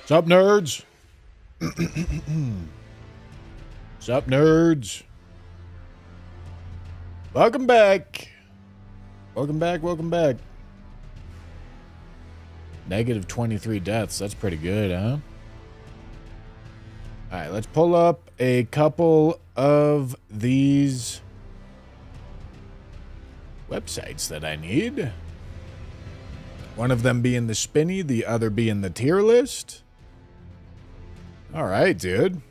Sup, nerds? Sup, nerds? Welcome back. Welcome back, welcome back. Negative 23 deaths. That's pretty good, huh? Alright, let's pull up a couple of these websites that I need. One of them being the spinny, the other being the tier list. Alright, dude.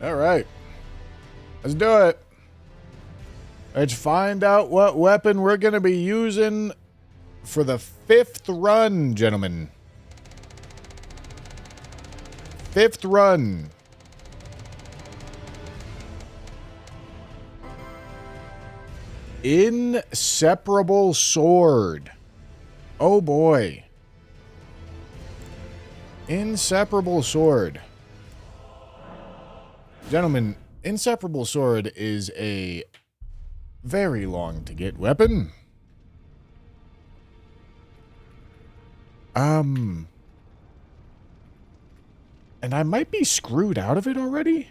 Alright. Let's do it. Let's find out what weapon we're going to be using for the 5th run, gentlemen. 5th run. Inseparable sword. Oh boy. Inseparable sword. Gentlemen, inseparable sword is a very long to get weapon. And I might be screwed out of it already.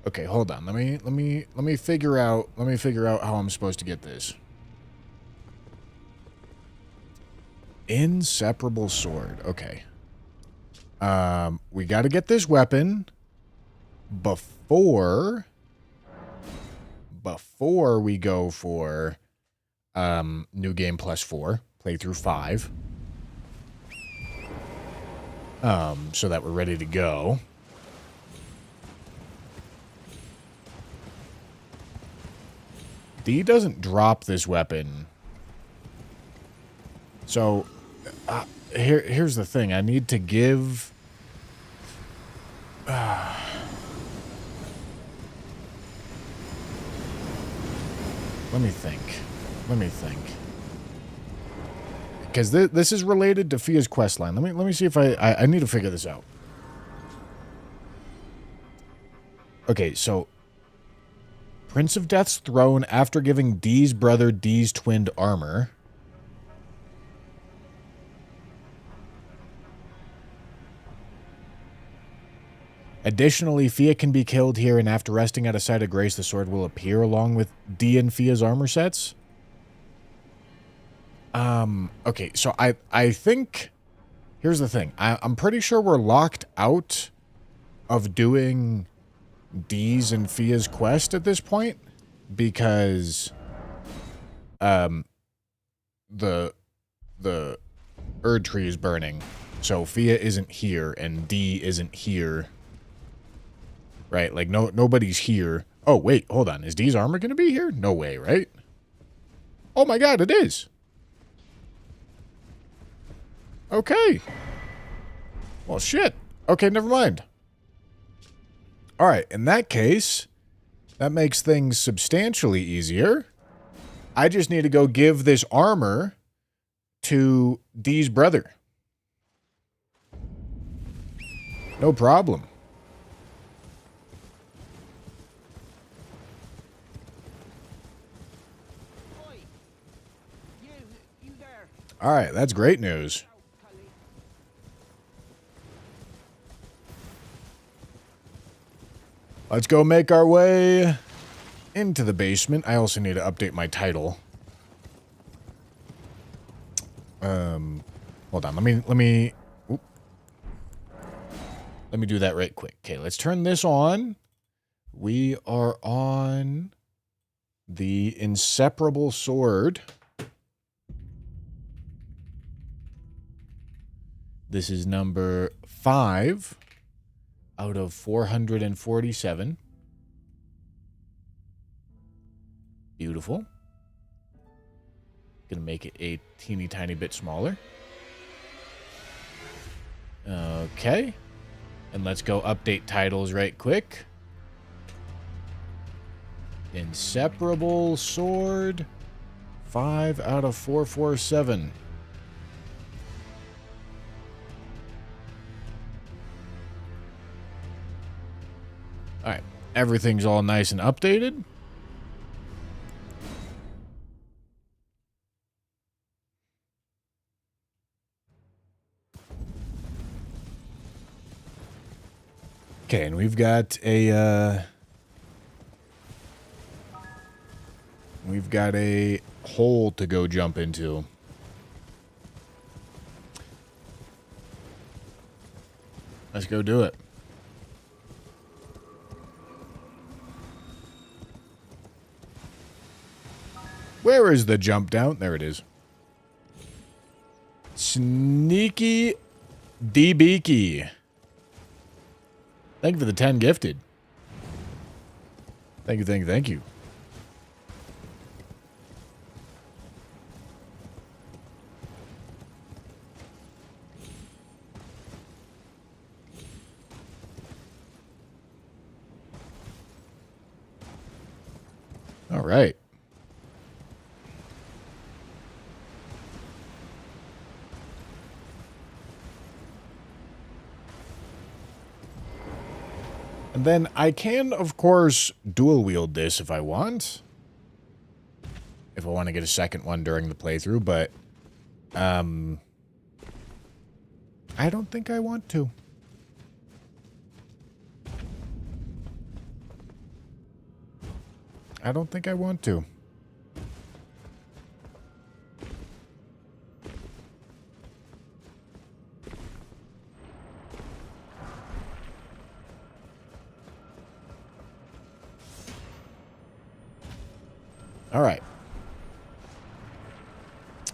Okay, hold on. Let me figure out how I'm supposed to get this. Inseparable sword. Okay. We got to get this weapon before we go for new game +4, playthrough 5. So that we're ready to go. D doesn't drop this weapon. So, here's the thing. I need to give... Let me think. Because this is related to Fia's questline. Let me see if I need to figure this out. Okay, so... Prince of Death's throne after giving D's brother D's twinned armor. Additionally, Fia can be killed here, and after resting at a site of grace, the sword will appear along with D and Fia's armor sets. Okay, so I think... Here's the thing. I'm pretty sure we're locked out of doing... D's and Fia's quest at this point, because the Erd tree is burning, so Fia isn't here and D isn't here, right? Like nobody's here. Oh wait, hold on, is D's armor gonna be here? No way, right? Oh my god, it is. Okay. Well, shit. Okay, never mind. All right, in that case, that makes things substantially easier. I just need to go give this armor to D's brother. No problem. All right, that's great news. Let's go make our way into the basement. I also need to update my title. Hold on. Let me do that right quick. Okay, let's turn this on. We are on the inseparable sword. This is number 5. Out of 447. Beautiful. Gonna make it a teeny tiny bit smaller. Okay. And let's go update titles right quick. Inseparable sword. 5 out of 447. Alright. Everything's all nice and updated. Okay, and we've got a hole to go jump into. Let's go do it. Where is the jump down? There it is. Sneaky DBeaky. Thank you for the 10 gifted. Thank you, thank you, thank you. All right. And then I can, of course, dual wield this if I want. If I want to get a second one during the playthrough, but I don't think I want to. I don't think I want to. All right.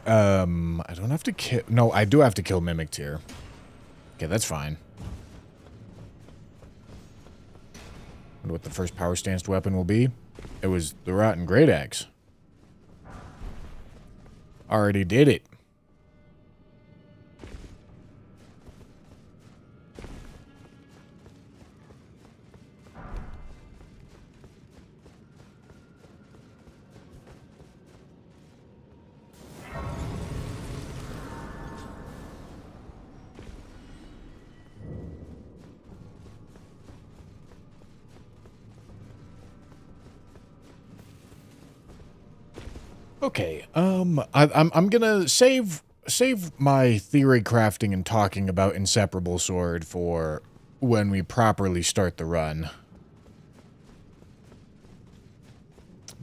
I don't have to kill... No, I do have to kill Mimic Tier. Okay, that's fine. Wonder what the first power stanced weapon will be. It was the Rotten Great Axe. Already did it. Okay, I'm gonna save my theory crafting and talking about Inseparable Sword for when we properly start the run.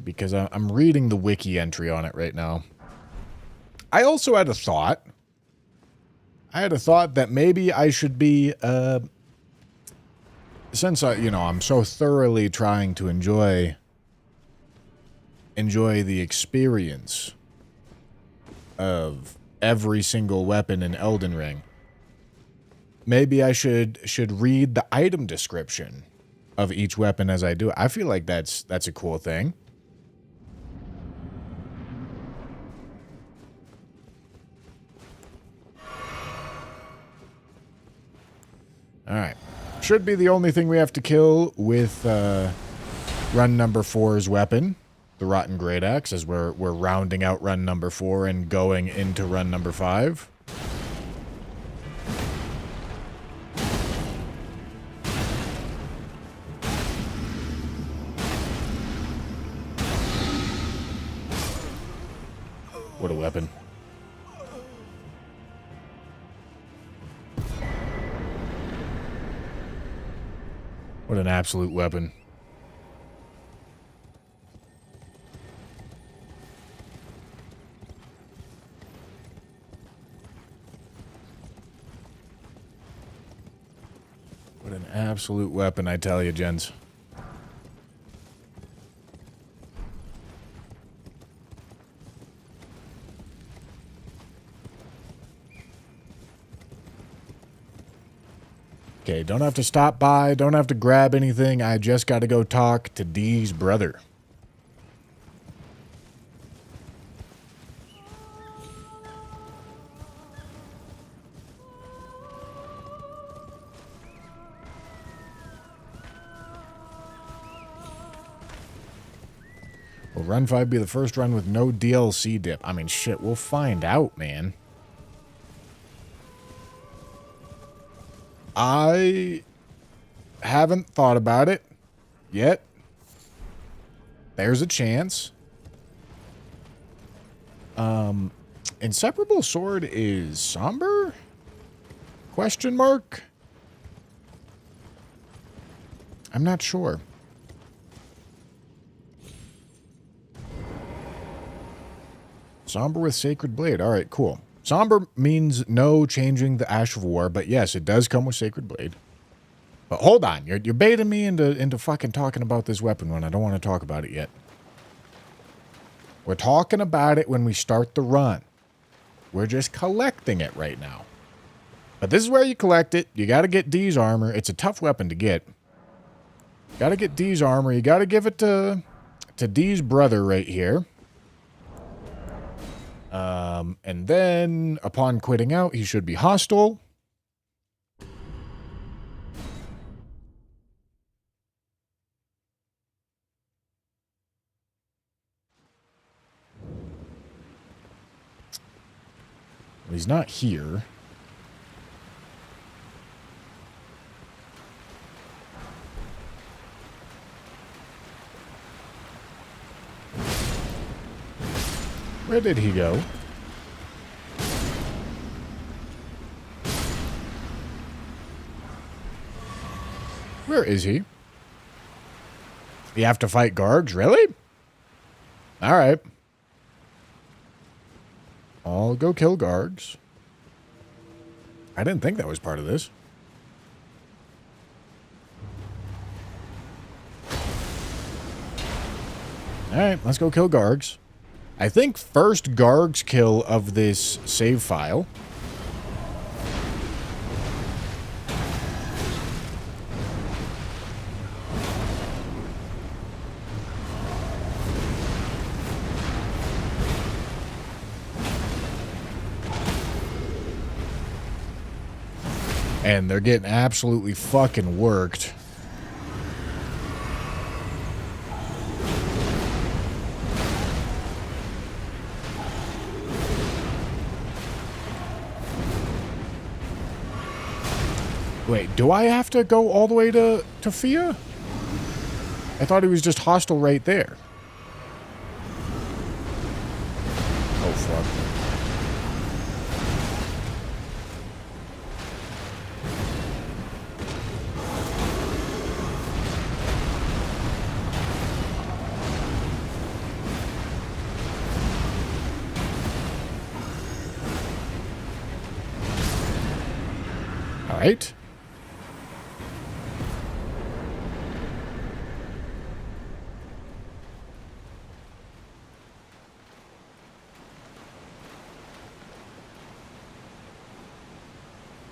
Because I'm reading the wiki entry on it right now. I also had a thought. I had a thought that maybe I should be, since I'm so thoroughly trying to enjoy the experience of every single weapon in Elden Ring. Maybe I should read the item description of each weapon as I do it. I feel like that's a cool thing. All right. Should be the only thing we have to kill with run number 4's weapon. The Rotten Great Axe, as we're rounding out run number 4 and going into run number 5. What a weapon. What an absolute weapon. What an absolute weapon, I tell you, gents. Okay, don't have to stop by, don't have to grab anything. I just got to go talk to Dee's brother. Will Run 5 be the first run with no DLC dip? I mean, shit, we'll find out, man. I haven't thought about it yet. There's a chance. Inseparable Sword is somber? Question mark? I'm not sure. Somber with Sacred Blade. All right, cool. Somber means no changing the Ash of War, but yes, it does come with Sacred Blade. But hold on, you're baiting me into fucking talking about this weapon when I don't want to talk about it yet. We're talking about it when we start the run. We're just collecting it right now. But this is where you collect it. You got to get Dee's armor. It's a tough weapon to get. Got to get Dee's armor. You got to give it to Dee's brother right here. And then, upon quitting out, he should be hostile. He's not here. Where did he go? Where is he? You have to fight Gargs? Really? Alright. I'll go kill Gargs. I didn't think that was part of this. Alright, let's go kill Gargs. I think first Garg's kill of this save file. And they're getting absolutely fucking worked. Wait, do I have to go all the way to Fia? I thought he was just hostile right there. Oh, fuck. All right.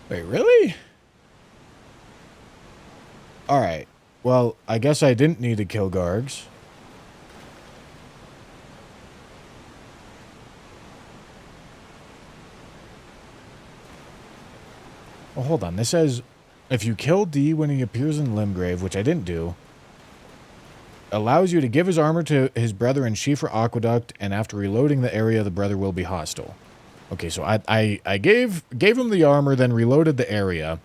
Wait, really? Alright. Well, I guess I didn't need to kill Gargs. Well, hold on. This says, if you kill D when he appears in Limgrave, which I didn't do, allows you to give his armor to his brother in Schiefer Aqueduct, and after reloading the area, the brother will be hostile. Okay, so I gave him the armor, then reloaded the area.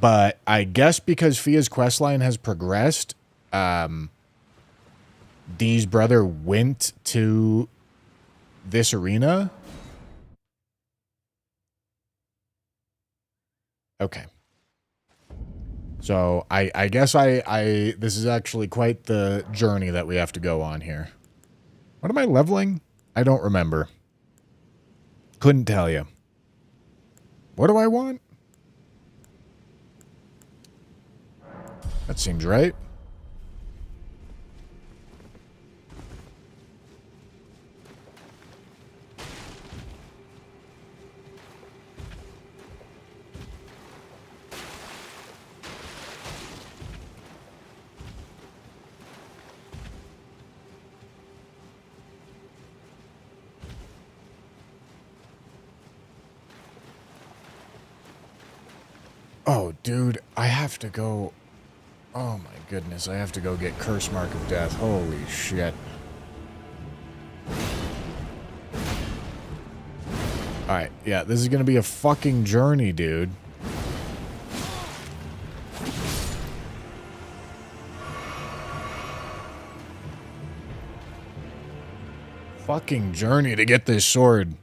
But I guess because Fia's questline has progressed, Dee's brother went to this arena. Okay. So I guess this is actually quite the journey that we have to go on here. What am I leveling? I don't remember. Couldn't tell you. What do I want? That seems right. Oh, dude, I have to go... Oh my goodness, I have to go get Curse Mark of Death. Holy shit. Alright, yeah, this is gonna be a fucking journey, dude. Fucking journey to get this sword.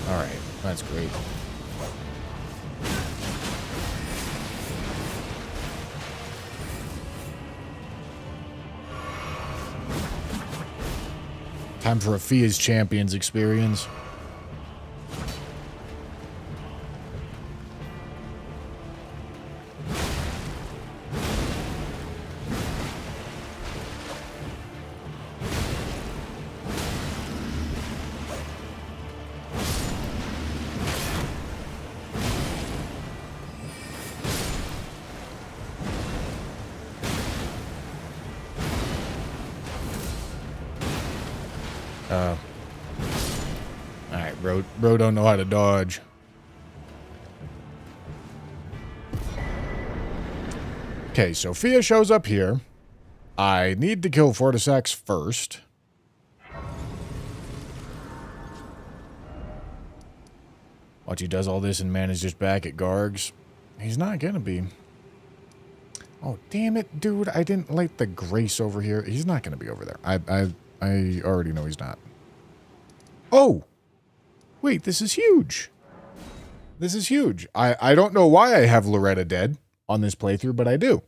Alright, that's great. Time for a Fia's Champions experience. Alright, bro don't know how to dodge. Okay, so Fia shows up here. I need to kill Fortisax first. Watch, he does all this and manages back at Garg's. He's not gonna be. Oh, damn it, dude. I didn't light the Grace over here. He's not gonna be over there. I already know he's not. Oh! Wait, this is huge. This is huge. I don't know why I have Loretta dead on this playthrough, but I do.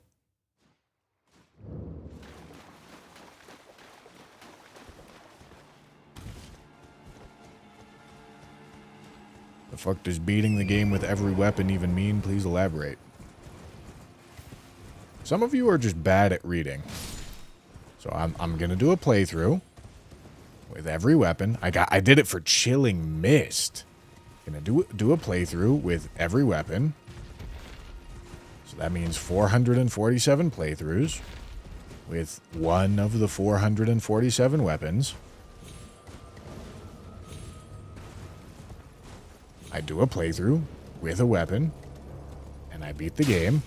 The fuck does beating the game with every weapon even mean? Please elaborate. Some of you are just bad at reading. So I'm gonna do a playthrough with every weapon. I did it for Chilling Mist. Gonna do a playthrough with every weapon. So that means 447 playthroughs with one of the 447 weapons. I do a playthrough with a weapon, and I beat the game.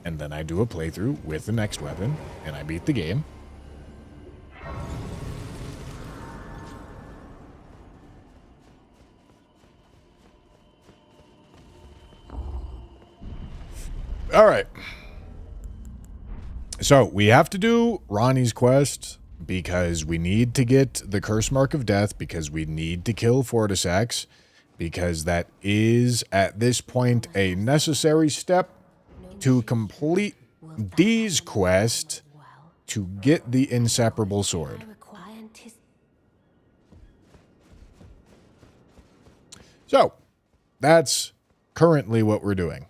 And then I do a playthrough with the next weapon, and I beat the game. All right. So we have to do Ronnie's quest because we need to get the Curse Mark of Death, because we need to kill Fortisax, because that is, at this point, a necessary step to complete Dee's quest to get the Inseparable Sword. So, that's currently what we're doing.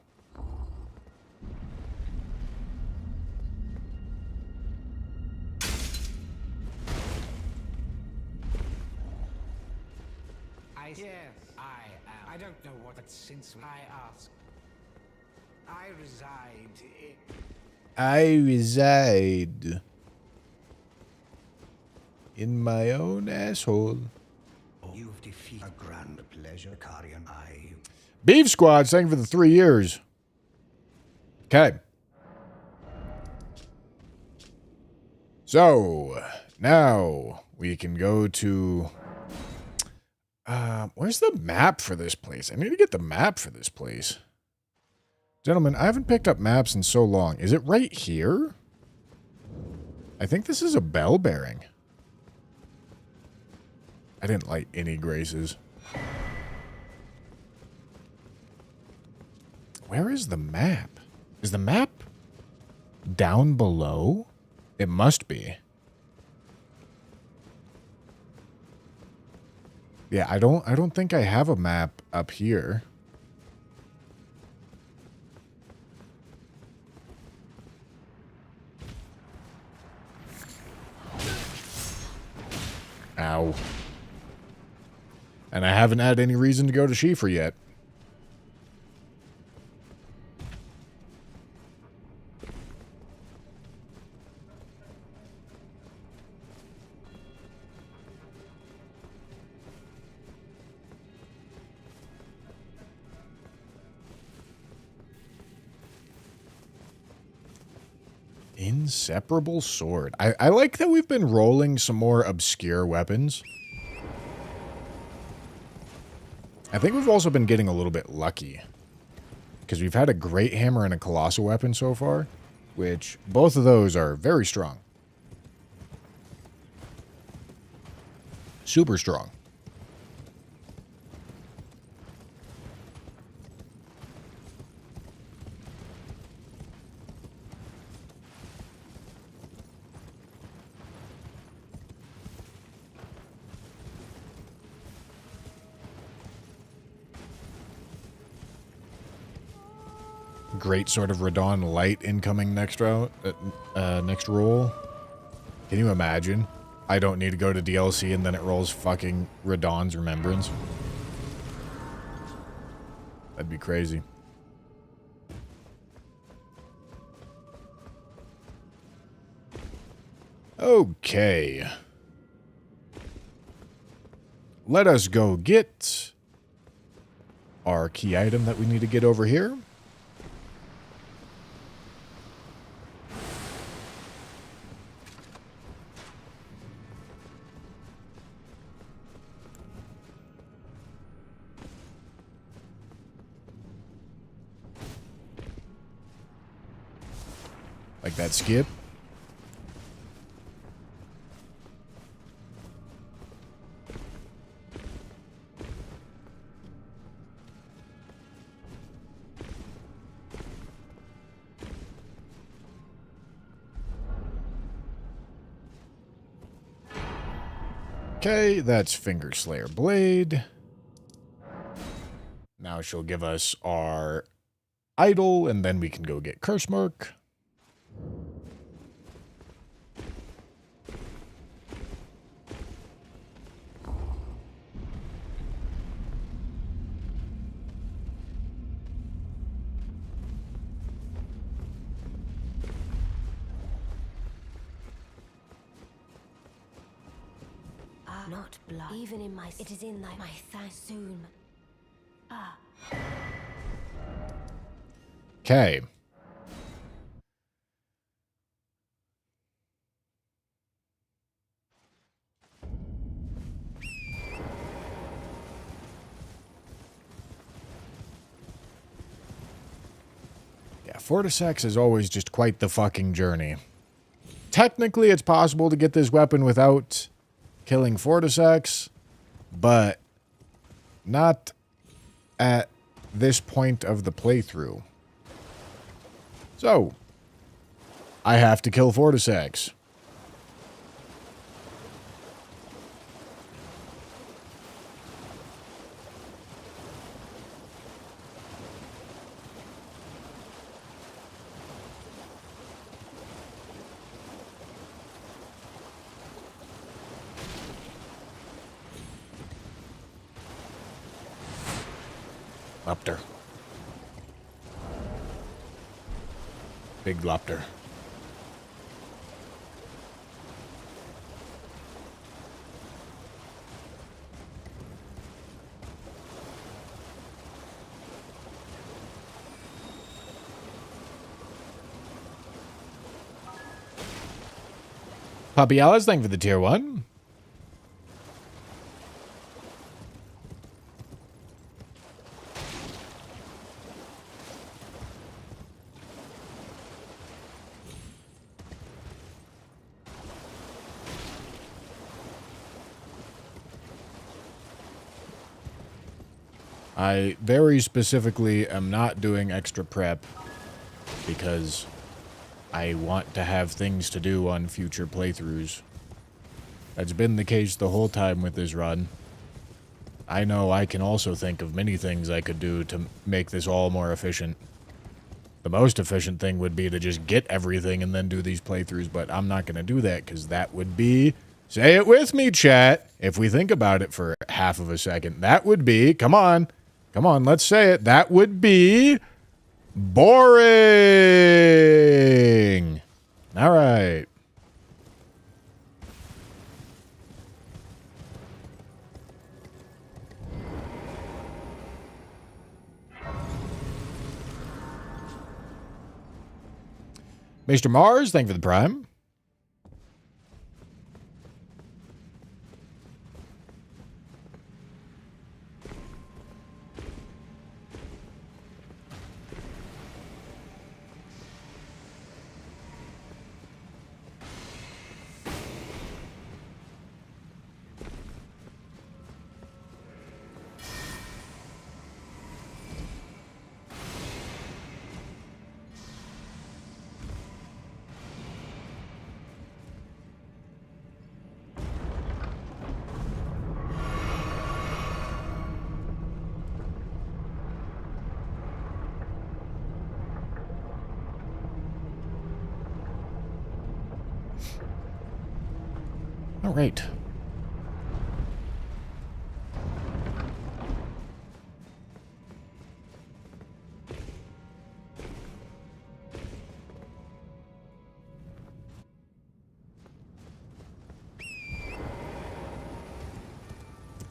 I don't know what, but since I ask, I reside In my own asshole. You've defeated a grand pleasure, Carian. Beef Squad, thank you for the 3 years. Okay. So, now we can go to... where's the map for this place? I need to get the map for this place. Gentlemen, I haven't picked up maps in so long. Is it right here? I think this is a bell bearing. I didn't light any graces. Where is the map? Is the map down below? It must be. Yeah, I don't think I have a map up here. Ow. And I haven't had any reason to go to Schiefer yet. Inseparable sword. I like that we've been rolling some more obscure weapons. I think we've also been getting a little bit lucky. Because we've had a great hammer and a colossal weapon so far. Which, both of those are very strong. Super strong. Great sort of Radon light incoming next round, next roll. Can you imagine? I don't need to go to DLC and then it rolls fucking Radon's Remembrance. That'd be crazy. Okay. Let us go get our key item that we need to get over here. Like that skip. Okay, that's Finger Slayer Blade. Now she'll give us our idol, and then we can go get Curse Mark. Not blood. Even in my... It is in my thank soon. Okay. Yeah, Fortisex is always just quite the fucking journey. Technically, it's possible to get this weapon without killing Fortisex, but not at this point of the playthrough. So, I have to kill Fortisex. Lopter. Big Lopter. Puppy Alice, thank you for the tier 1. I very specifically am not doing extra prep because I want to have things to do on future playthroughs. That's been the case the whole time with this run. I know I can also think of many things I could do to make this all more efficient. The most efficient thing would be to just get everything and then do these playthroughs, but I'm not going to do that because that would be Say it with me, chat. If we think about it for half of a second, that would be, come on, let's say it. That would be boring. All right. Mr. Mars, thank you for the prime. All right.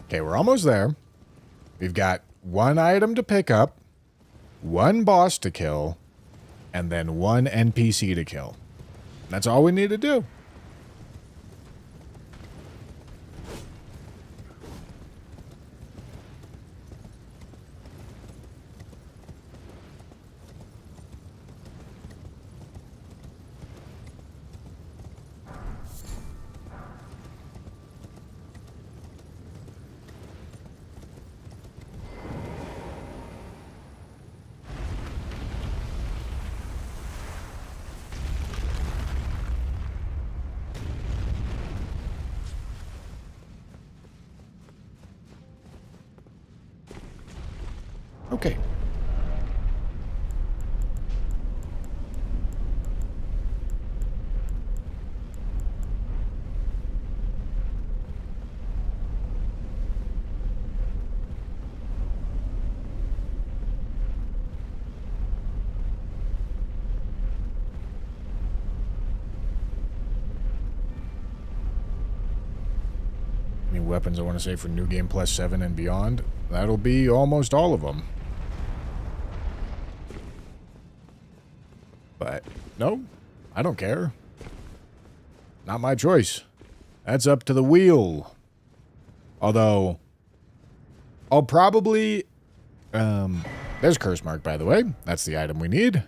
Okay, we're almost there. We've got one item to pick up, one boss to kill, and then one NPC to kill. That's all we need to do. Okay. Any weapons I want to say for New Game Plus 7 and beyond? That'll be almost all of them. But, no, I don't care. Not my choice. That's up to the wheel. Although, I'll probably... there's Curse Mark, by the way. That's the item we need.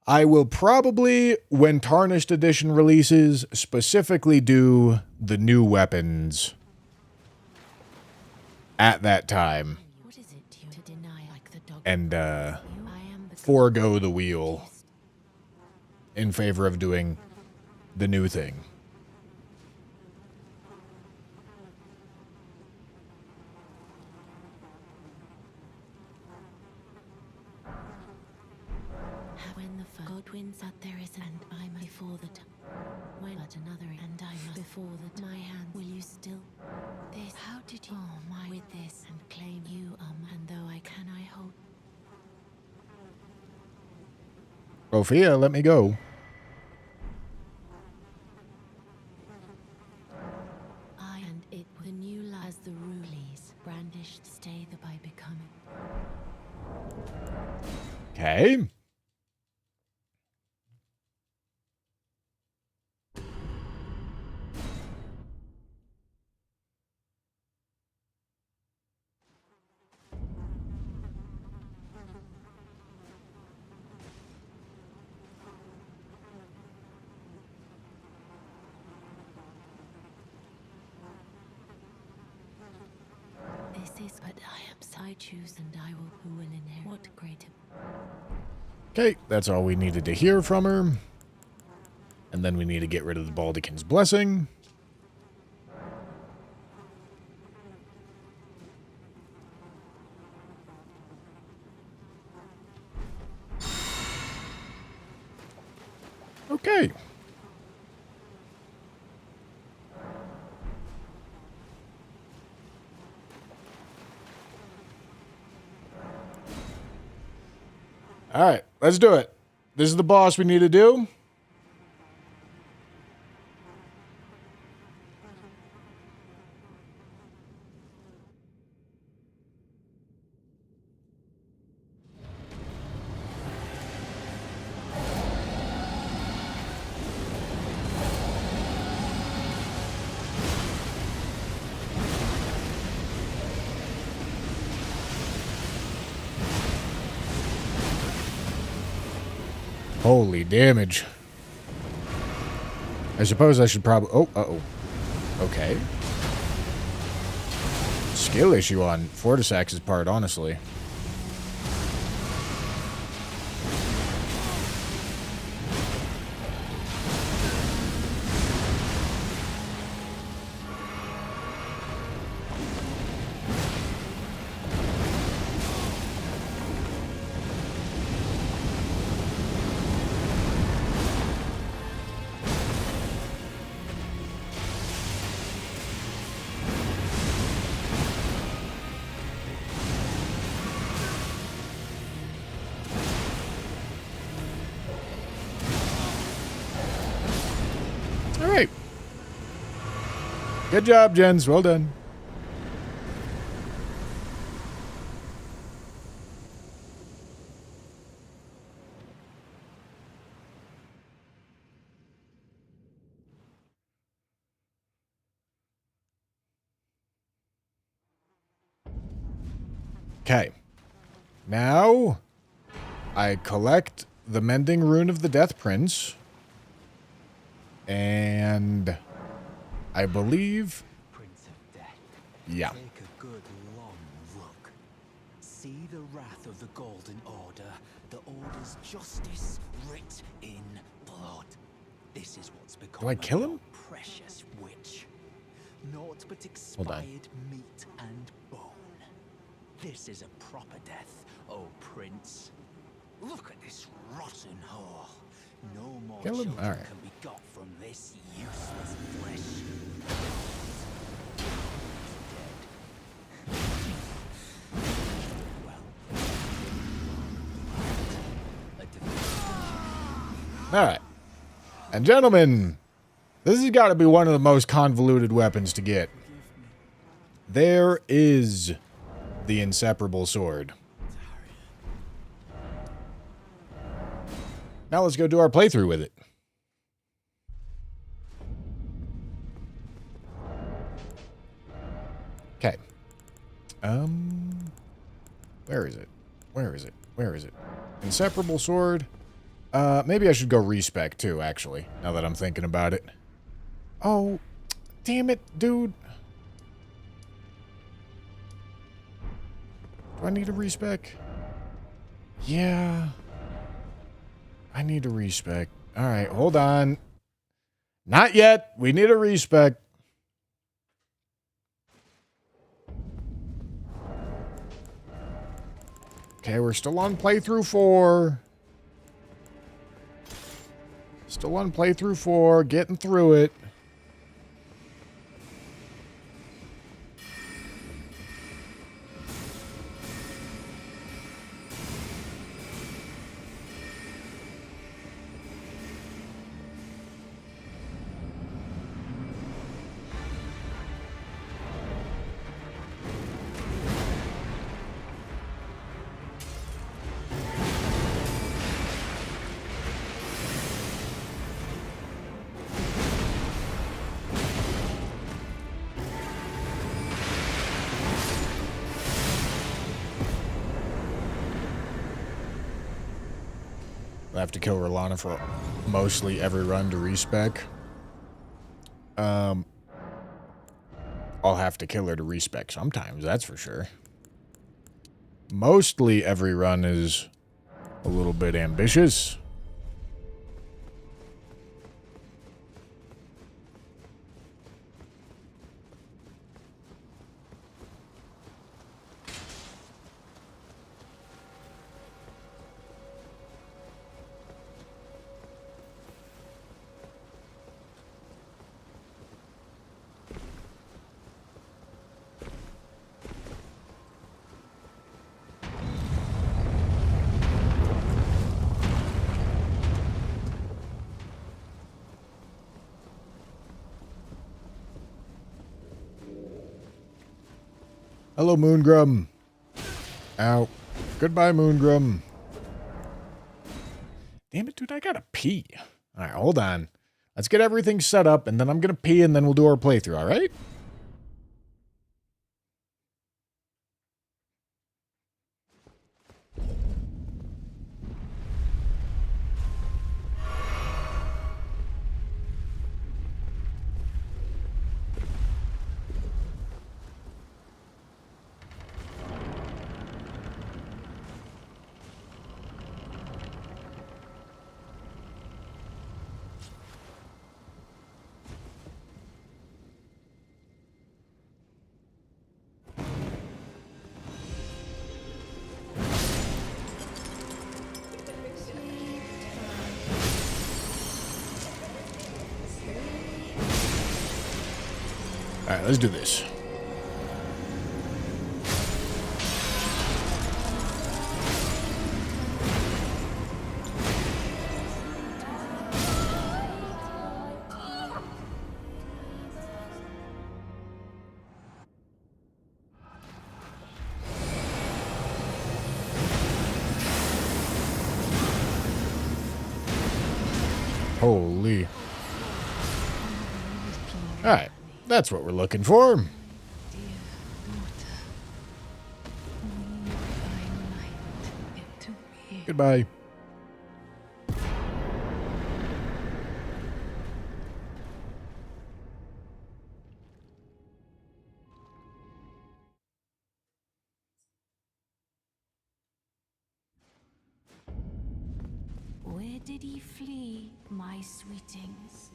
I will probably, when Tarnished Edition releases, specifically do the new weapons at that time. And, forego the wheel in favor of doing the new thing. When the Godwin's out there is, and I'm before the when but another and I'm before the my hand, will you still this? How did you my with this and claim you and though I can I hope Sophia, let me go. I and it the new as the rulees brandished stay the by becoming. Okay. This is but I choose and I will who will inherit what greater. Okay, that's all we needed to hear from her. And then we need to get rid of the Baldekin's Blessing. Okay. Alright, let's do it. This is the boss we need to do. Holy damage. I suppose I should probably... Oh, uh-oh. Okay. Skill issue on Fortisax's part, honestly. Alright. Good job, Jens. Well done. Okay. Now, I collect the Mending Rune of the Death Prince. And I believe... Prince of Death. Yeah. Take a good long look. See the wrath of the Golden Order, the Order's justice writ in blood. This is what's become Do I kill him? your precious witch. Naught but Hold on. expired meat and bone. This is a proper death, oh Prince. Look at this rotten whore. No more Kill him? children All right. can be got from this useless flesh. Alright. And gentlemen, this has got to be one of the most convoluted weapons to get. There is the inseparable sword. Now let's go do our playthrough with it. Okay. Where is it? Where is it? Where is it? Inseparable sword. Maybe I should go respec too, actually, now that I'm thinking about it. Oh, damn it, dude. Do I need a respec? Yeah. I need a respec. Alright, hold on. Not yet. We need a respec. Okay, we're still on playthrough 4. Still on playthrough 4, getting through it. I have to kill Rolana for mostly every run to respec. I'll have to kill her to respec sometimes, that's for sure. Mostly every run is a little bit ambitious. Hello, Moongrum. Ow. Goodbye, Moongrum. Damn it, dude, I gotta pee. All right, hold on. Let's get everything set up, and then I'm gonna pee, and then we'll do our playthrough, all right? All right, let's do this. Holy. All right, that's what we're looking for. Goodbye. Where did he flee, my sweetings?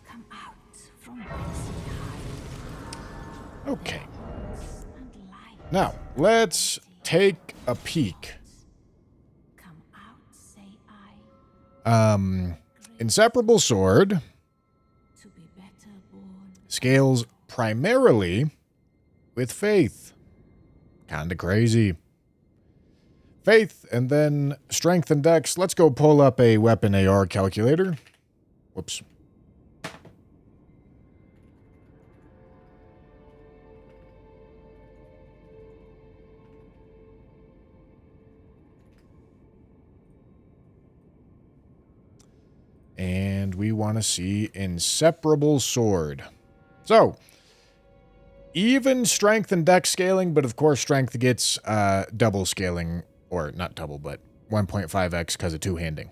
Come out from whence he hide. Okay. And light. Now, let's take a peek. Come out, say I, Inseparable sword to be better born. scales primarily with faith. Kinda crazy. Faith, and then strength and dex. Let's go pull up a weapon AR calculator. Whoops. And we want to see inseparable sword. So, even strength and dex scaling, but of course strength gets double scaling, or not double, but 1.5x because of two-handing.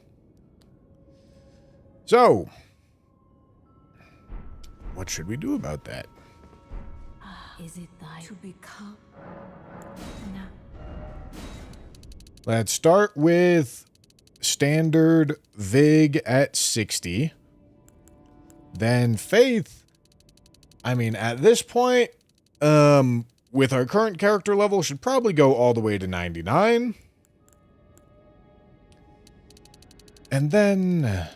So, what should we do about that? Is it thy to become? No. Let's start with standard Vig at 60. Then faith. I mean, at this point, with our current character level, should probably go all the way to 99. And then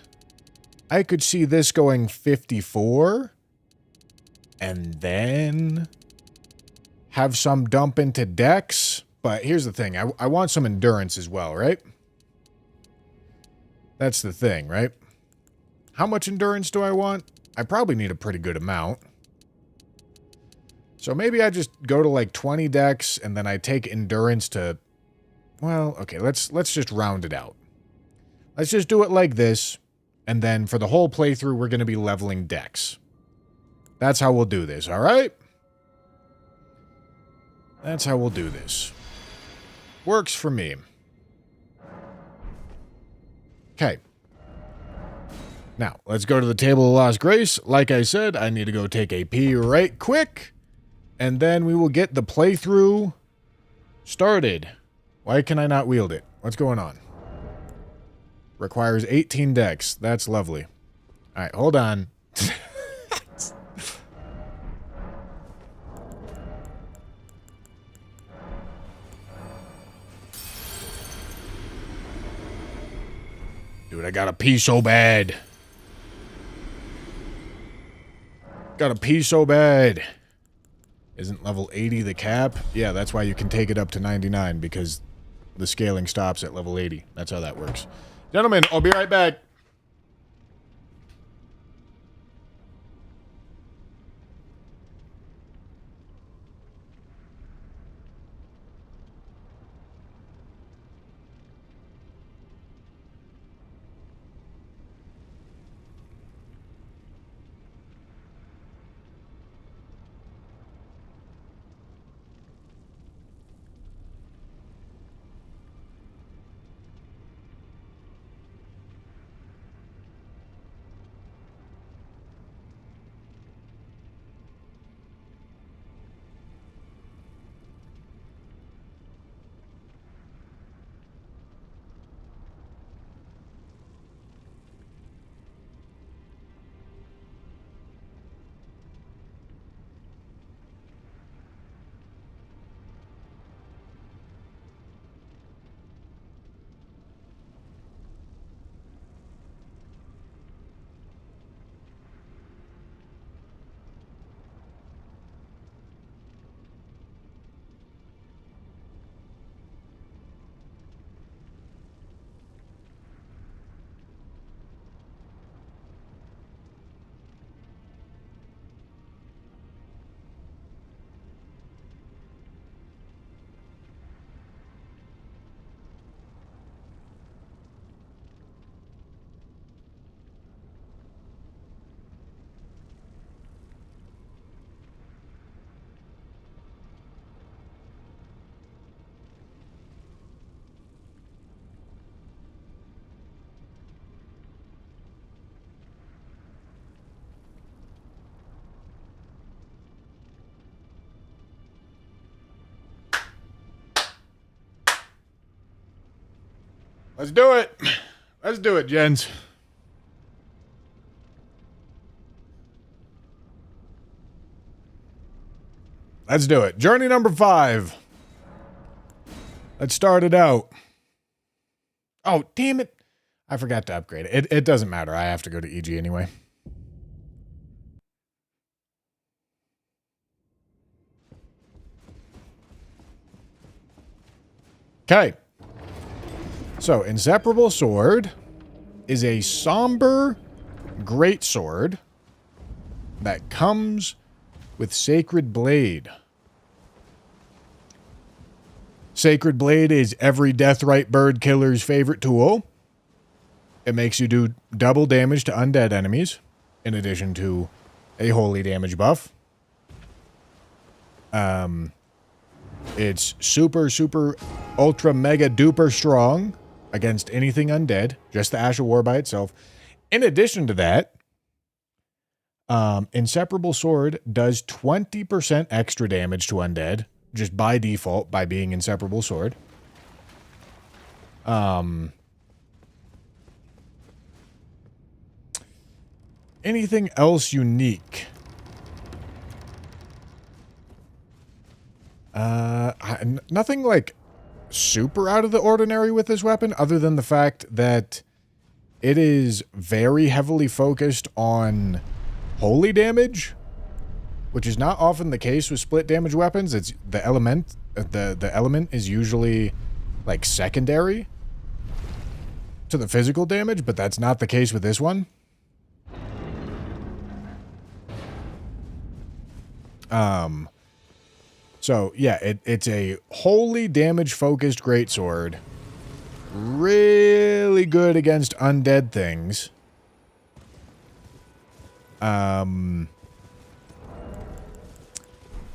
I could see this going 54. And then have some dump into dex. But here's the thing. I want some endurance as well, right? That's the thing, right? How much endurance do I want? I probably need a pretty good amount. So maybe I just go to like 20 dex and then I take endurance to... Well, okay, let's just round it out. Let's just do it like this. And then for the whole playthrough, we're going to be leveling dex. That's how we'll do this, all right? That's how we'll do this. Works for me. Okay. Now, let's go to the Table of Lost Grace. Like I said, I need to go take a pee right quick. And then we will get the playthrough started. Why can I not wield it? What's going on? Requires 18 dex. That's lovely. All right, hold on. Dude, I gotta pee so bad. Gotta pee so bad. Isn't level 80 the cap? Yeah, that's why you can take it up to 99, because the scaling stops at level 80. That's how that works. Gentlemen, I'll be right back. Let's do it. Let's do it, gents. Let's do it. Journey number 5. Let's start it out. Oh, damn it. I forgot to upgrade it. It doesn't matter. I have to go to EG anyway. Okay. So, Inseparable Sword is a somber greatsword that comes with Sacred Blade. Sacred Blade is every Deathrite bird killer's favorite tool. It makes you do double damage to undead enemies, in addition to a holy damage buff. It's super, super, ultra, mega, duper strong against anything undead. Just the Ash of War by itself. In addition to that, Inseparable Sword does 20% extra damage to undead, just by default, by being Inseparable Sword. Anything else unique? Nothing like super out of the ordinary with this weapon, other than the fact that it is very heavily focused on holy damage, which is not often the case with split damage weapons. It's the element, the element is usually like secondary to the physical damage, but that's not the case with this one. So yeah, it's a holy damage focused greatsword. Really good against undead things. And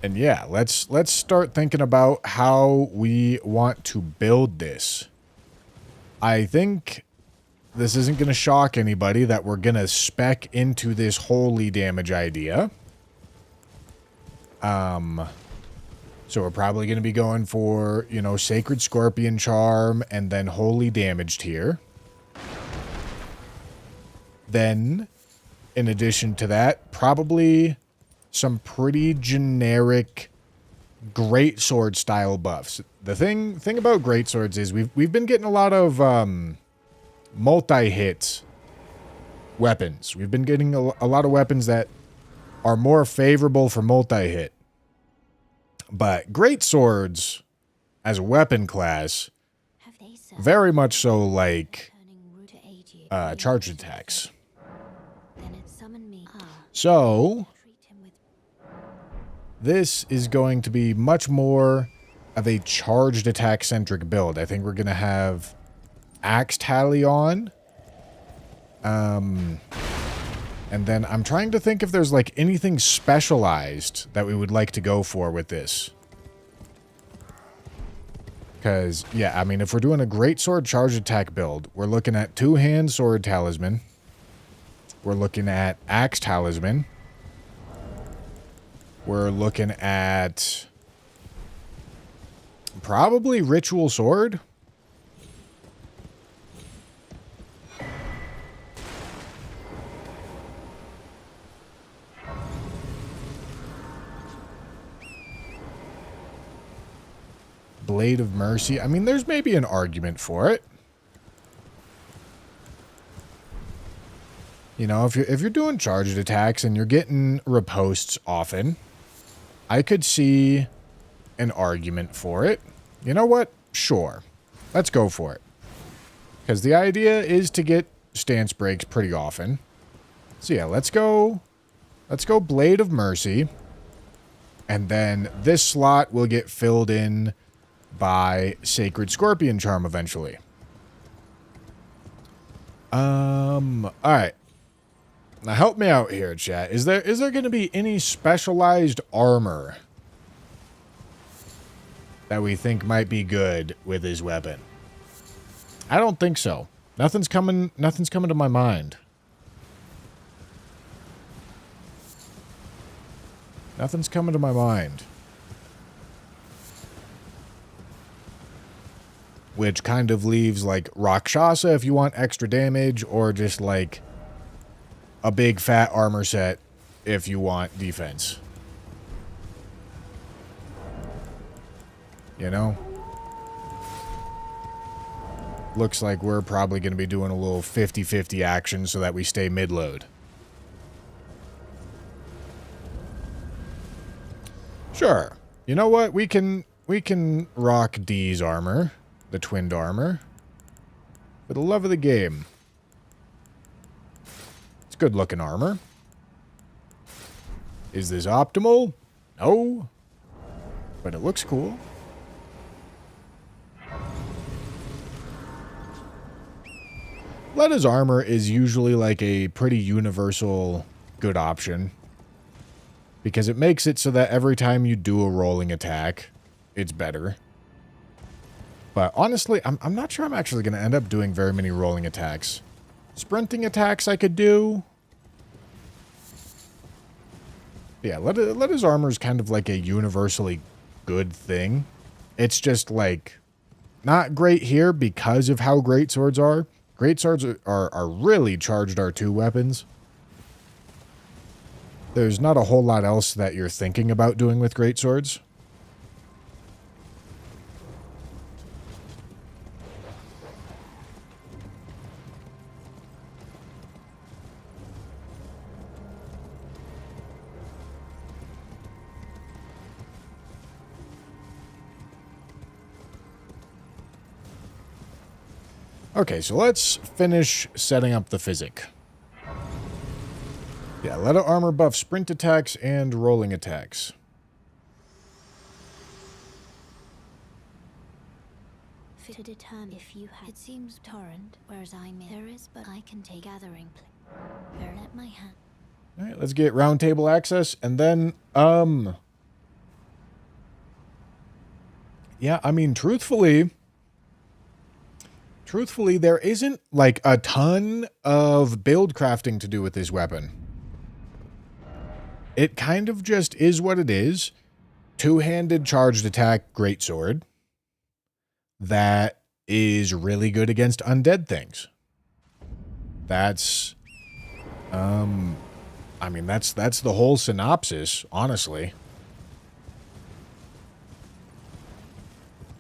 yeah, let's start thinking about how we want to build this. I think this isn't going to shock anybody that we're going to spec into this holy damage idea. So we're probably going to be going for, you know, Sacred Scorpion Charm and then holy damaged here. Then, in addition to that, probably some pretty generic greatsword style buffs. The thing about greatswords is we've been getting a lot of multi-hit weapons. We've been getting a lot of weapons that are more favorable for multi-hit. But greatswords as a weapon class, very much so like charged attacks. So this is going to be much more of a charged attack centric build. I think we're going to have Axe Tally on. And then I'm trying to think if there's like anything specialized that we would like to go for with this. Because, yeah, I mean, if we're doing a greatsword charge attack build, we're looking at 2-hand sword talisman. We're looking at axe talisman. We're looking at probably ritual sword. Blade of Mercy. I mean, there's maybe an argument for it. You know, if you're doing charged attacks and you're getting ripostes often, I could see an argument for it. You know what? Sure. Let's go for it. Because the idea is to get stance breaks pretty often. So yeah, let's go Blade of Mercy. And then this slot will get filled in by Sacred Scorpion Charm eventually. Alright. Now help me out here, chat. Is there going to be any specialized armor that we think might be good with his weapon? I don't think so. Nothing's coming to my mind. Nothing's coming to my mind. which kind of leaves like Rakshasa if you want extra damage, or just like a big fat armor set if you want defense. You know? Looks like we're probably going to be doing a little 50-50 action so that we stay mid-load. Sure. You know what? We can rock D's armor, the twinned armor, for the love of the game. It's good looking armor. Is this optimal? No. But it looks cool. Letta's armor is usually like a pretty universal good option, because it makes it so that every time you do a rolling attack, it's better. But honestly, I'm not sure I'm actually going to end up doing very many rolling attacks. Sprinting attacks I could do. Yeah, Letta's armor is kind of like a universally good thing. It's just like not great here because of how great swords are. Great swords are really charged R2 weapons. There's not a whole lot else that you're thinking about doing with great swords. Okay, so let's finish setting up the physic. Yeah, Letta armor buff sprint attacks and rolling attacks. To determine if you have. It seems torrent, whereas there is, but I can take gathering. Let my hand. All right, let's get round table access, and then yeah, I mean, truthfully, there isn't like a ton of build crafting to do with this weapon. It kind of just is what it is. Two-handed charged attack greatsword that is really good against undead things. That's I mean, that's the whole synopsis, honestly.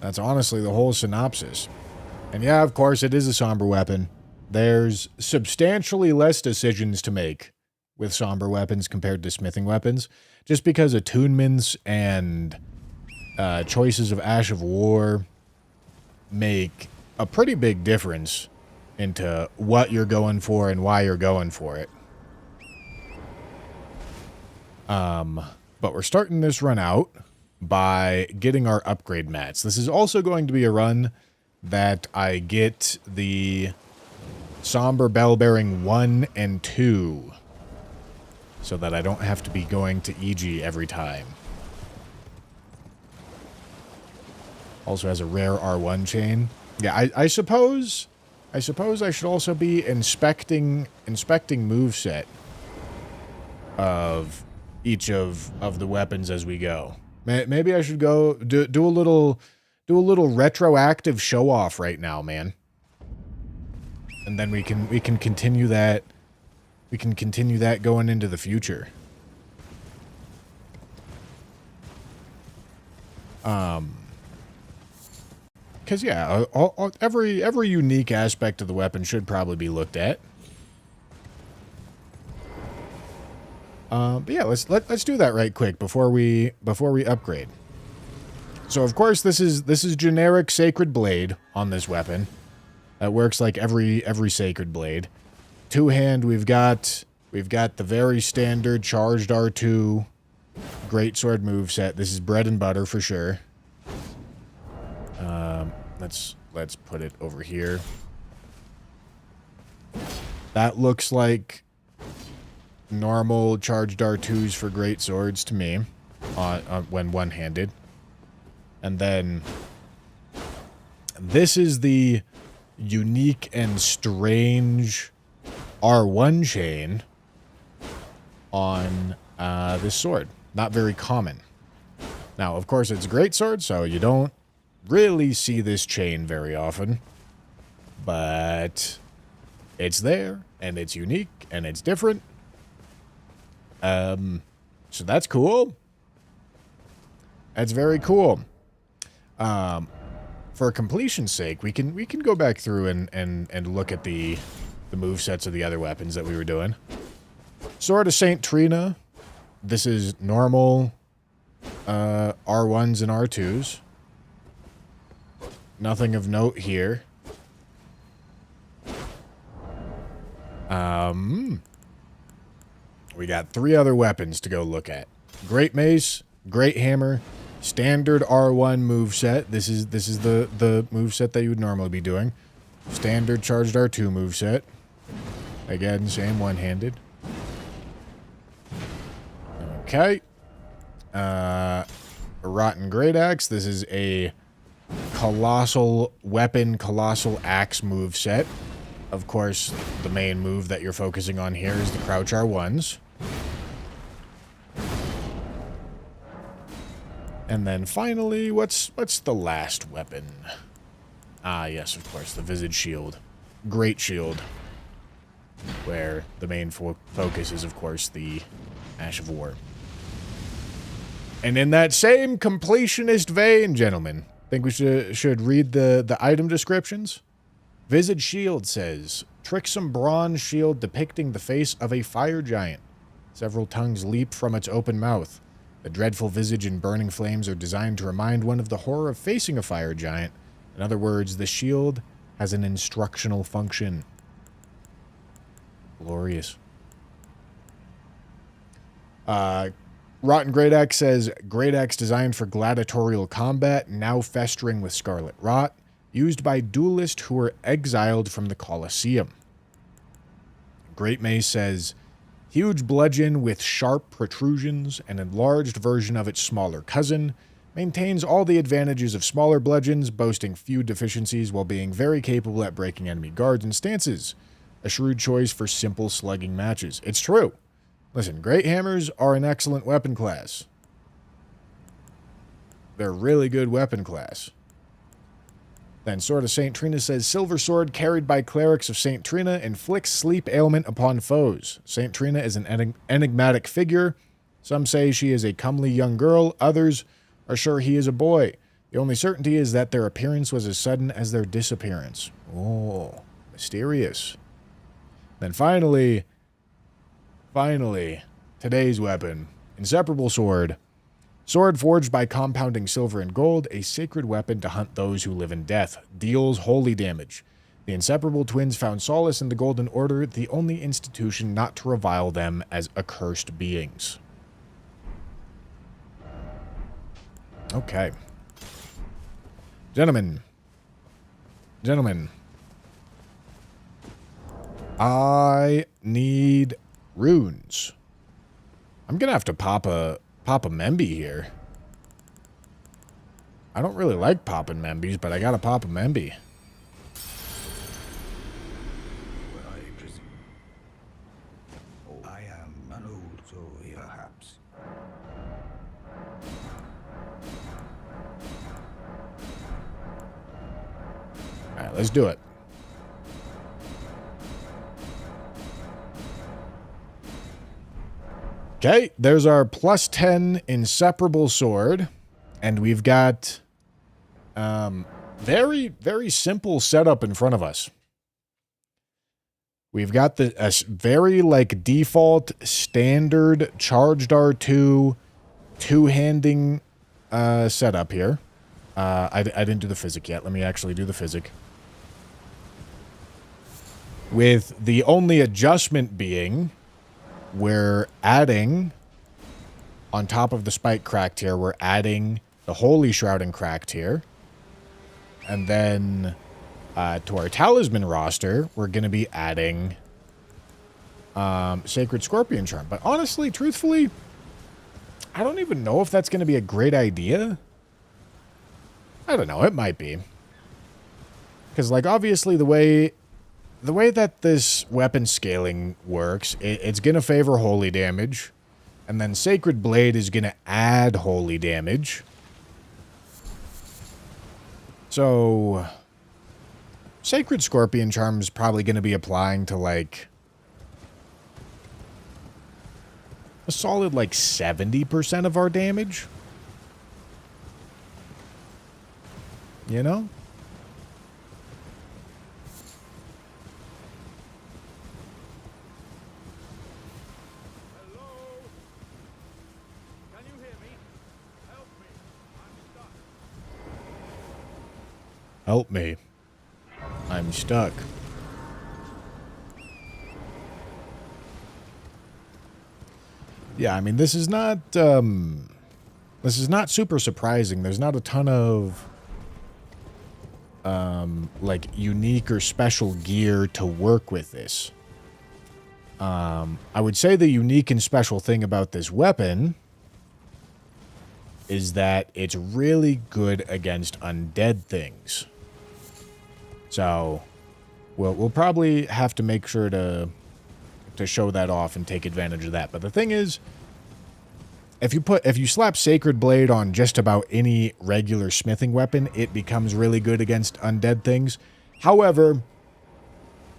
That's honestly the whole synopsis. And yeah, of course, it is a somber weapon. There's substantially less decisions to make with somber weapons compared to smithing weapons, just because attunements and choices of Ash of War make a pretty big difference into what you're going for and why you're going for it. But we're starting this run out by getting our upgrade mats. This is also going to be a run that I get the Somber Bell Bearing 1 and 2, so that I don't have to be going to EG every time. Also has a rare R1 chain. Yeah, I suppose I should also be inspecting moveset of each of the weapons as we go. Maybe I should go do a little retroactive show off right now, man. And then we can continue that. We can continue that going into the future. Because yeah, every unique aspect of the weapon should probably be looked at. But yeah, let's do that right quick before we upgrade. So of course this is generic Sacred Blade on this weapon. That works like every Sacred Blade. Two-hand, we've got the very standard charged R2 greatsword moveset. This is bread and butter for sure. Let's put it over here. That looks like normal charged R2s for greatswords to me, when one-handed. And then this is the unique and strange R1 chain on this sword. Not very common. Now, of course, it's a greatsword, so you don't really see this chain very often. But it's there, and it's unique, and it's different. So that's cool. That's very cool. For completion's sake, we can go back through and look at the movesets of the other weapons that we were doing. Sword of Saint Trina. This is normal R1s and R2s. Nothing of note here. We got 3 other weapons to go look at. Great Mace, Great Hammer, Standard R1 moveset. This is the moveset that you would normally be doing. Standard Charged R2 moveset. Again, same one-handed. Okay. A Rotten Great Axe. This is a colossal weapon, colossal axe moveset. Of course, the main move that you're focusing on here is the Crouch R1s. And then finally, what's the last weapon? Ah, yes, of course, the Visage Shield. Great Shield. Where the main focus is, of course, the Ash of War. And in that same completionist vein, gentlemen, I think we should read the item descriptions. Visage Shield says, tricksome bronze shield depicting the face of a fire giant. Several tongues leap from its open mouth. The dreadful visage and burning flames are designed to remind one of the horror of facing a fire giant. In other words, the shield has an instructional function. Glorious. Rotten Great Axe says, Great Axe designed for gladiatorial combat, now festering with scarlet rot, used by duelists who were exiled from the Colosseum. Great Mace says, huge bludgeon with sharp protrusions, an enlarged version of its smaller cousin, maintains all the advantages of smaller bludgeons, boasting few deficiencies while being very capable at breaking enemy guards and stances. A shrewd choice for simple slugging matches. It's true. Listen, great hammers are an excellent weapon class. They're a really good weapon class. Then Sword of Saint Trina says, Silver Sword carried by clerics of Saint Trina inflicts sleep ailment upon foes. Saint Trina is an enigmatic figure. Some say she is a comely young girl. Others are sure he is a boy. The only certainty is that their appearance was as sudden as their disappearance. Oh, mysterious. Then finally, today's weapon. Inseparable Sword. Sword forged by compounding silver and gold, a sacred weapon to hunt those who live in death. Deals holy damage. The Inseparable twins found solace in the Golden Order, the only institution not to revile them as accursed beings. Okay. Gentlemen. I need runes. I'm gonna have to pop a Memby here. I don't really like popping Membys, but I gotta pop a Memby. I am an old soul, perhaps. Alright, let's do it. Okay, there's our plus 10 Inseparable Sword. And we've got very, very simple setup in front of us. We've got the very like default standard charged R2 two-handing setup here. I didn't do the physic yet. Let me actually do the physic. With the only adjustment being we're adding, on top of the spike cracked here, we're adding the Holy Shroud and cracked here. And then to our Talisman roster, we're going to be adding Sacred Scorpion Charm. But honestly, truthfully, I don't even know if that's going to be a great idea. I don't know. It might be. Because, like, obviously the way that this weapon scaling works, it's going to favor holy damage. And then Sacred Blade is going to add holy damage. So, Sacred Scorpion Charm is probably going to be applying to, like, a solid, like, 70% of our damage. You know? Hello? Can you hear me? Help me. I'm stuck. Help me. I'm stuck. Yeah, I mean, this is not super surprising. There's not a ton of, like, unique or special gear to work with this. I would say the unique and special thing about this weapon is that it's really good against undead things. So, we'll probably have to make sure to show that off and take advantage of that. But the thing is, if you slap Sacred Blade on just about any regular smithing weapon, it becomes really good against undead things. However,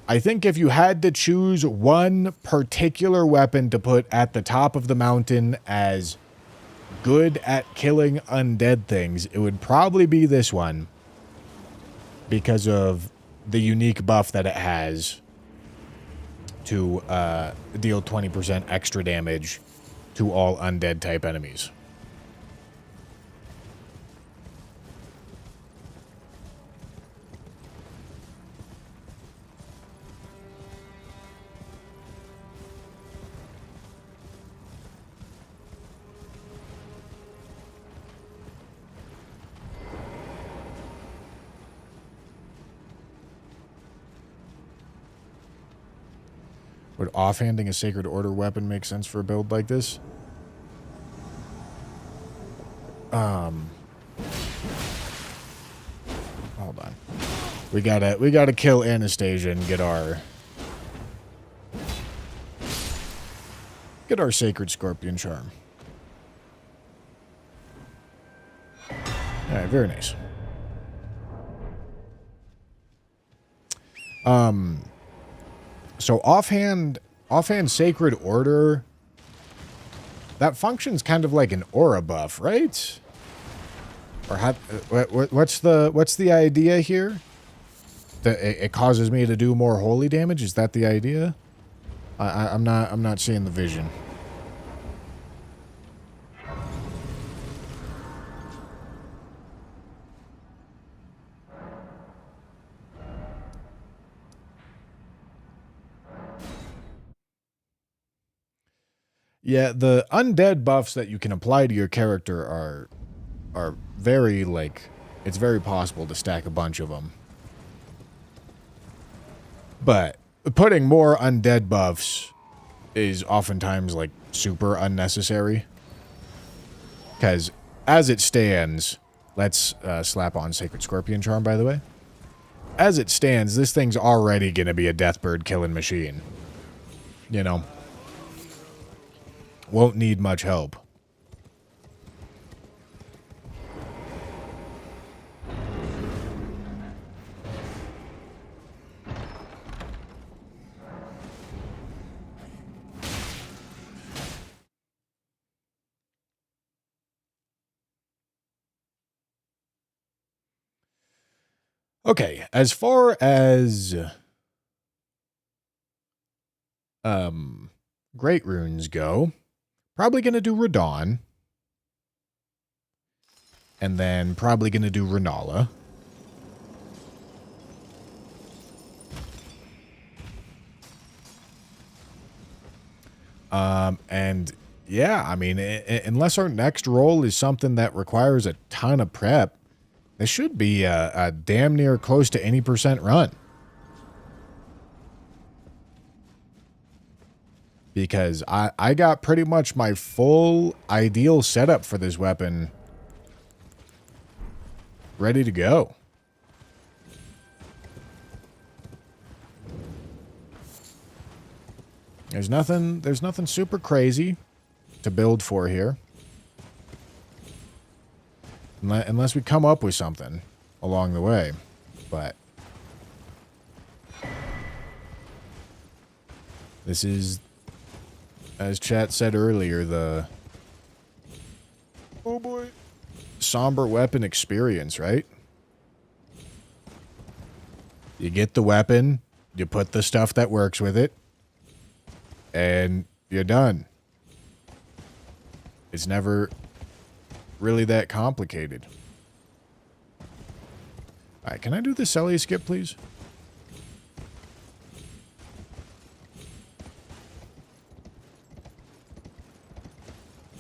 I think if you had to choose one particular weapon to put at the top of the mountain as good at killing undead things, it would probably be this one, because of the unique buff that it has to deal 20% extra damage to all undead type enemies. Would offhanding a Sacred Order weapon make sense for a build like this? Hold on. We gotta kill Anastasia and get our Sacred Scorpion Charm. Alright, very nice. So offhand Sacred Order, that functions kind of like an aura buff, right? Or what's the idea here? That it causes me to do more holy damage? Is that the idea? I'm not seeing the vision. Yeah, the undead buffs that you can apply to your character are very, like, it's very possible to stack a bunch of them. But putting more undead buffs is oftentimes, like, super unnecessary. Because as it stands, let's slap on Sacred Scorpion Charm, by the way. As it stands, this thing's already going to be a Deathbird killing machine. You know? Won't need much help. Okay, as far as Great Runes go, probably going to do Radon. And then probably going to do Renala. And yeah, I mean, unless our next roll is something that requires a ton of prep, this should be a damn near close to any % run. Because I got pretty much my full ideal setup for this weapon ready to go. There's nothing super crazy to build for here. Unless we come up with something. along the way. But this is, as chat said earlier, the oh boy, somber weapon experience, right? You get the weapon, you put the stuff that works with it, and you're done. It's never really that complicated. Alright, can I do the Selly skip, please?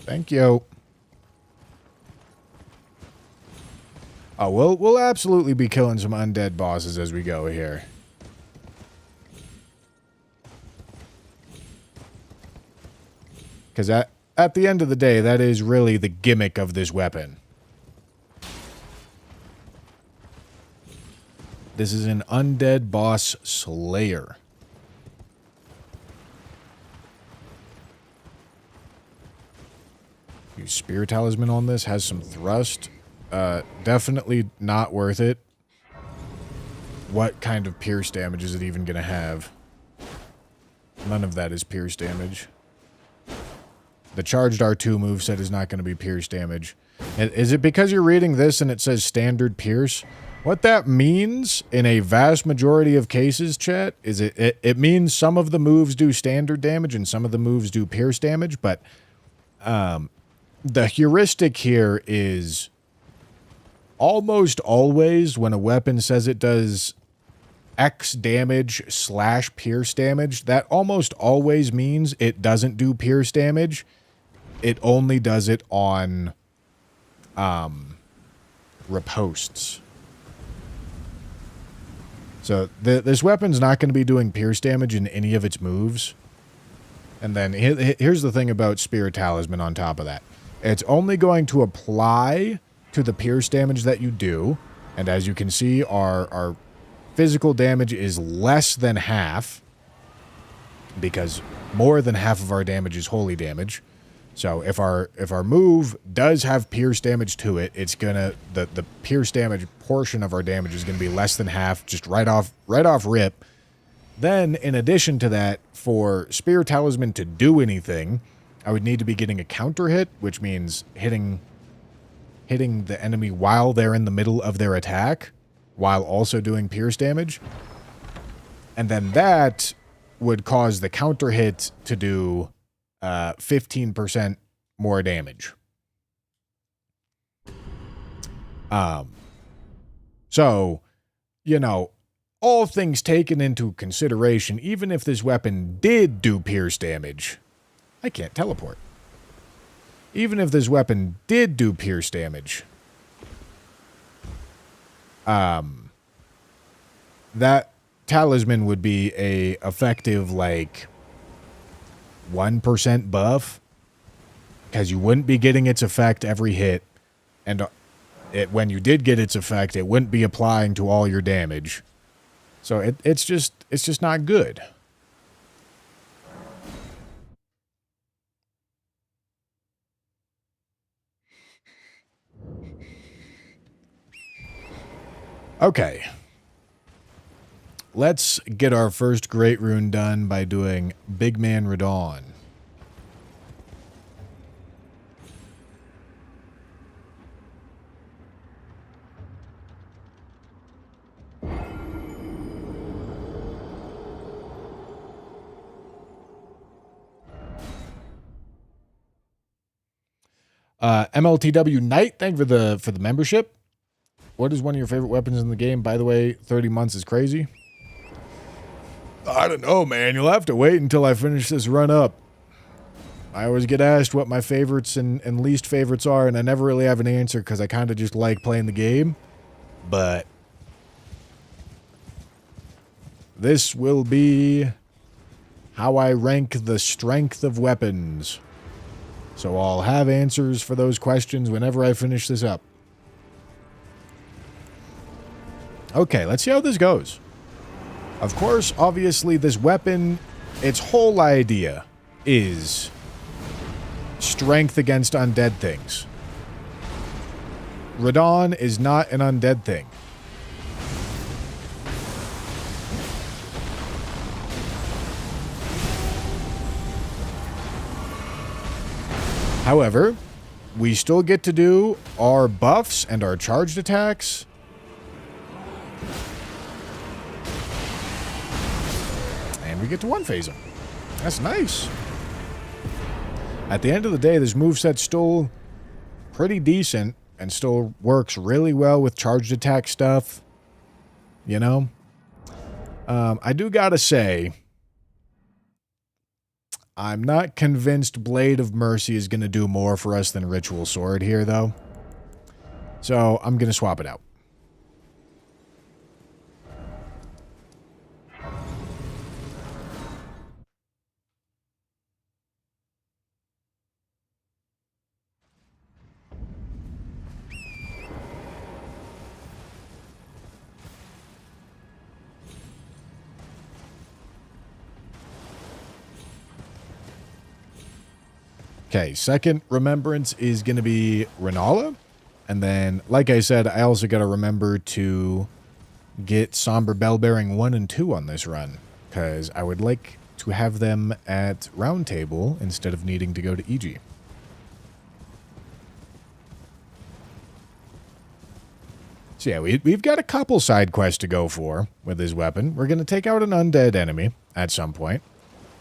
Thank you. Oh, we'll absolutely be killing some undead bosses as we go here. Because at the end of the day, that is really the gimmick of this weapon. This is an undead boss slayer. Use Spear Talisman on this. Has some thrust. Definitely not worth it. What kind of pierce damage is it even going to have? None of that is pierce damage. The charged R2 moveset is not going to be pierce damage. Is it because you're reading this and it says standard pierce? What that means in a vast majority of cases, chat, is it means some of the moves do standard damage and some of the moves do pierce damage, but the heuristic here is almost always when a weapon says it does X damage / pierce damage, that almost always means it doesn't do pierce damage. It only does it on riposts. So this weapon's not going to be doing pierce damage in any of its moves. And then here's the thing about Spear Talisman on top of that. It's only going to apply to the pierce damage that you do. And as you can see, our physical damage is less than half. Because more than half of our damage is holy damage. So if our move does have pierce damage to it, it's gonna the pierce damage portion of our damage is gonna be less than half, just right off rip. Then in addition to that, for Spear Talisman to do anything, I would need to be getting a counter hit, which means hitting the enemy while they're in the middle of their attack, while also doing pierce damage. And then that would cause the counter hit to do 15% more damage. So, you know, all things taken into consideration, even if this weapon did do pierce damage, I can't teleport. Even if this weapon did do pierce damage, that talisman would be a effective, like, 1% buff, because you wouldn't be getting its effect every hit, and when you did get its effect, it wouldn't be applying to all your damage. So it's just not good. Okay. Let's get our first Great Rune done by doing Big Man Radon. MLTW Knight, thank you for the membership. What is one of your favorite weapons in the game? By the way, 30 months is crazy. I don't know, man. You'll have to wait until I finish this run up. I always get asked what my favorites and least favorites are, and I never really have an answer because I kind of just like playing the game. But this will be how I rank the strength of weapons. So I'll have answers for those questions whenever I finish this up. Okay, let's see how this goes. Of course, obviously, this weapon, its whole idea is strength against undead things. Radon is not an undead thing. However, we still get to do our buffs and our charged attacks. And we get to one-phase them. That's nice. At the end of the day, this moveset's still pretty decent and still works really well with charged attack stuff. You know? I do gotta say, I'm not convinced Blade of Mercy is going to do more for us than Ritual Sword here, though. So I'm going to swap it out. Okay, second remembrance is going to be Renala. And then, like I said, I also got to remember to get Somber Bellbearing 1 and 2 on this run. Because I would like to have them at Round Table instead of needing to go to EG. So yeah, we've got a couple side quests to go for with this weapon. We're going to take out an undead enemy at some point.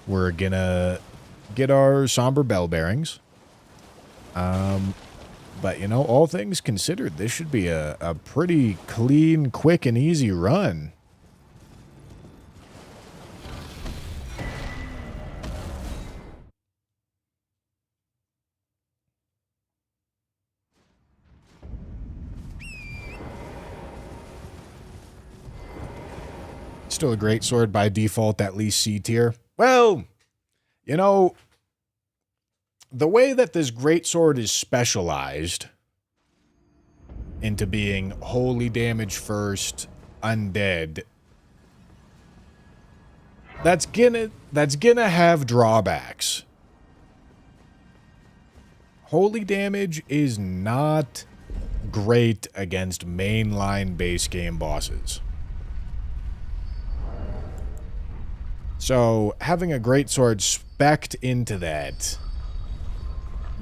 We're going to get our Somber Bell Bearings. But, you know, all things considered, this should be a pretty clean, quick, and easy run. Still a great sword by default, at least C tier. Well, you know, the way that this greatsword is specialized into being holy damage first, undead, that's gonna have drawbacks. Holy damage is not great against mainline base game bosses. So having a greatsword spec'd into that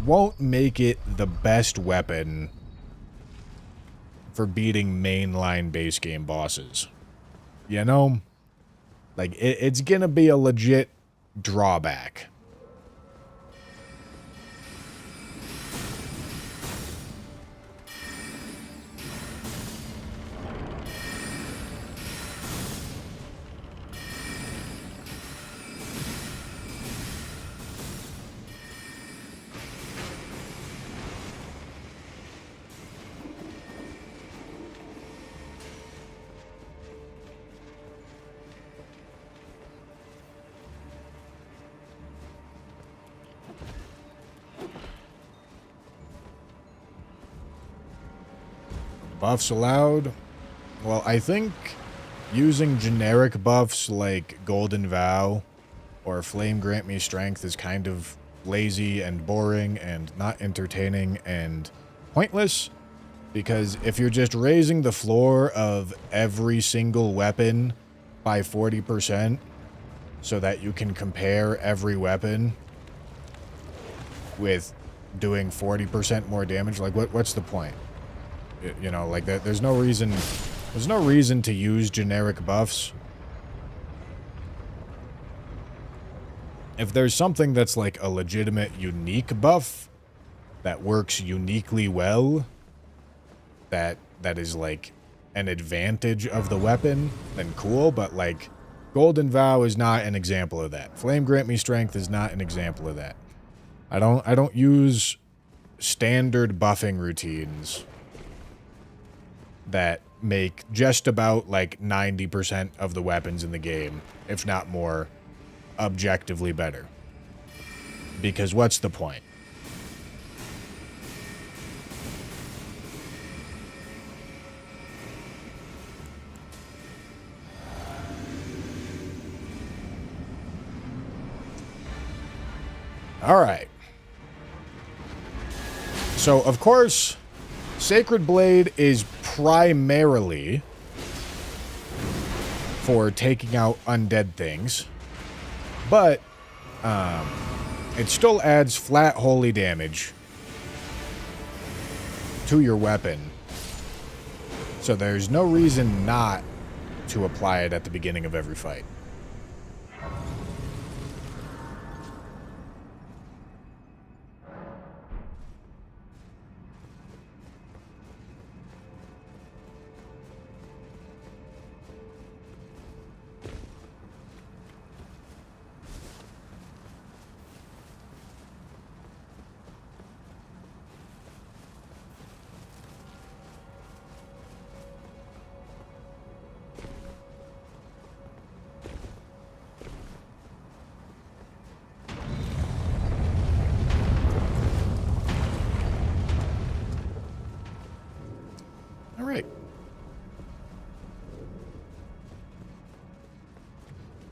won't make it the best weapon for beating mainline base game bosses. You know? Like, it's gonna be a legit drawback. Buffs allowed? Well, I think using generic buffs like Golden Vow or Flame Grant Me Strength is kind of lazy and boring and not entertaining and pointless. Because if you're just raising the floor of every single weapon by 40% so that you can compare every weapon with doing 40% more damage, like what's the point? You know, like that. There's no reason to use generic buffs. If there's something that's like a legitimate unique buff that works uniquely well, that is like an advantage of the weapon, then cool. But like Golden Vow is not an example of that. Flame Grant Me Strength is not an example of that. I don't use standard buffing routines that make just about like 90% of the weapons in the game, if not more, objectively better. Because what's the point? All right. So, of course, Sacred Blade is primarily for taking out undead things, but it still adds flat holy damage to your weapon. So there's no reason not to apply it at the beginning of every fight. All right.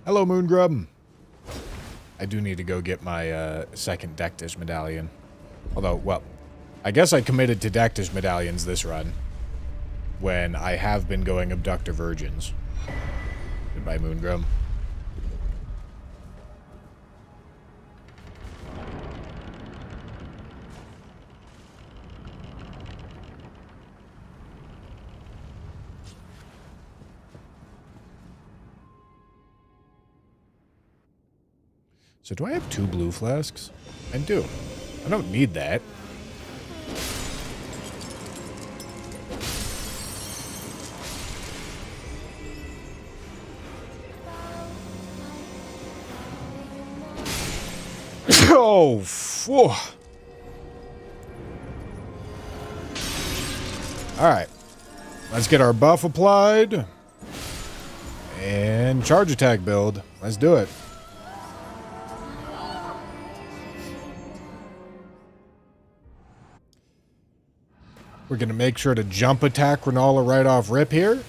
Hello, Moongrub. I do need to go get my second Dectus medallion. Although, well, I guess I committed to Dectus medallions this run when I have been going Abductor Virgins. Goodbye, Moongrub. So do I have 2 blue flasks? I do. I don't need that. Oh, phew. Alright. Let's get our buff applied. And charge attack build. Let's do it. We're going to make sure to jump attack Renala right off rip here,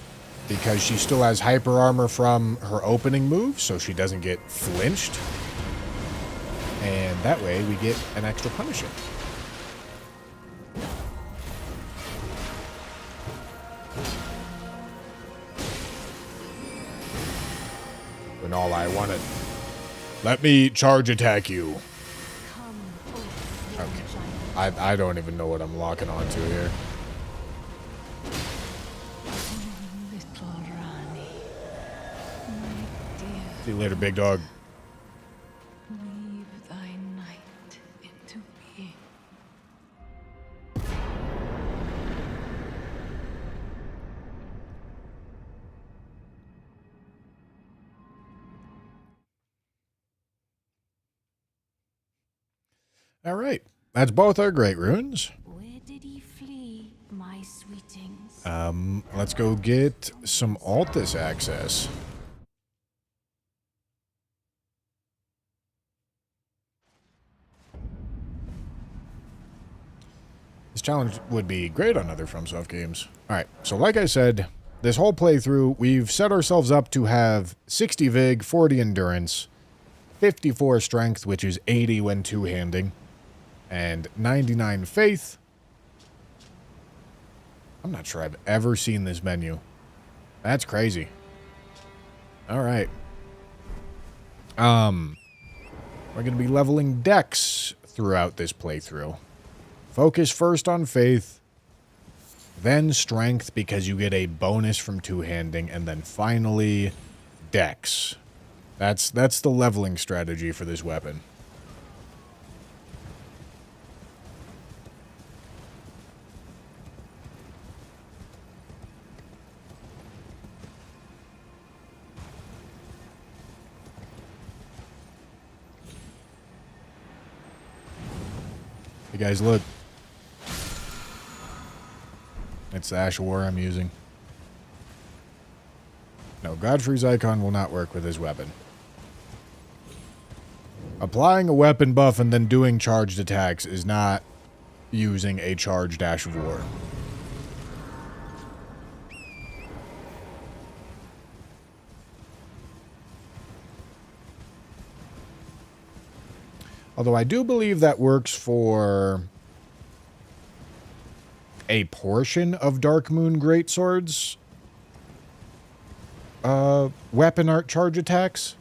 because she still has hyper armor from her opening move, so she doesn't get flinched. And that way we get an extra punishing. Renala, I want to... Let me charge attack you. Okay. I don't even know what I'm locking onto here. See you later, big dog. Weave thy night into being. All right. That's both our great runes. Where did he flee, my sweetings? Let's go get some Altus access. This challenge would be great on other FromSoft games. Alright, so like I said, this whole playthrough, we've set ourselves up to have 60 Vig, 40 Endurance, 54 Strength, which is 80 when two-handing, and 99 Faith. I'm not sure I've ever seen this menu. That's crazy. Alright. We're going to be leveling Dex throughout this playthrough. Focus first on Faith, then Strength because you get a bonus from two-handing, and then finally Dex. That's the leveling strategy for this weapon. Hey guys, look. It's the Ash of War I'm using. No, Godfrey's icon will not work with his weapon. Applying a weapon buff and then doing charged attacks is not using a charged Ash of War. Although I do believe that works for a portion of Dark Moon Greatsword's weapon art charge attacks.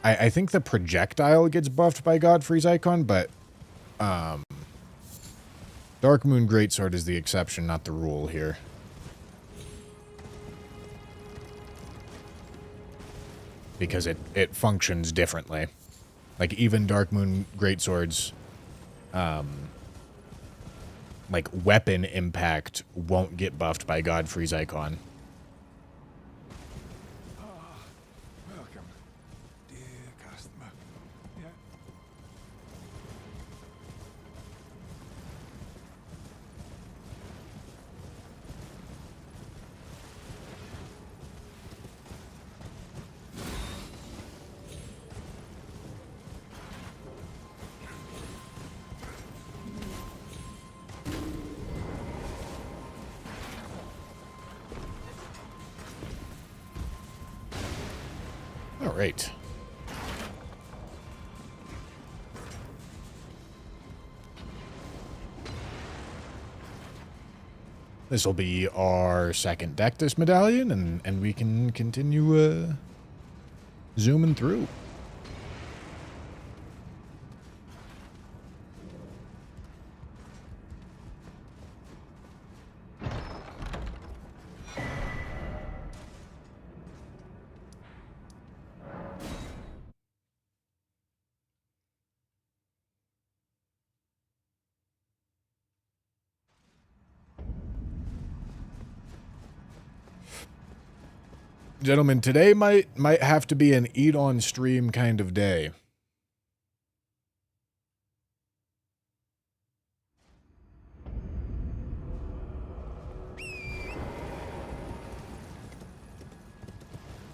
I think the projectile gets buffed by Godfrey's icon, but Dark Moon Greatsword is the exception, not the rule here. Because it functions differently. Like, even Dark Moon Greatswords, like, weapon impact won't get buffed by Godfrey's icon. Welcome, dear customer. Yeah. All right. This will be our second Dectus medallion, and we can continue zooming through. Gentlemen, today might have to be an eat on stream kind of day.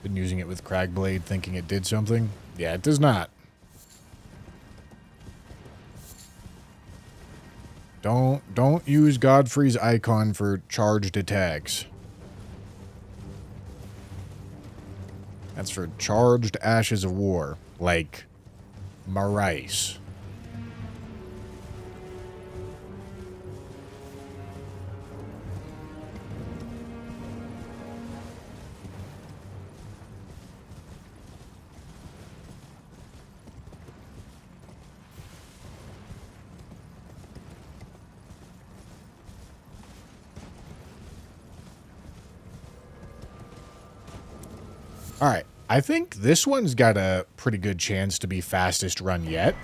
Been using it with Cragblade thinking it did something? Yeah, it does not. Don't use Godfrey's icon for charged attacks. That's for charged Ashes of War, like Marais. All right, I think this one's got a pretty good chance to be fastest run yet.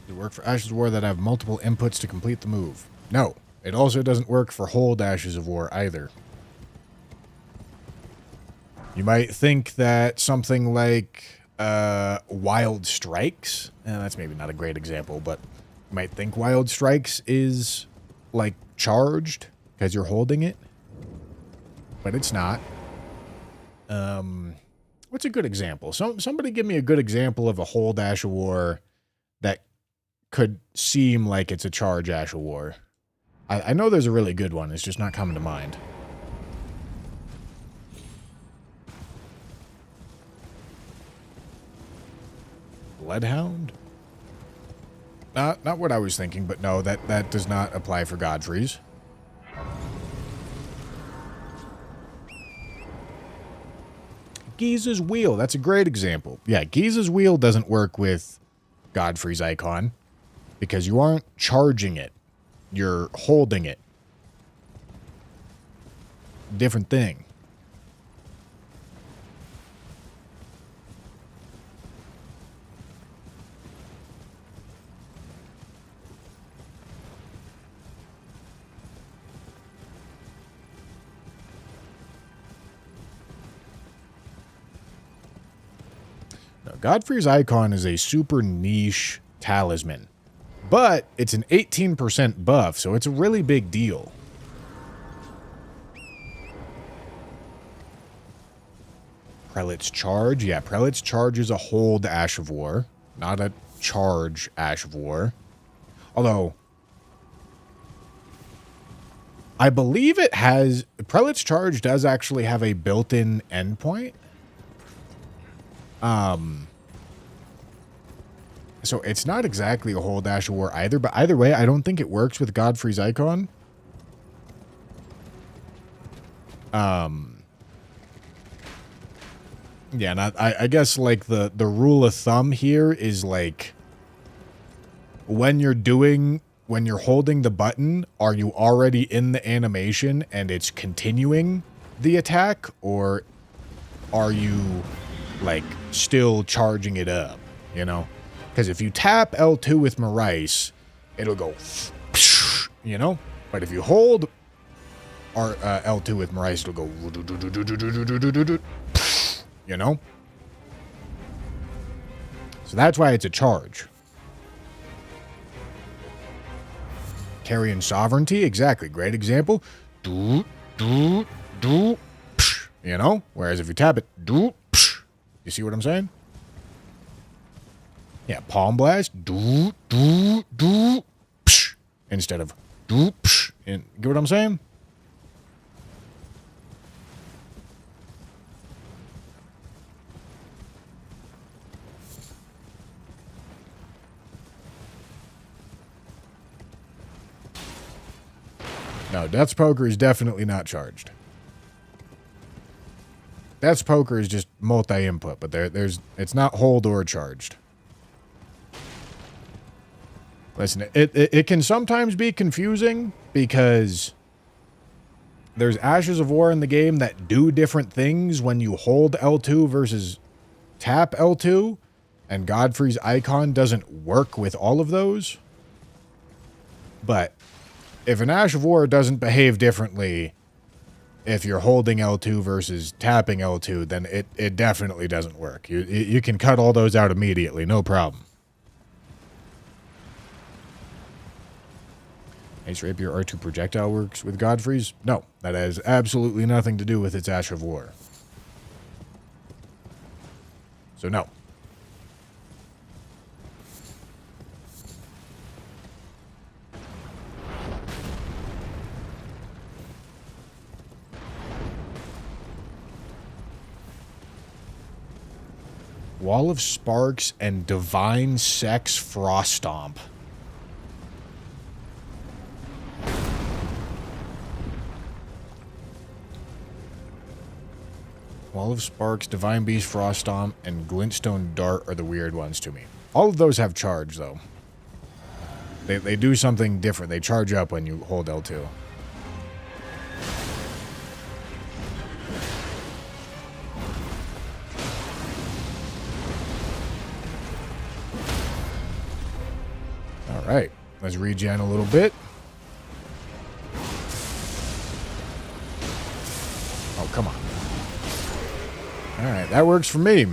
Does it work for Ashes of War that have multiple inputs to complete the move? No. It also doesn't work for hold Ashes of War either. You might think that something like Wild Strikes, that's maybe not a great example, but you might think Wild Strikes is like charged because you're holding it, but it's not. What's a good example? Somebody give me a good example of a hold Ash of War that could seem like it's a charge Ash of War. I know there's a really good one. It's just not coming to mind. Bloodhound? Not what I was thinking, but no, that does not apply for Godfrey's. Giza's Wheel. That's a great example. Yeah, Giza's Wheel doesn't work with Godfrey's icon because you aren't charging it. You're holding it. Different thing. Now, Godfrey's icon is a super niche talisman. But it's an 18% buff, so it's a really big deal. Prelate's Charge. Yeah, Prelate's Charge is a hold Ash of War, not a charge Ash of War. Although, I believe it has... Prelate's Charge does actually have a built-in endpoint. So it's not exactly a whole Dash of War either, but either way, I don't think it works with Godfrey's icon. Yeah, and I guess, like, the rule of thumb here is, like, when you're holding the button, are you already in the animation and it's continuing the attack, or are you, like, still charging it up, you know? Because if you tap L2 with Marais, it'll go, you know? But if you hold L2 with Marais, it'll go, you know? So that's why it's a charge. Carrying Sovereignty, exactly. Great example. You know? Whereas if you tap it, you see what I'm saying? Yeah, Palm Blast, instead of get what I'm saying? No, Death's Poker is definitely not charged. Death's Poker is just multi-input, but it's not hold or charged. Listen, it can sometimes be confusing because there's Ashes of War in the game that do different things when you hold L2 versus tap L2, and Godfrey's icon doesn't work with all of those. But if an Ash of War doesn't behave differently if you're holding L2 versus tapping L2, then it definitely doesn't work. You can cut all those out immediately, no problem. Ace Rapier R2 projectile works with Godfrey's? No, that has absolutely nothing to do with its Ash of War. So no. Wall of Sparks and Divine Sex Frost Stomp. Wall of Sparks, Divine Beast, Frost Stomp, and Glintstone Dart are the weird ones to me. All of those have charge, though. They do something different. They charge up when you hold L2. All right. Let's regen a little bit. Oh, come on. All right, that works for me.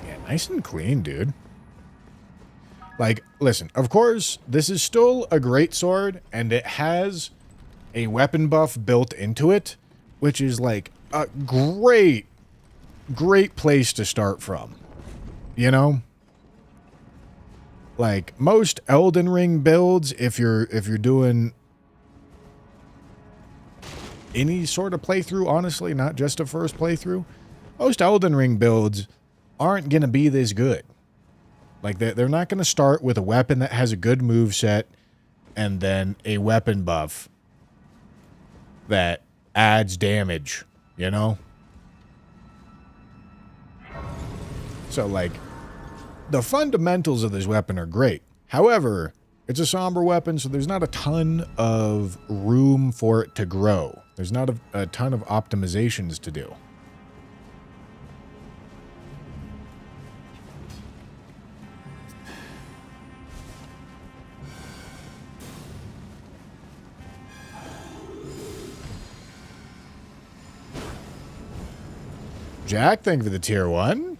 Yeah, nice and clean, dude. Like, listen, of course, this is still a great sword, and it has a weapon buff built into it, which is like a great place to start from. You know? Like most Elden Ring builds, if you're doing any sort of playthrough, honestly, not just a first playthrough, most Elden Ring builds aren't going to be this good. Like they're not going to start with a weapon that has a good moveset and then a weapon buff that adds damage, you know? So, like, the fundamentals of this weapon are great. However, it's a somber weapon, so there's not a ton of room for it to grow. There's not a ton of optimizations to do. Jack, thank you for the tier 1.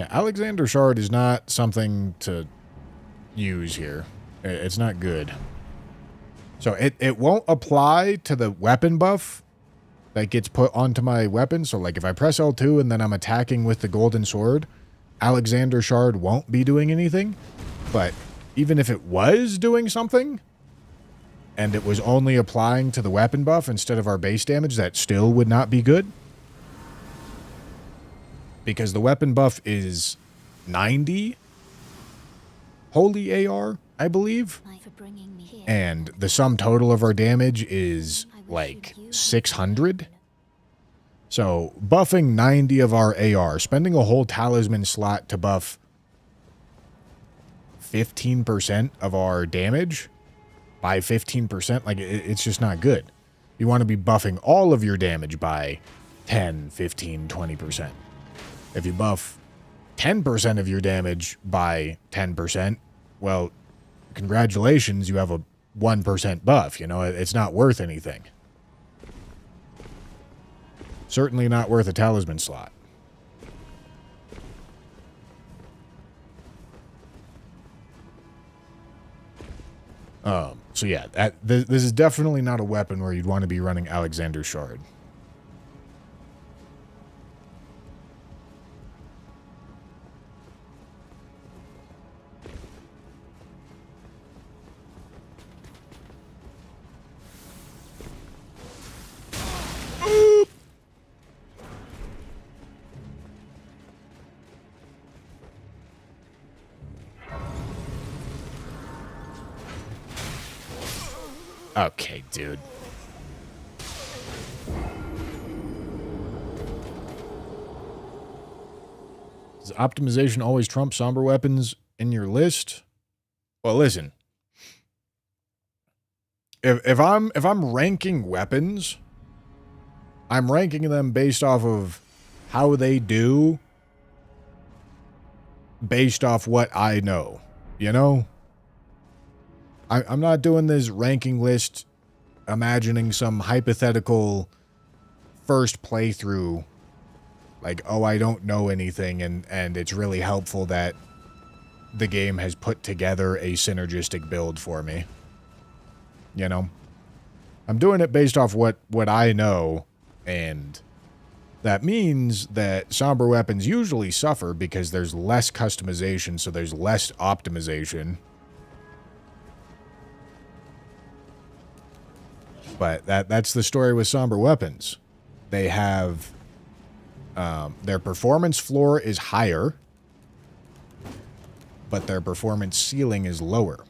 Yeah, Alexander Shard is not something to use here. It's not good. So it won't apply to the weapon buff that gets put onto my weapon. So like if I press L2 and then I'm attacking with the golden sword, Alexander Shard won't be doing anything. But even if it was doing something and it was only applying to the weapon buff instead of our base damage, that still would not be good. Because the weapon buff is 90 holy AR, I believe. And the sum total of our damage is like 600. So buffing 90 of our AR, spending a whole talisman slot to buff 15% of our damage by 15%, like it's just not good. You want to be buffing all of your damage by 10, 15, 20%. If you buff 10% of your damage by 10%, well, congratulations, you have a 1% buff. You know, it's not worth anything. Certainly not worth a talisman slot. So yeah, this is definitely not a weapon where you'd want to be running Alexander Shard. Okay, dude. Does optimization always trump somber weapons in your list? Well, listen. If I'm ranking weapons, I'm ranking them based off of how they do, based off what I know, you know? I'm not doing this ranking list imagining some hypothetical first playthrough like, oh, I don't know anything and it's really helpful that the game has put together a synergistic build for me. You know? I'm doing it based off what I know, and that means that somber weapons usually suffer because there's less customization, so there's less optimization. But that's the story with somber weapons. They have their performance floor is higher, but their performance ceiling is lower.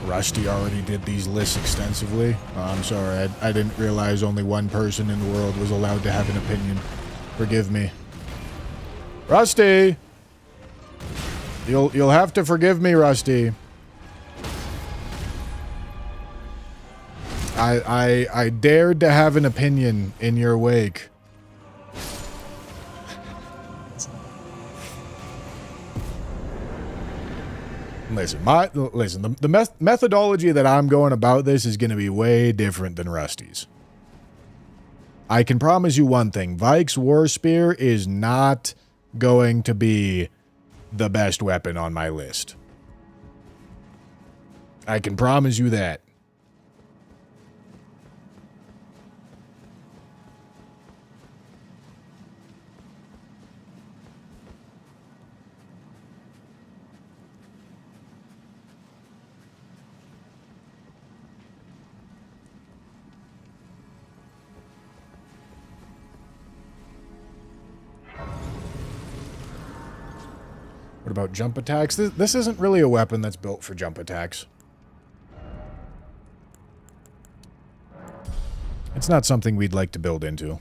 Rusty already did these lists extensively. Oh, I'm sorry, I didn't realize only one person in the world was allowed to have an opinion. Forgive me. Rusty! You'll have to forgive me, Rusty. I dared to have an opinion in your wake. Listen, the methodology that I'm going about this is going to be way different than Rusty's. I can promise you one thing. Vike's War Spear is not going to be the best weapon on my list. I can promise you that. What about jump attacks? This isn't really a weapon that's built for jump attacks. It's not something we'd like to build into.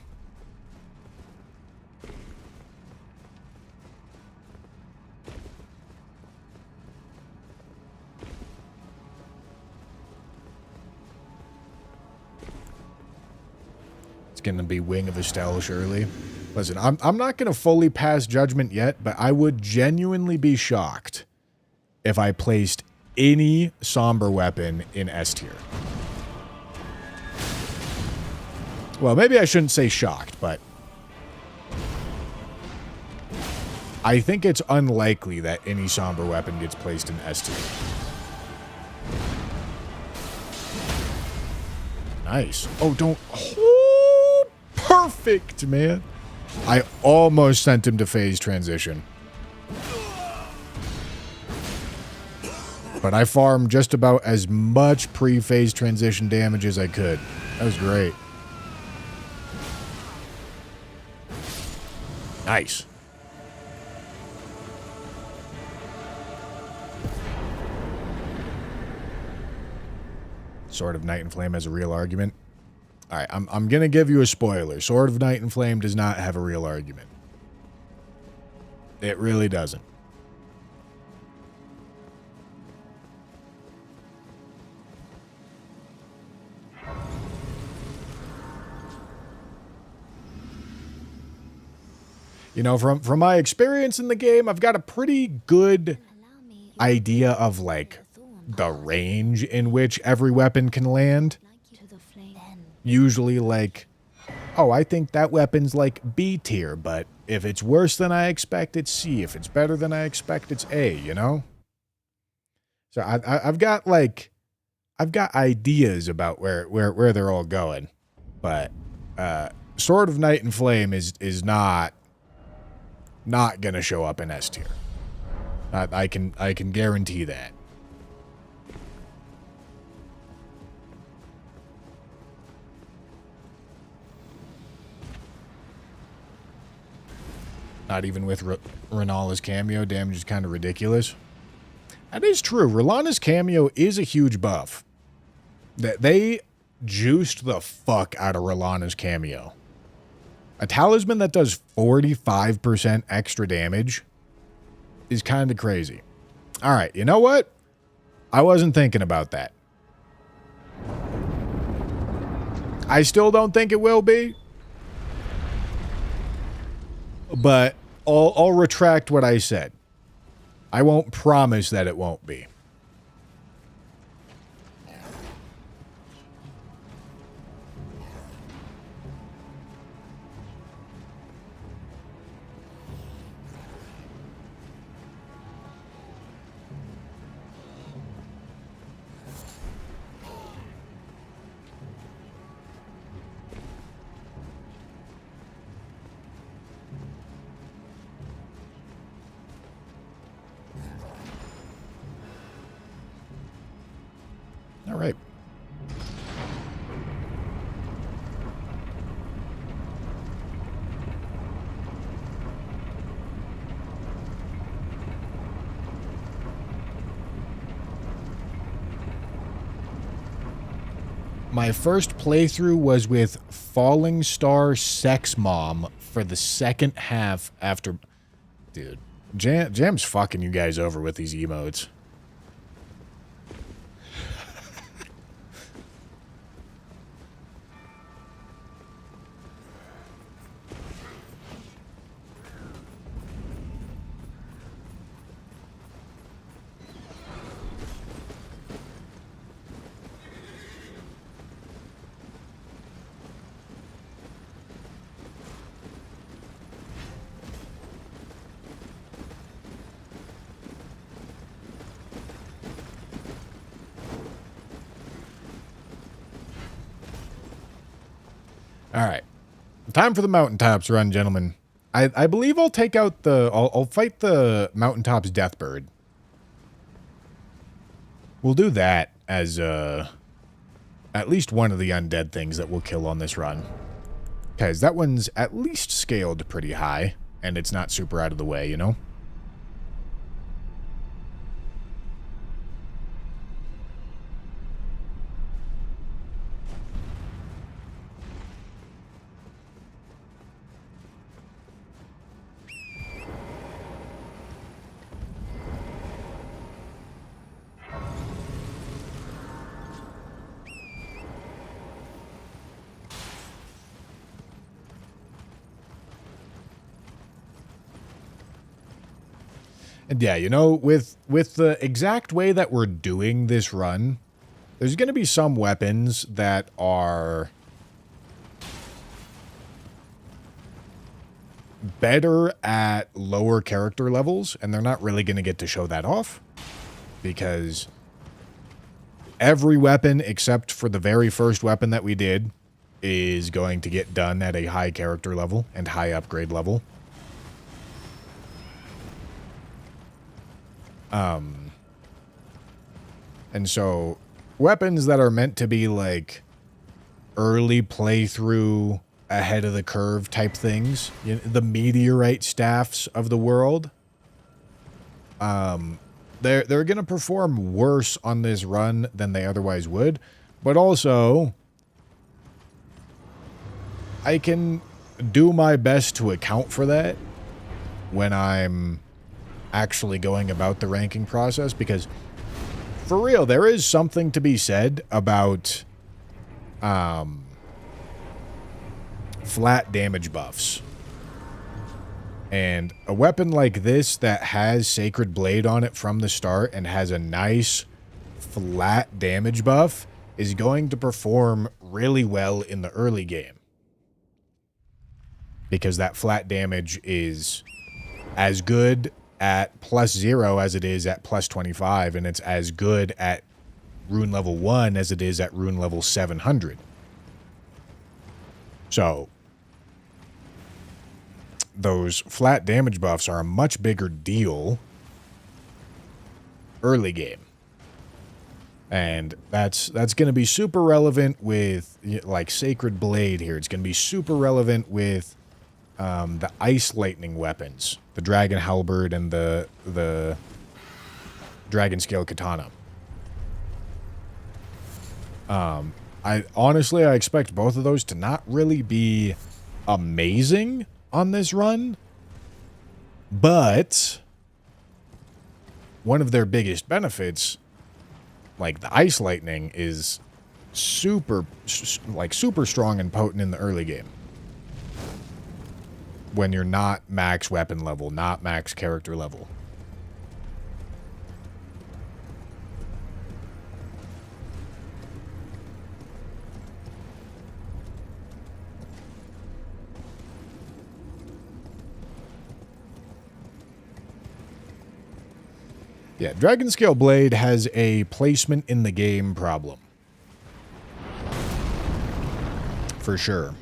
gonna be Wing of Estelle, surely. Listen, I'm not gonna fully pass judgment yet, but I would genuinely be shocked if I placed any somber weapon in S tier. Well, maybe I shouldn't say shocked, but I think it's unlikely that any somber weapon gets placed in S tier. Nice. Oh, don't. Oh, perfect, man. I almost sent him to phase transition. But I farmed just about as much pre-phase transition damage as I could. That was great. Nice. Sword of Night and Flame has a real argument. All right, I'm going to give you a spoiler. Sword of Night and Flame does not have a real argument. It really doesn't. You know, from my experience in the game, I've got a pretty good idea of, like, the range in which every weapon can land. Usually, like, oh, I think that weapon's, like, B tier, but if it's worse than I expect, it's C. If it's better than I expect, it's A, you know? So I've got, like, I've got ideas about where they're all going. But Sword of Night and Flame is not gonna show up in S tier. I can guarantee that. Not even with Renala's cameo. Damage is kind of ridiculous. That is true. Renala's cameo is a huge buff. They juiced the fuck out of Renala's cameo. A talisman that does 45% extra damage is kind of crazy. All right, you know what? I wasn't thinking about that. I still don't think it will be. But I'll retract what I said. I won't promise that it won't be. All right. My first playthrough was with Falling Star Sex Mom for the second half after... Dude, Jam's fucking you guys over with these emotes. All right. Time for the mountaintops run, gentlemen. I believe I'll take out the... I'll fight the mountaintops Deathbird. We'll do that as at least one of the undead things that we'll kill on this run. Because that one's at least scaled pretty high, and it's not super out of the way, you know? And yeah, you know, with the exact way that we're doing this run, there's going to be some weapons that are better at lower character levels, and they're not really going to get to show that off, because every weapon except for the very first weapon that we did is going to get done at a high character level and high upgrade level. And so weapons that are meant to be like early playthrough, ahead of the curve type things, you know, the meteorite staffs of the world, they're going to perform worse on this run than they otherwise would. But also, I can do my best to account for that when I'm actually going about the ranking process, because for real, there is something to be said about flat damage buffs. And a weapon like this that has Sacred Blade on it from the start and has a nice flat damage buff is going to perform really well in the early game, because that flat damage is as good at +0 as it is at +25, and it's as good at rune level 1 as it is at rune level 700. So those flat damage buffs are a much bigger deal early game. And that's going to be super relevant with, like, Sacred Blade here. It's going to be super relevant with the Ice Lightning weapons, the Dragon Halberd and the Dragon Scale Katana. I expect both of those to not really be amazing on this run, but one of their biggest benefits, like the Ice Lightning, is super strong and potent in the early game, when you're not max weapon level, not max character level. Yeah, Dragon Scale Blade has a placement in the game problem. For sure.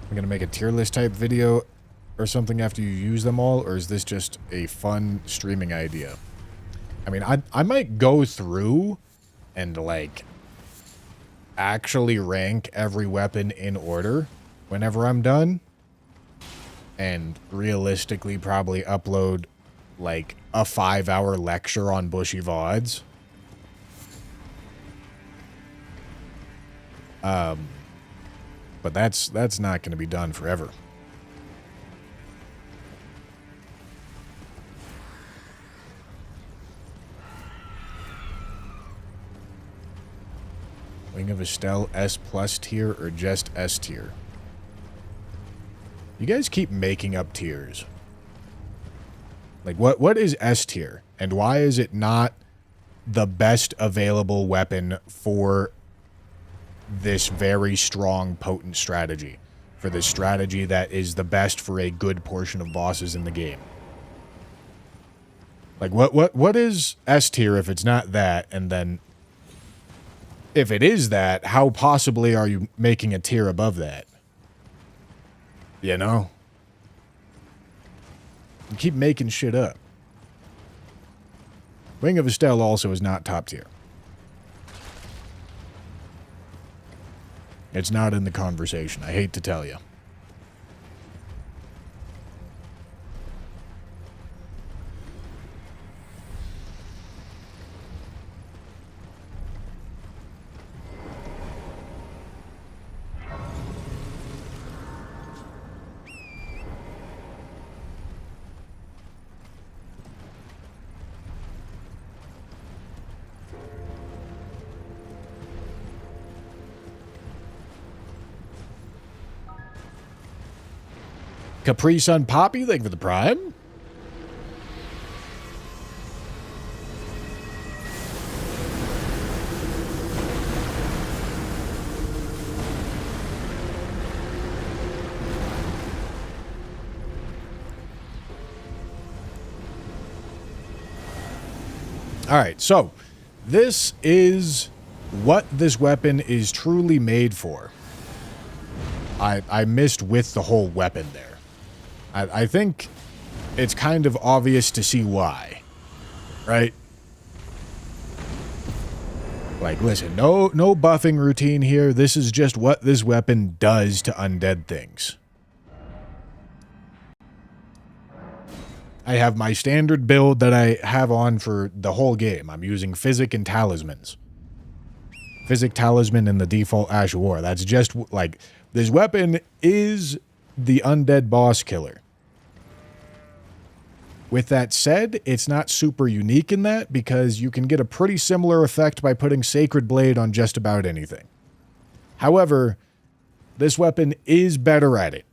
I'm going to make a tier list type video or something after you use them all, or is this just a fun streaming idea? I mean, I might go through and, like, actually rank every weapon in order whenever I'm done, and realistically probably upload, like, a 5-hour lecture on Bushy VODs. But that's not going to be done forever. Wing of Estelle S+ tier or just S tier? You guys keep making up tiers. Like, what is S tier? And why is it not the best available weapon for this very strong, potent strategy? For this strategy that is the best for a good portion of bosses in the game. Like, what is S tier if it's not that? And then, if it is that, how possibly are you making a tier above that? You know? You keep making shit up. Wing of Estelle also is not top tier. It's not in the conversation, I hate to tell you. Capri Sun Poppy, thank you for the Prime. Alright, so this is what this weapon is truly made for. I missed with the whole weapon there. I think it's kind of obvious to see why. Right? Like, listen, no buffing routine here. This is just what this weapon does to undead things. I have my standard build that I have on for the whole game. I'm using Physic and Talismans. Physic, Talisman, and the default Ash of War. That's just, like, this weapon is the undead boss killer. With that said, it's not super unique in that, because you can get a pretty similar effect by putting Sacred Blade on just about anything. However, this weapon is better at it.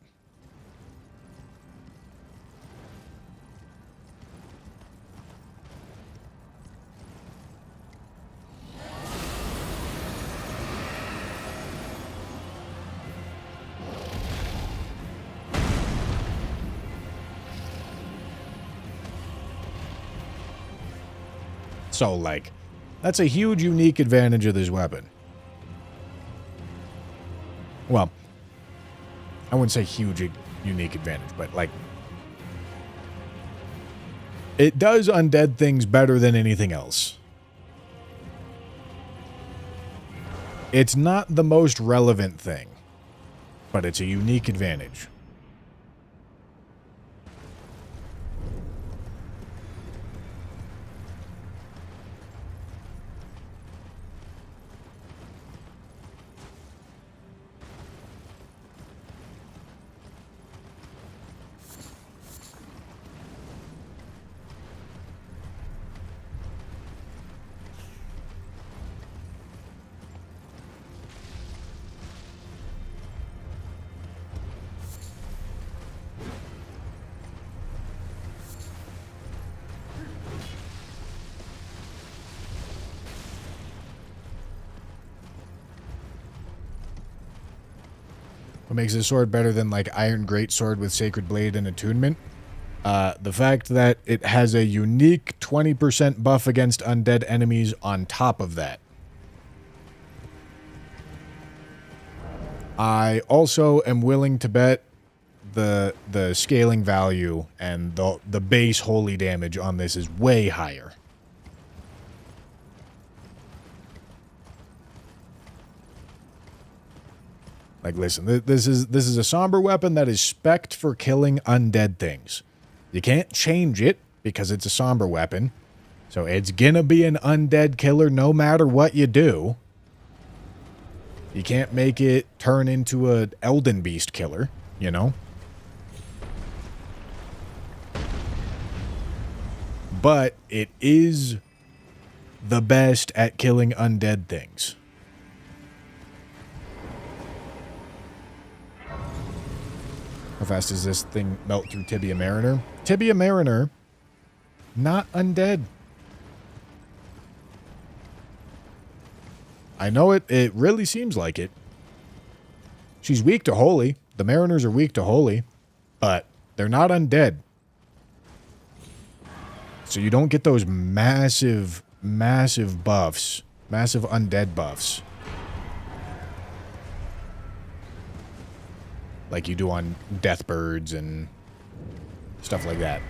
So, like, that's a huge unique advantage of this weapon. Well, I wouldn't say huge unique advantage, but, like, it does undead things better than anything else. It's not the most relevant thing, but it's a unique advantage. What makes this sword better than, like, Iron Greatsword with Sacred Blade and Attunement? The fact that it has a unique 20% buff against undead enemies on top of that. I also am willing to bet the scaling value and the base holy damage on this is way higher. Like, listen, this is a somber weapon that is spec'd for killing undead things. You can't change it because it's a somber weapon. So it's gonna be an undead killer no matter what you do. You can't make it turn into an Elden Beast killer, you know? But it is the best at killing undead things. How fast does this thing melt through Tibia Mariner? Tibia Mariner, not undead. I know it really seems like it. She's weak to holy. The Mariners are weak to holy, but they're not undead. So you don't get those massive, massive buffs, massive undead buffs, like you do on Deathbirds and stuff like that.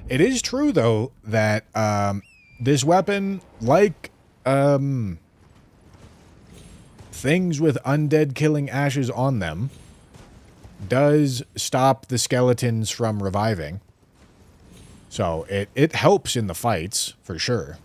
It is true, though, that this weapon, like things with undead killing ashes on them, does stop the skeletons from reviving. So it helps in the fights, for sure.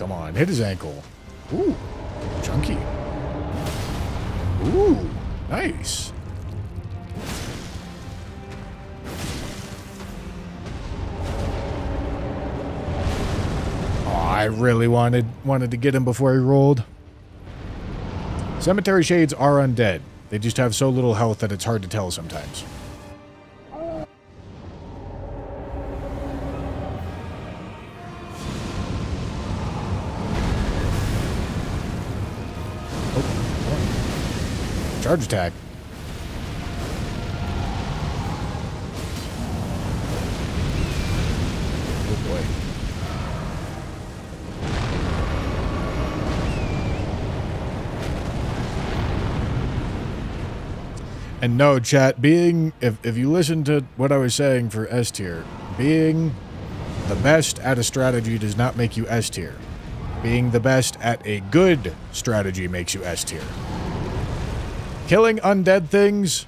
come on. Hit his ankle. Ooh, chunky. Ooh, nice. Oh, I really wanted to get him before he rolled. Cemetery shades are undead. They just have so little health that it's hard to tell sometimes. Charge attack. Oh boy. And no, chat, if you listen to what I was saying for S tier, being the best at a strategy does not make you S tier. Being the best at a good strategy makes you S tier. Killing undead things,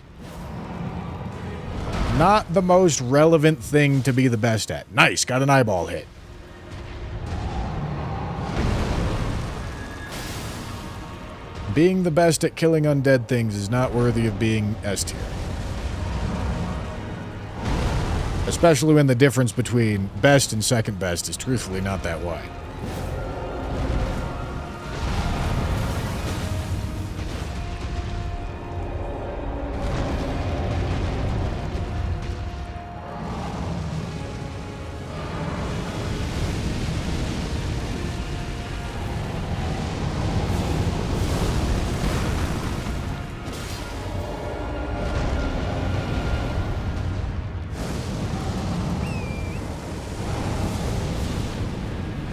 not the most relevant thing to be the best at. Nice, got an eyeball hit. Being the best at killing undead things is not worthy of being S tier. Especially when the difference between best and second best is truthfully not that wide.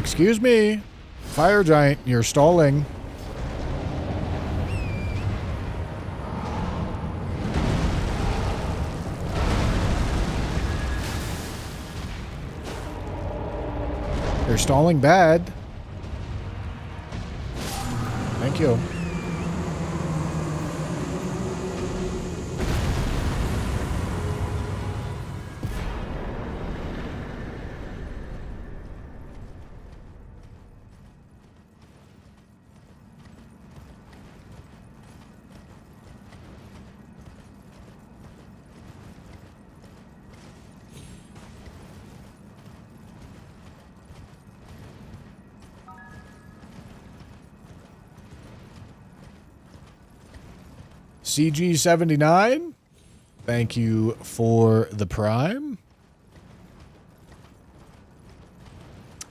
Excuse me, fire giant, you're stalling. You're stalling bad. Thank you. CG79, thank you for the Prime.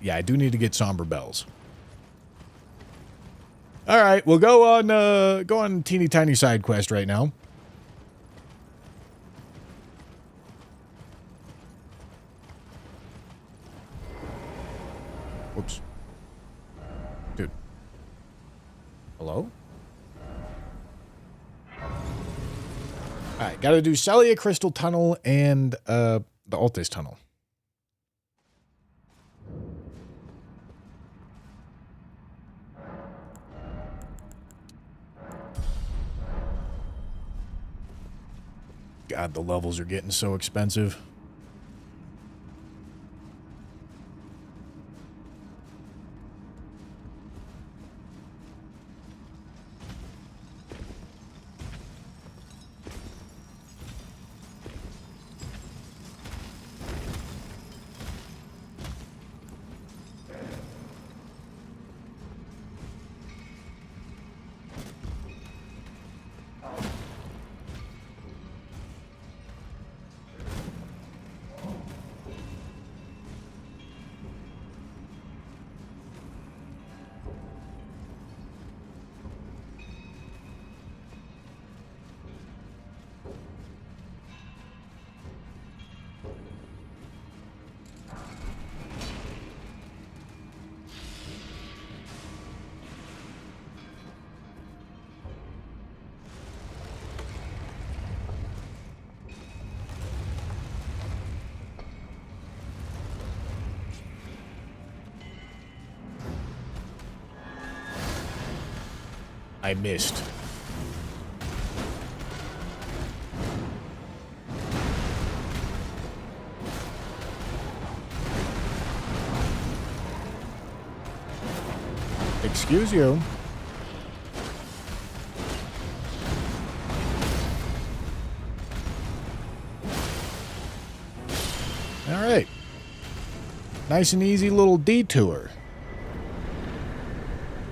Yeah, I do need to get Somber Bells. All right, we'll go on teeny tiny side quest right now. Whoops. Dude. Hello? Alright, gotta do Celia Crystal Tunnel and the Altus Tunnel. God, the levels are getting so expensive. I missed. Excuse you. All right. Nice and easy little detour.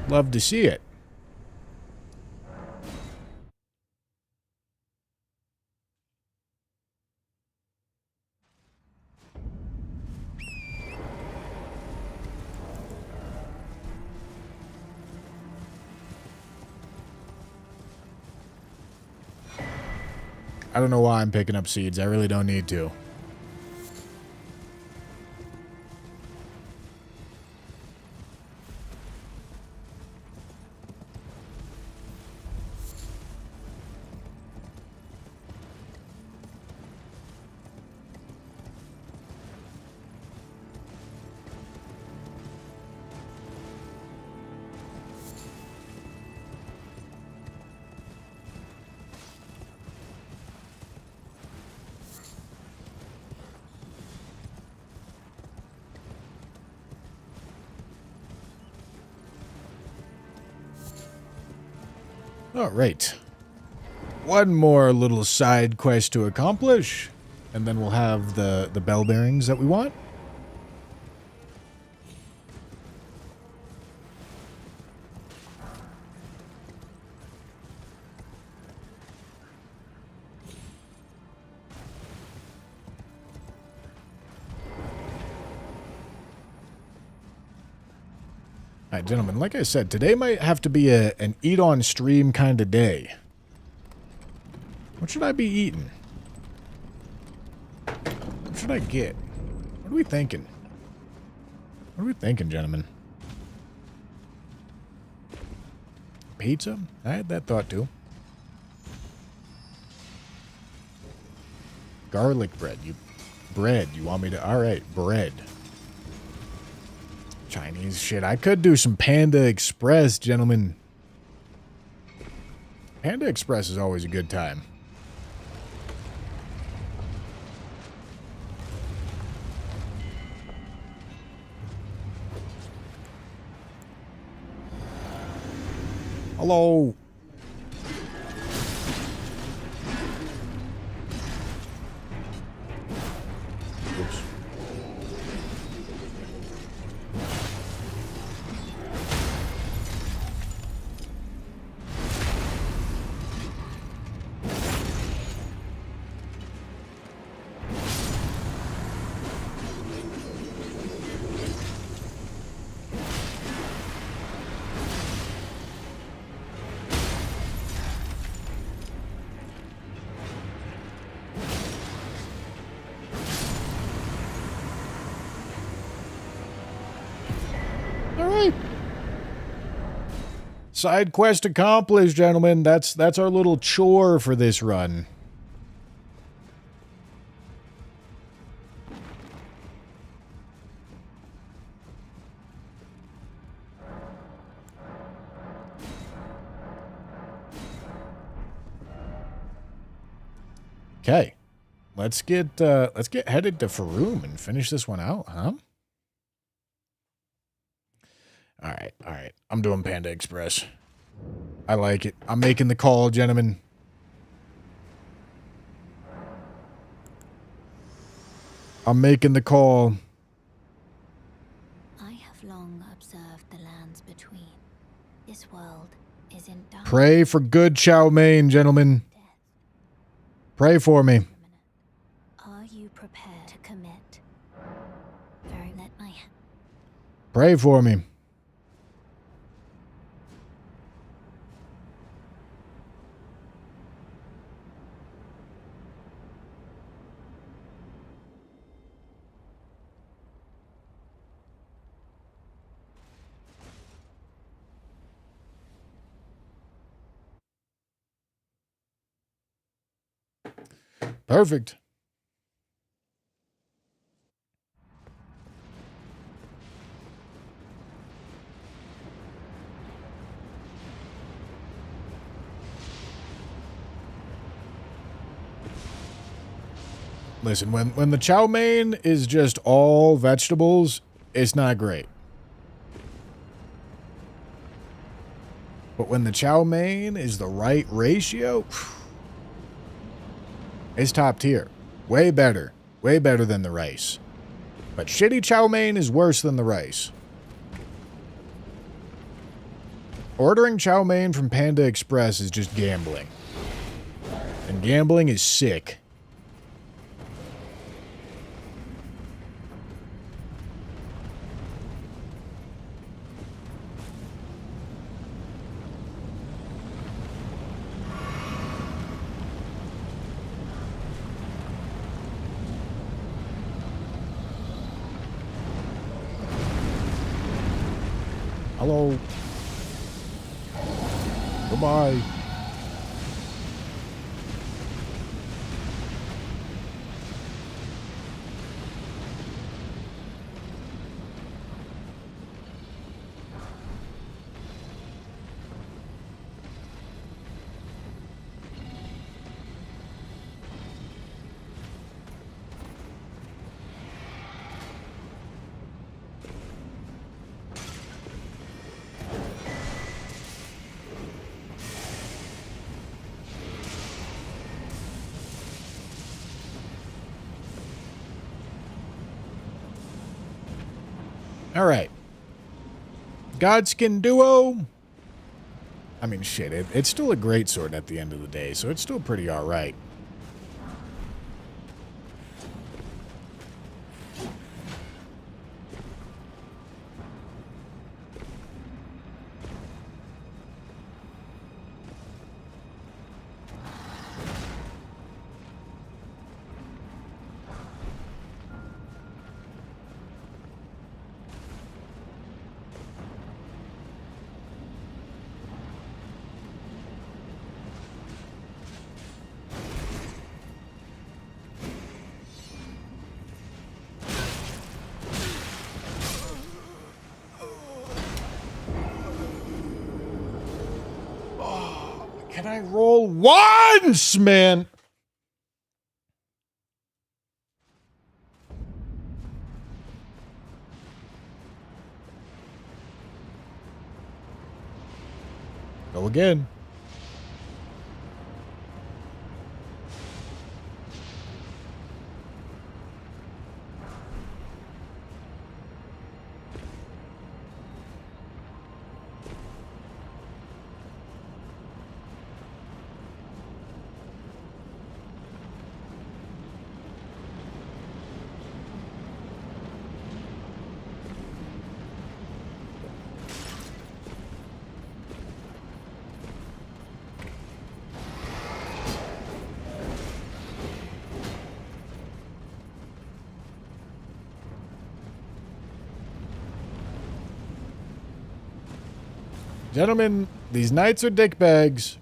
Love to see it. I don't know why I'm picking up seeds. I really don't need to. All right. One more little side quest to accomplish, and then we'll have the bell bearings that we want. All right, gentlemen, like I said, today might have to be an eat-on-stream kind of day. What should I be eating? What should I get? What are we thinking? What are we thinking, gentlemen? Pizza? I had that thought, too. Garlic bread. You want me to... All right, bread. Chinese shit. I could do some Panda Express, gentlemen. Panda Express is always a good time. Hello. Oops. Side quest accomplished, gentlemen. That's our little chore for this run. Okay. Let's get headed to Faroum and finish this one out, huh? All right. I'm doing Panda Express. I like it. I'm making the call, gentlemen. I'm making the call. I have long observed the lands between. This world is in dark. Pray for good Chow Mein, gentlemen. Pray for me. Are you prepared to commit? Very let my hand. Pray for me. Perfect. Listen, when the chow mein is just all vegetables, it's not great. But when the chow mein is the right ratio, it's top tier. Way better. Way better than the rice. But shitty chow mein is worse than the rice. Ordering chow mein from Panda Express is just gambling. And gambling is sick. Hello. Goodbye. All right. Godskin Duo. I mean, shit, it's still a great sword at the end of the day, so it's still pretty all right. Can I roll once, man? Go again. Gentlemen, these knights are dickbags.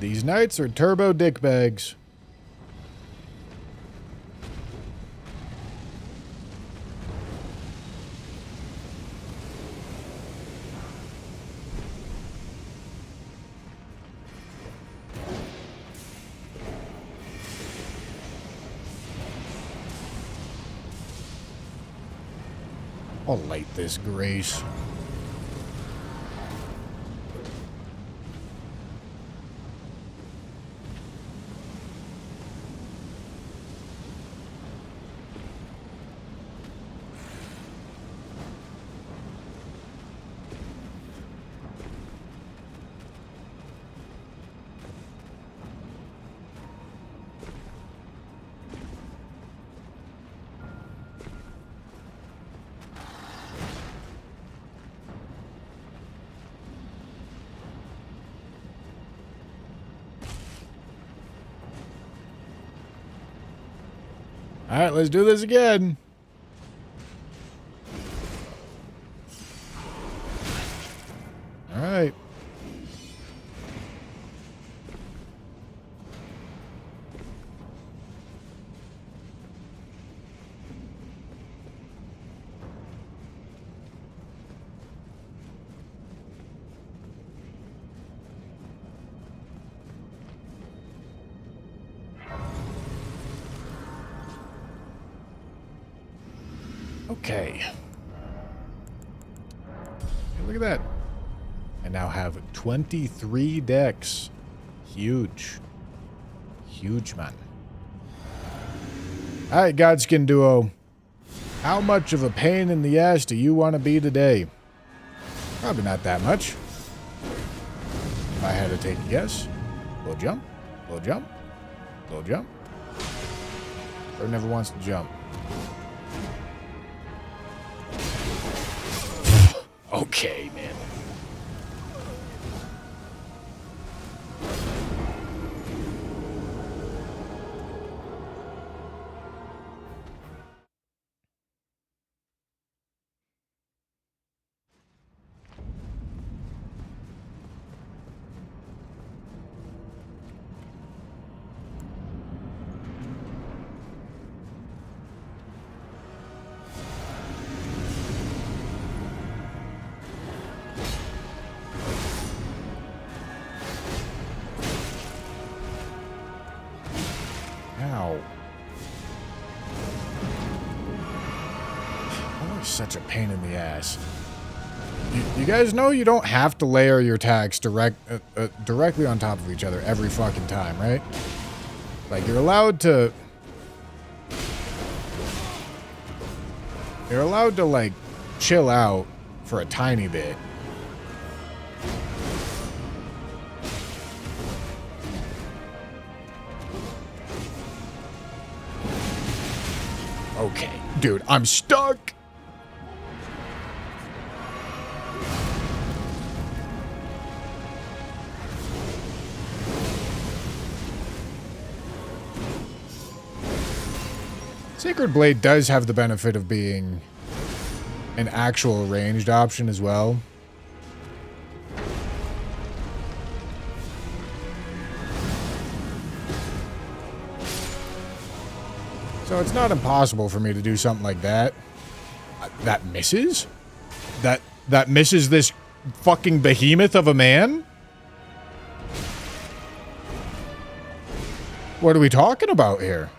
These knights are turbo dickbags. I'll light this grace. All right, let's do this again. All right. Okay. Hey, look at that. I now have 23 decks. Huge. Huge, man. Alright, Godskin Duo. How much of a pain in the ass do you want to be today? Probably not that much. If I had to take a guess. Little jump. Little jump. Little jump. Or never wants to jump. Okay, man. Ow. Always such a pain in the ass. You guys know you don't have to layer your attacks directly on top of each other every fucking time, right? Like, you're allowed to, like, chill out for a tiny bit. Okay, dude, I'm stuck. Sacred Blade does have the benefit of being an actual ranged option as well. So it's not impossible for me to do something like that. That misses? That misses this fucking behemoth of a man? What are we talking about here?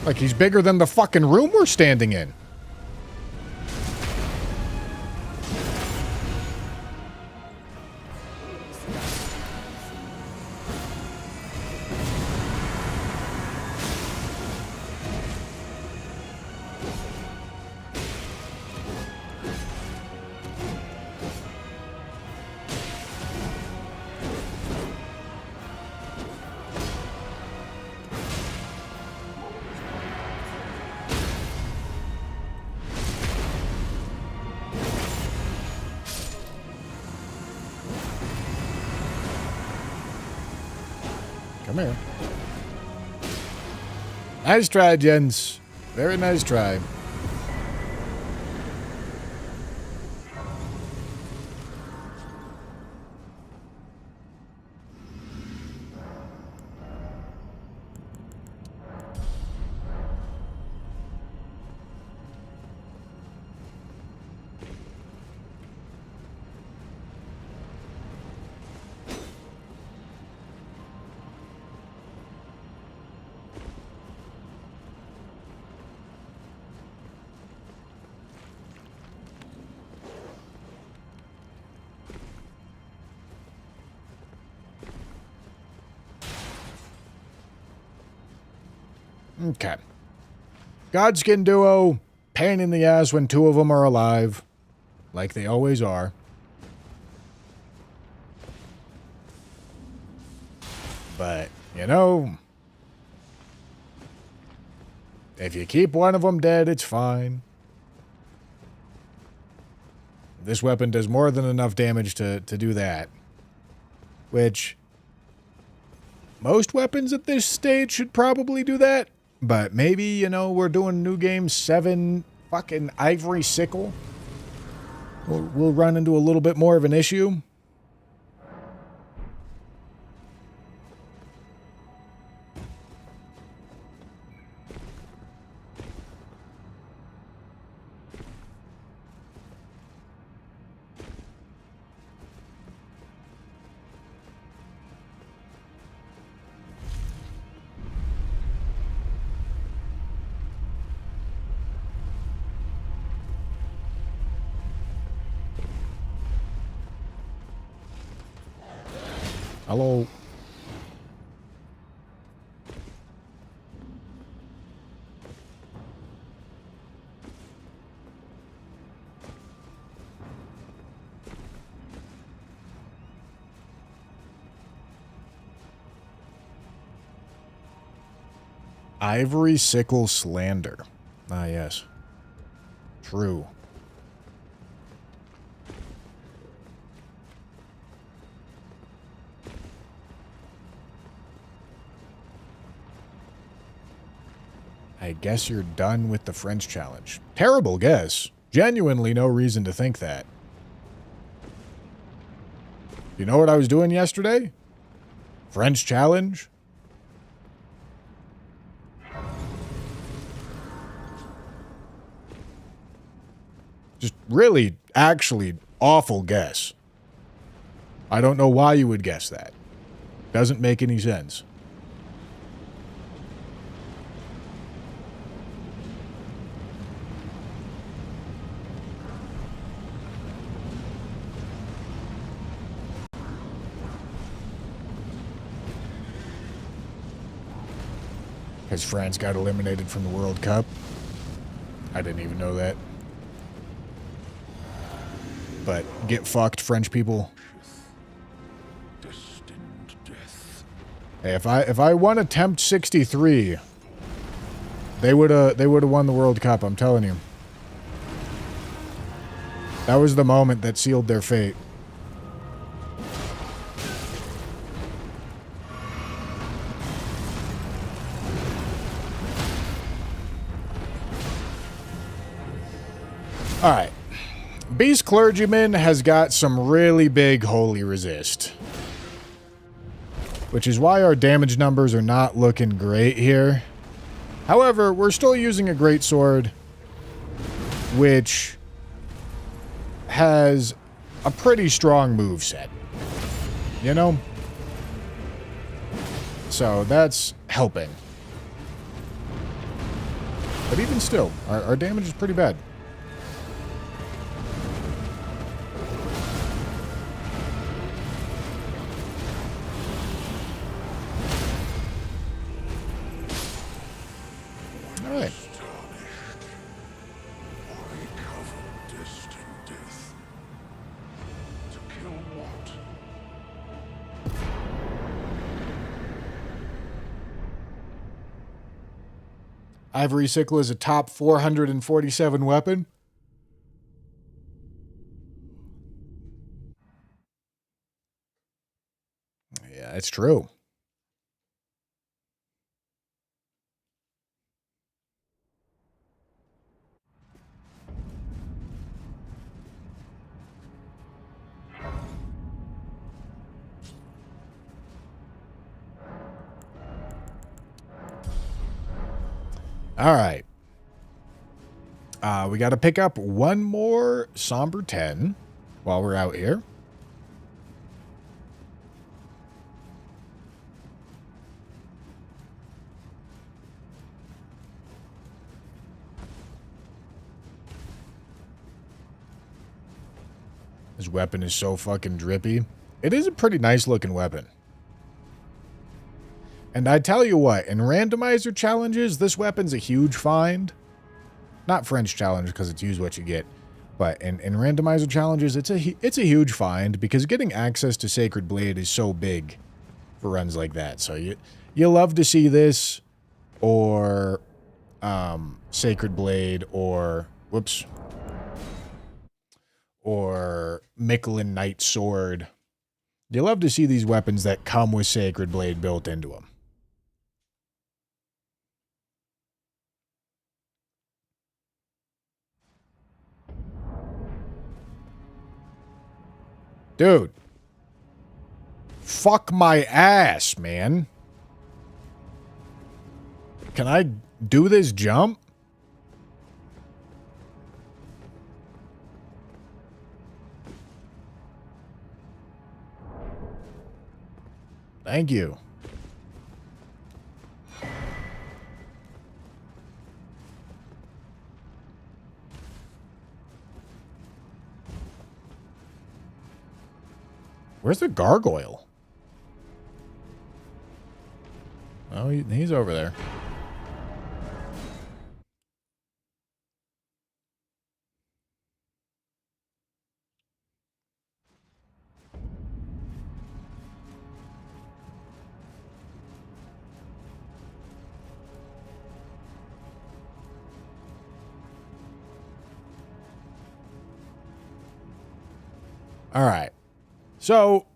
Like, he's bigger than the fucking room we're standing in. Come here. Nice try, gents. Very nice try. Okay. Godskin Duo, pain in the ass when two of them are alive. Like they always are. But, you know, if you keep one of them dead, it's fine. This weapon does more than enough damage to do that. Which, most weapons at this stage should probably do that. But maybe, you know, we're doing New Game 7 fucking Ivory Sickle. We'll run into a little bit more of an issue. Hello. Ivory sickle slander. Ah, yes. True. I guess you're done with the French challenge. Terrible guess. Genuinely no reason to think that. You know what I was doing yesterday? French challenge? Just really, actually, awful guess. I don't know why you would guess that. Doesn't make any sense. Because France got eliminated from the World Cup. I didn't even know that. But get fucked, French people. Destined death. Hey, if I won attempt 63, they would have won the World Cup, I'm telling you. That was the moment that sealed their fate. All right. Beast Clergyman has got some really big holy resist. Which is why our damage numbers are not looking great here. However, we're still using a greatsword, which has a pretty strong moveset. You know? So that's helping. But even still, our damage is pretty bad. Alright. Ivory Sickle is a top 447 weapon. Yeah, it's true. All right. We got to pick up one more Somber 10 while we're out here. This weapon is so fucking drippy. It is a pretty nice looking weapon. And I tell you what, in randomizer challenges, this weapon's a huge find. Not French challenge because it's use what you get. But in randomizer challenges, it's a huge find because getting access to Sacred Blade is so big for runs like that. So you love to see this or Sacred Blade or whoops. Or Michelin Knight Sword. You love to see these weapons that come with Sacred Blade built into them. Dude. Fuck my ass, man. Can I do this jump? Thank you. Where's the gargoyle? he's over there. All right. So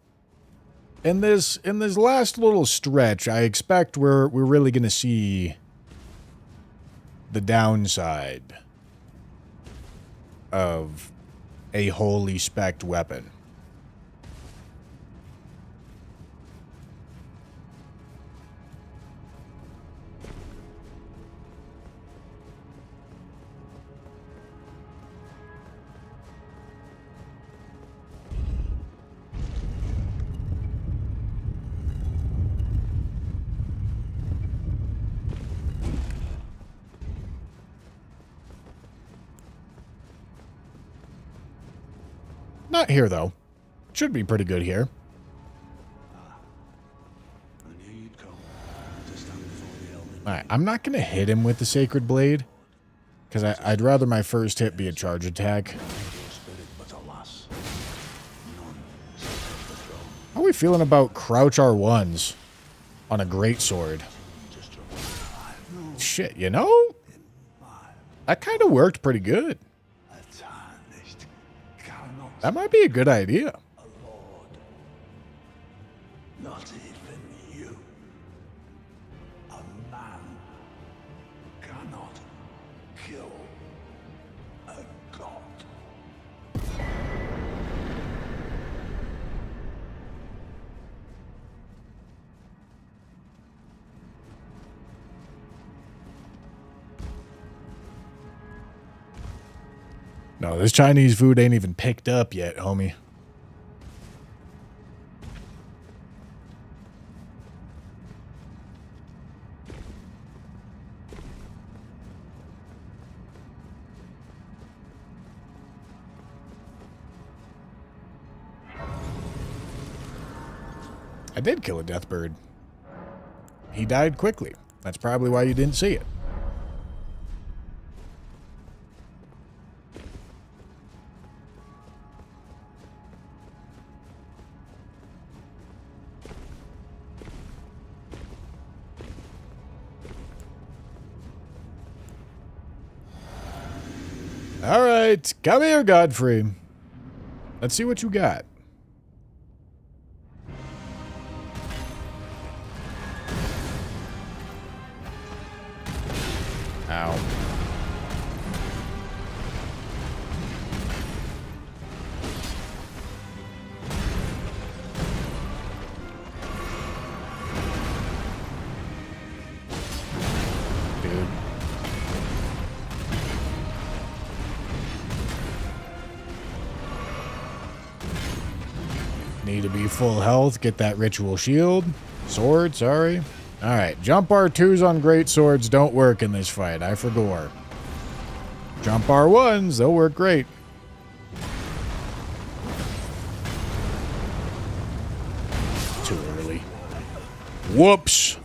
in this last little stretch, I expect we're really going to see the downside of a wholly spec'd weapon. Not here, though. Should be pretty good here. Alright, I'm not going to hit him with the Sacred Blade, because I'd rather my first hit be a charge attack. How are we feeling about Crouch R1s on a greatsword? Shit, you know? That kind of worked pretty good. That might be a good idea. Not even you. A man cannot kill a god. No, this Chinese food ain't even picked up yet, homie. I did kill a death bird. He died quickly. That's probably why you didn't see it. All right, come here, Godfrey. Let's see what you got. Ow. Dude. Need to be full health. Get that ritual shield. Sword, sorry. Alright, jump R2s on great swords don't work in this fight. I forgot. Jump R1s, they'll work great. Too early. Whoops.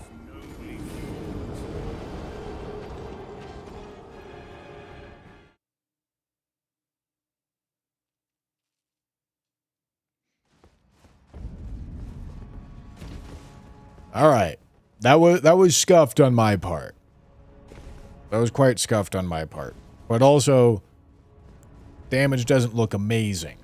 Alright. That was scuffed on my part. That was quite scuffed on my part. But also, damage doesn't look amazing.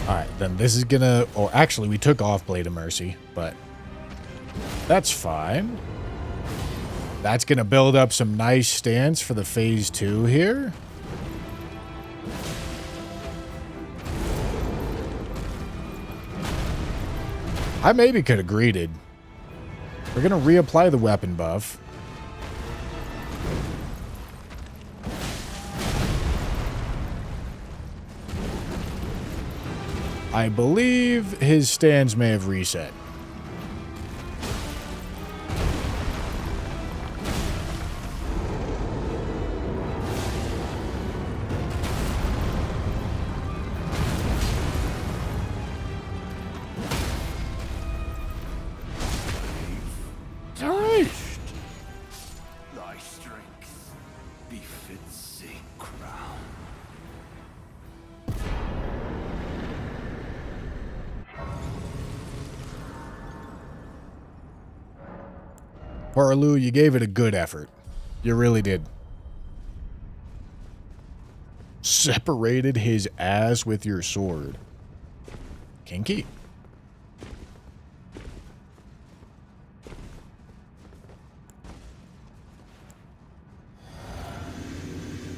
Alright, then this is gonna... Or actually, we took off Blade of Mercy, but... That's fine. That's gonna build up some nice stance for the Phase 2 here. I maybe could have greeted. We're going to reapply the weapon buff. I believe his stands may have reset. All right. Thy strength befits a crown. Parlu, you gave it a good effort. You really did. Separated his ass with your sword. Kinky.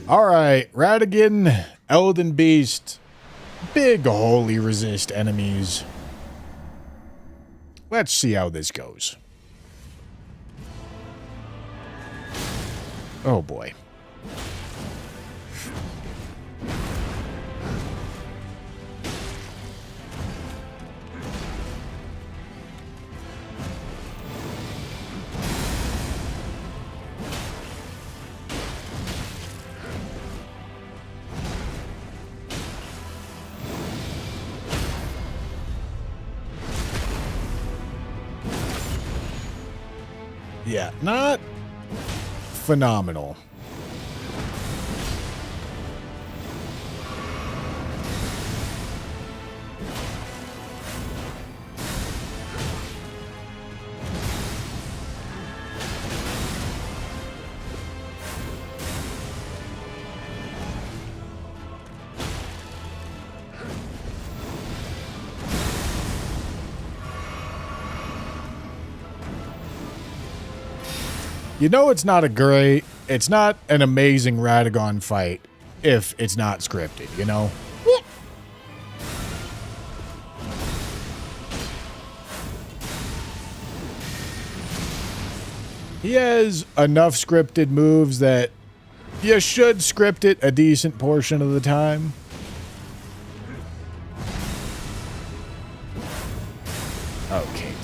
Alright, Radigan, Elden Beast, big holy resist enemies. Let's see how this goes. Oh boy. Yeah, not phenomenal. You know it's not it's not an amazing Radagon fight if it's not scripted, you know? He has enough scripted moves that you should script it a decent portion of the time. Okay, dude.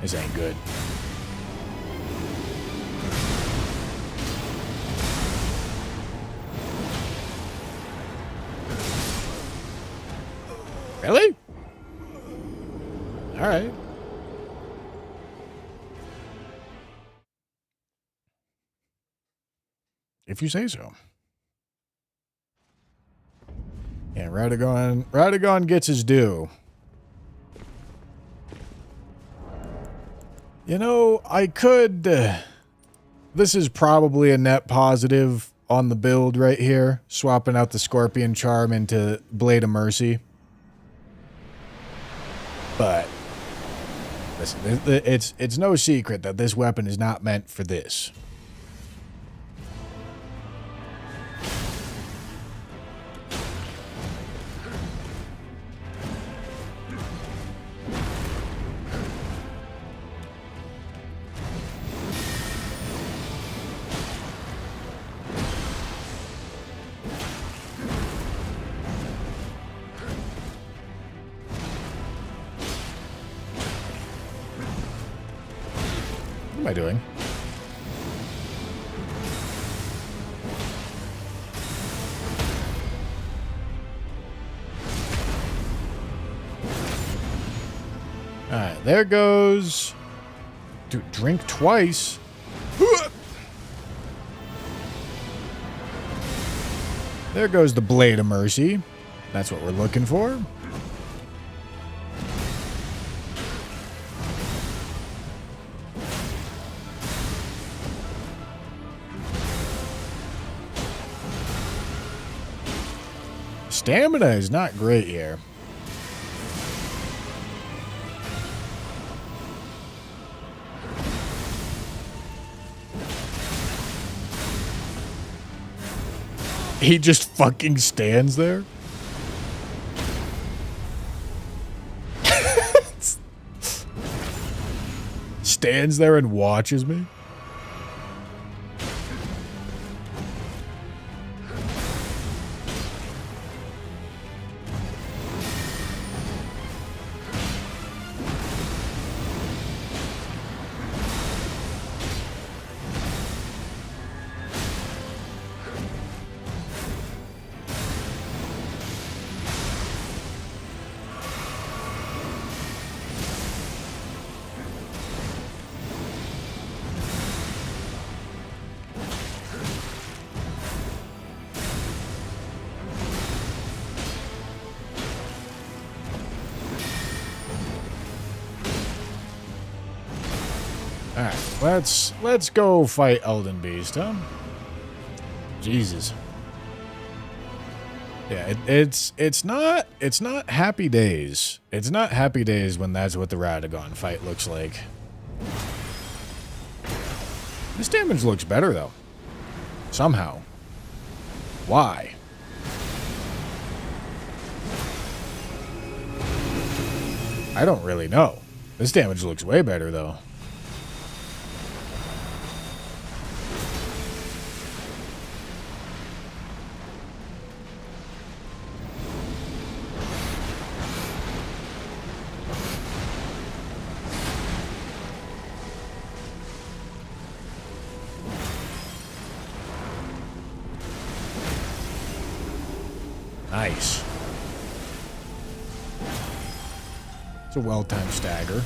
This ain't good. Really? All right. If you say so. Yeah, Radagon gets his due. You know, I could... this is probably a net positive on the build right here. Swapping out the Scorpion Charm into Blade of Mercy. But, listen, it's no secret that this weapon is not meant for this. What am I doing? Alright, there goes... Dude, drink twice. There goes the Blade of Mercy. That's what we're looking for. Stamina is not great here. He just fucking stands there. Stands there and watches me. Alright, let's go fight Elden Beast, huh? Jesus. Yeah, it's not happy days. It's not happy days when that's what the Radagon fight looks like. This damage looks better though. Somehow. Why? I don't really know. This damage looks way better though. Nice. It's a well-timed stagger.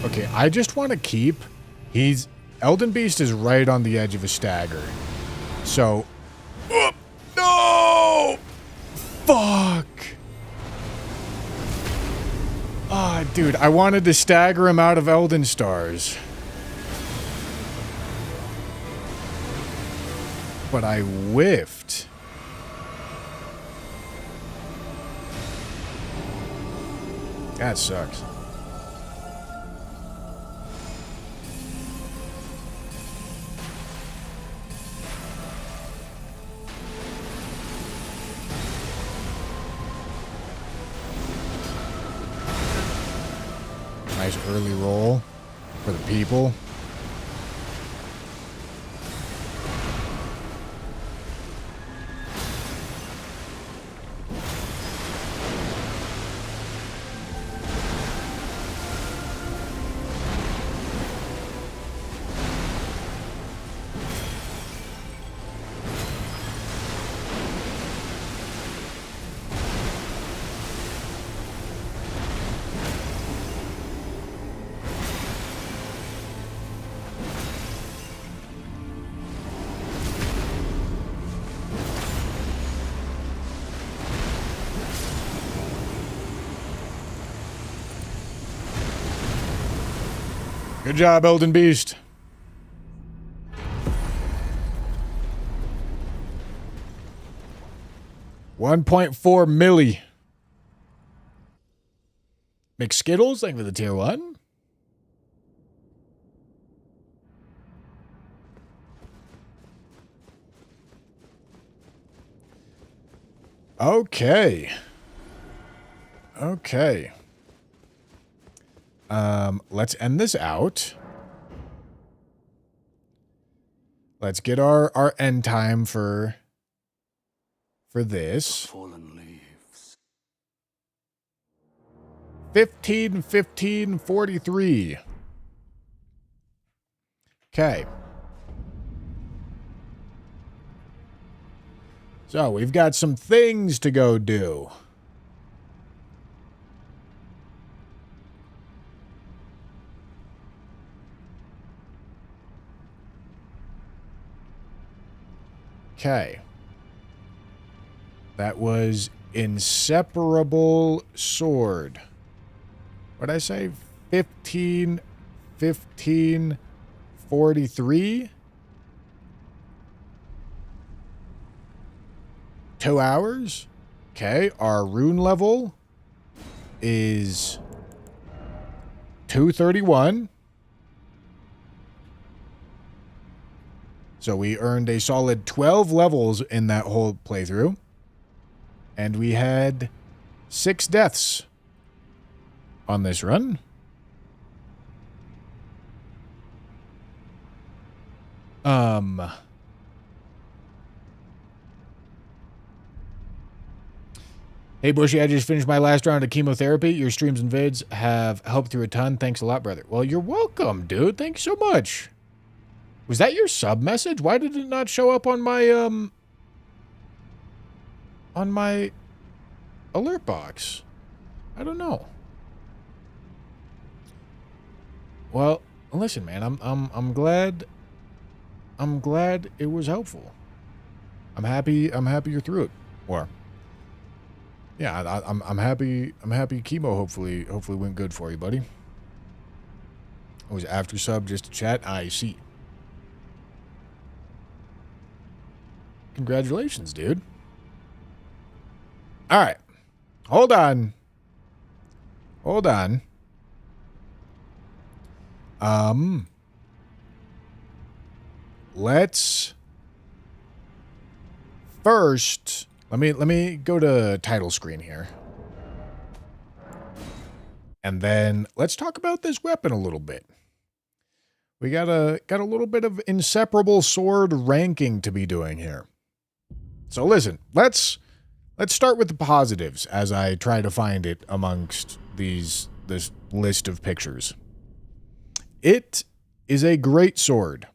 Okay, I just want to keep... Elden Beast is right on the edge of a stagger. So... no! Fuck! Ah, dude, I wanted to stagger him out of Elden Stars. But I whiffed. That sucks. Nice early roll for the people. Good job, Elden Beast. $1.4 milli. McSkittles, thank you for the tier 1. Okay. Okay. Let's end this out. Let's get our end time for this. Fallen leaves. 15:15:43. Okay. So, we've got some things to go do. Okay. That was inseparable sword. What'd I say? 1543? 2 hours? Okay, our rune level is 231. So we earned a solid 12 levels in that whole playthrough. And we had 6 deaths on this run. Hey, Bushy, I just finished my last round of chemotherapy. Your streams and vids have helped through a ton. Thanks a lot, brother. Well, you're welcome, dude. Thanks so much. Was that your sub message? Why did it not show up on my alert box? I don't know. Well, listen, man, I'm glad it was helpful. I'm happy you're through it. Or yeah, I'm happy chemo hopefully went good for you, buddy. It was after sub just to chat. I see. Congratulations, dude. All right. Hold on. Let's first let me go to title screen here. And then let's talk about this weapon a little bit. We got a little bit of inseparable sword ranking to be doing here. So listen, let's start with the positives as I try to find it amongst this list of pictures. It is a great sword.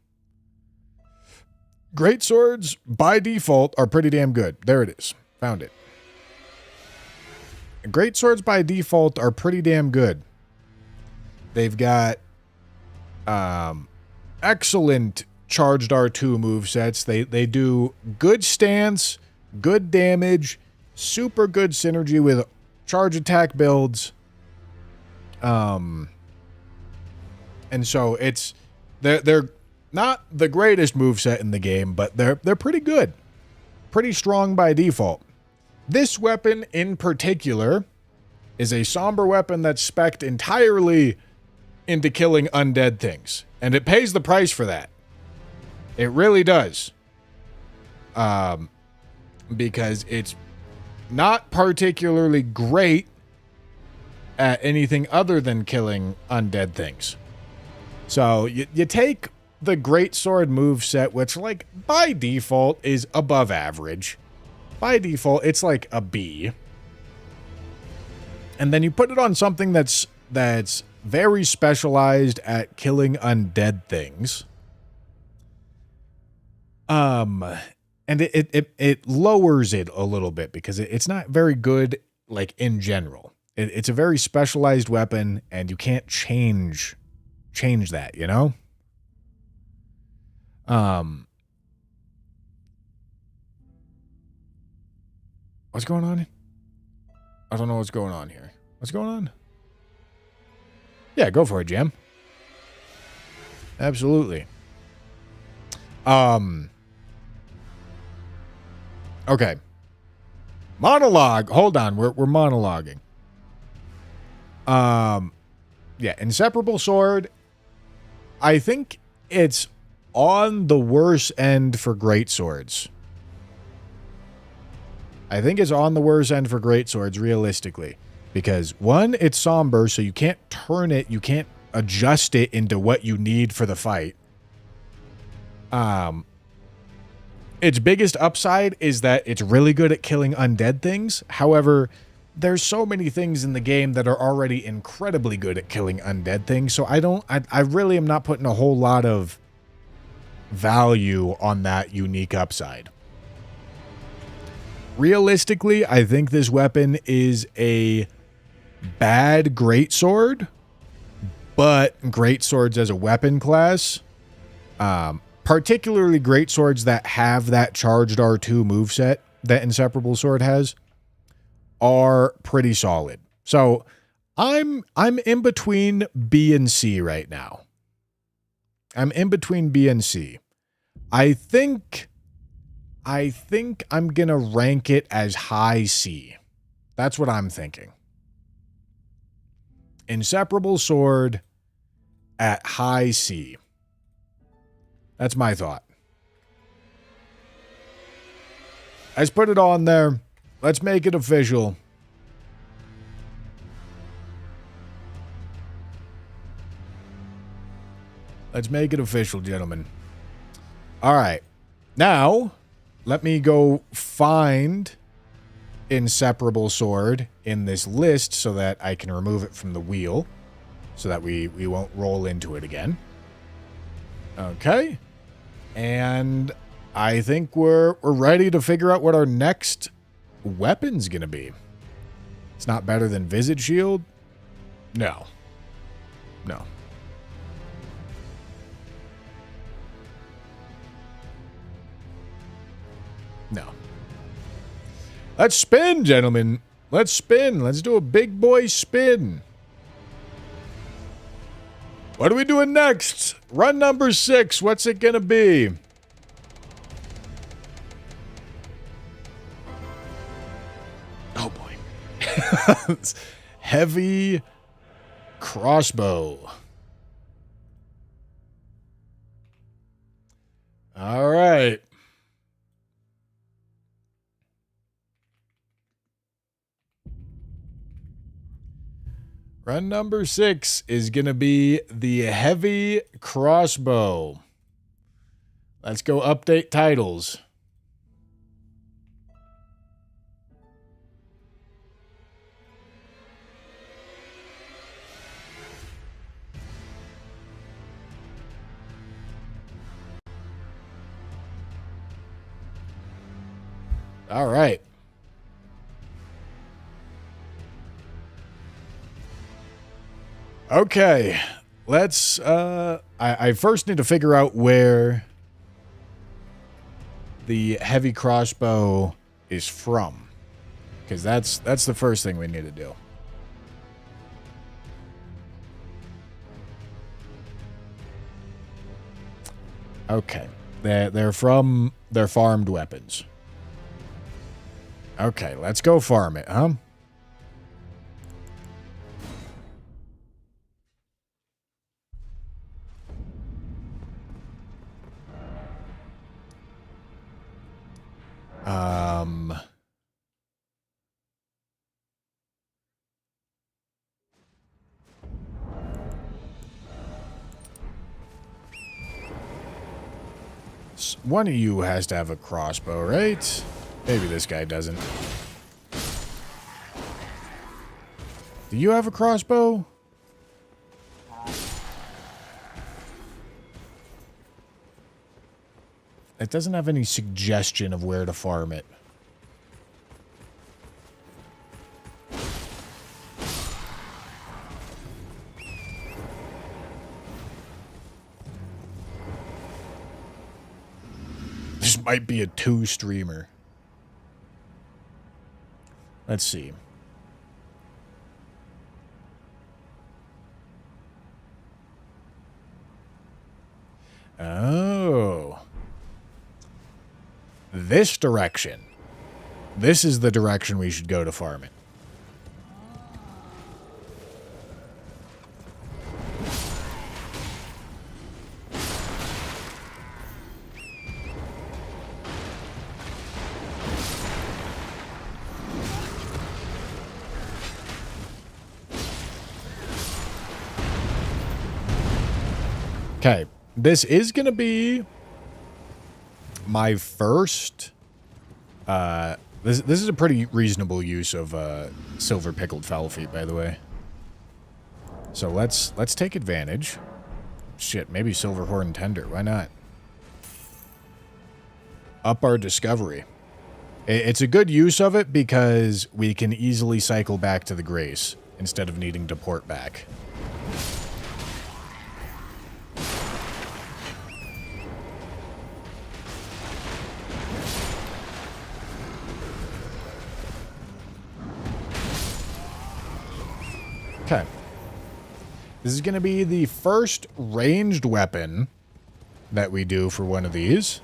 Great swords, by default, are pretty damn good. There it is. Found it. Great swords, by default, are pretty damn good. They've got excellent charged R2 movesets. They do good stance, good damage, super good synergy with charge attack builds. And so they're not the greatest moveset in the game, but they're pretty good. Pretty strong by default. This weapon in particular is a somber weapon that's spec'd entirely into killing undead things. And it pays the price for that. It really does. Because it's not particularly great at anything other than killing undead things. So you take the greatsword moveset, which like by default is above average. By default, it's like a B. And then you put it on something that's very specialized at killing undead things. And it lowers it a little bit because it's not very good, like, in general. It's a very specialized weapon, and you can't change that, you know? What's going on? I don't know what's going on here. What's going on? Yeah, go for it, Jam. Absolutely. Okay. Monologue. Hold on. We're monologuing. Yeah, inseparable sword. I think it's on the worst end for great swords. I think it's on the worst end for great swords, realistically. Because, one, it's somber, so you can't turn it, you can't adjust it into what you need for the fight. Its biggest upside is that it's really good at killing undead things. However, there's so many things in the game that are already incredibly good at killing undead things, so I really am not putting a whole lot of value on that unique upside. realistically, I think this weapon is a bad greatsword, but greatswords as a weapon class, particularly greatswords that have that charged R2 moveset that Inseparable Sword has, are pretty solid. So I'm in between B and C right now. I'm in between B and C. I think I'm going to rank it as high C. That's what I'm thinking. Inseparable Sword at high C. That's my thought. Let's put it on there. Let's make it official. Let's make it official, gentlemen. All right. Now, let me go find Inseparable Sword in this list so that I can remove it from the wheel so that we won't roll into it again. Okay. And I think we're ready to figure out what our next weapon's going to be. It's not better than Visage Shield? No. No. No. Let's spin, gentlemen. Let's spin. Let's do a big boy spin. What are we doing next? Run number 6. What's it gonna be? Oh boy. Heavy Crossbow. All right. Run number 6 is going to be the Heavy Crossbow. Let's go update titles. All right. Okay, let's, I first need to figure out where the Heavy Crossbow is from, because that's the first thing we need to do. Okay, they're farmed weapons. Okay, let's go farm it, huh? One of you has to have a crossbow, right? Maybe this guy doesn't. Do you have a crossbow? It doesn't have any suggestion of where to farm it. This might be a 2-streamer. Let's see. Oh. This direction. This is the direction we should go to farm it. Okay, this is going to be my first, this is a pretty reasonable use of silver pickled fowl feet, by the way. So let's take advantage. Shit, maybe silver horn tender. Why not? Up our discovery. It's a good use of it because we can easily cycle back to the Grace instead of needing to port back. Okay. This is going to be the first ranged weapon that we do for one of these.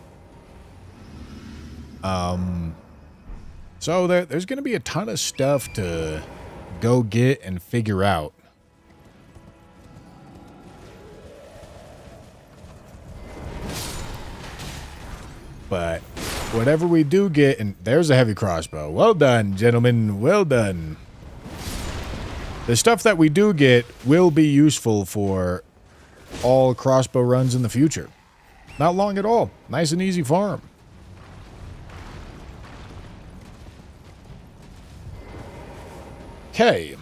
So there's going to be a ton of stuff to go get and figure out. But whatever we do get, and there's a heavy crossbow. Well done, gentlemen. Well done. The stuff that we do get will be useful for all crossbow runs in the future. Not long at all. Nice and easy farm. Okay.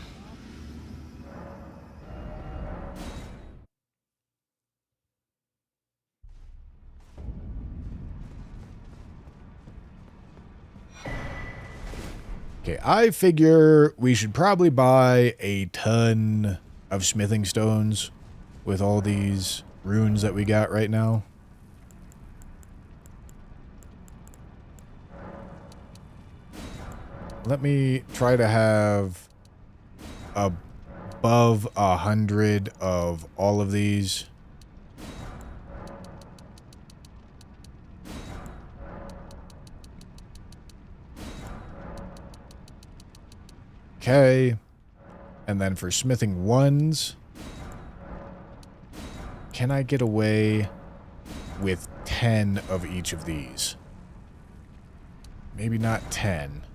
Okay, I figure we should probably buy a ton of smithing stones with all these runes that we got right now. Let me try to have above 100 of all of these. Okay. And then for smithing ones, can I get away with 10 of each of these? Maybe not 10.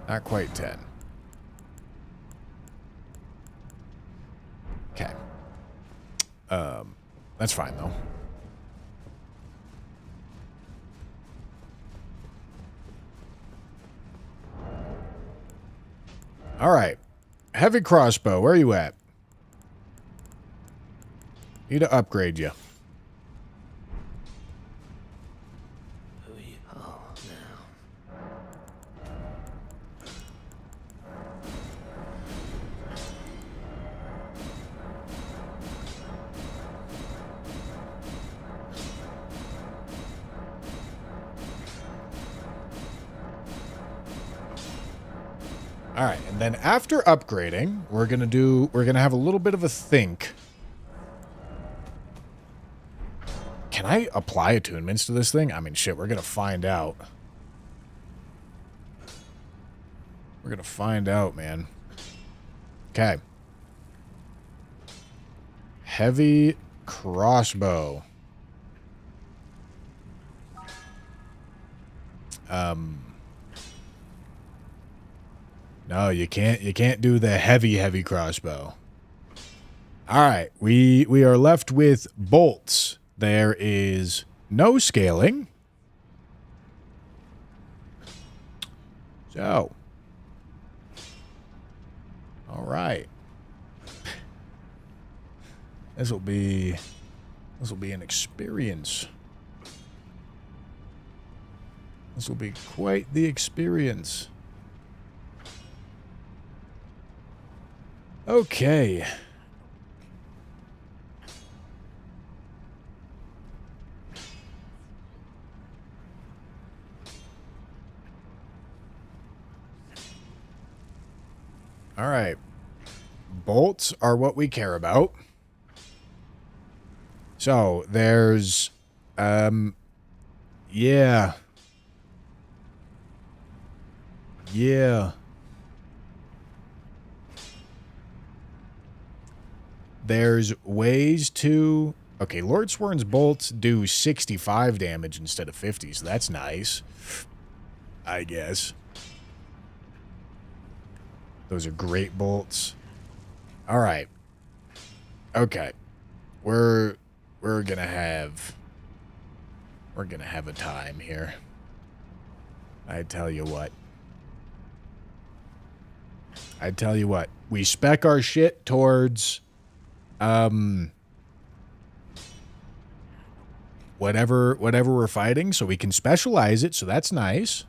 Not quite 10. Okay. That's fine though. All right. Heavy crossbow, where are you at? Need to upgrade you. All right, and then after upgrading, we're gonna have a little bit of a think. Can I apply attunements to this thing? I mean, shit, we're gonna find out. We're gonna find out, man. Okay. Heavy crossbow. No, you can't do the heavy crossbow. All right, we are left with bolts. There is no scaling. So, all right. This will be an experience. This will be quite the experience. Okay. All right. Bolts are what we care about. So, there's yeah. There's ways to... Okay, Lord Sworn's bolts do 65 damage instead of 50, so that's nice. I guess. Those are great bolts. Alright. Okay. We're gonna have... We're gonna have a time here. I tell you what. We spec our shit towards... whatever we're fighting, so we can specialize it, so that's nice.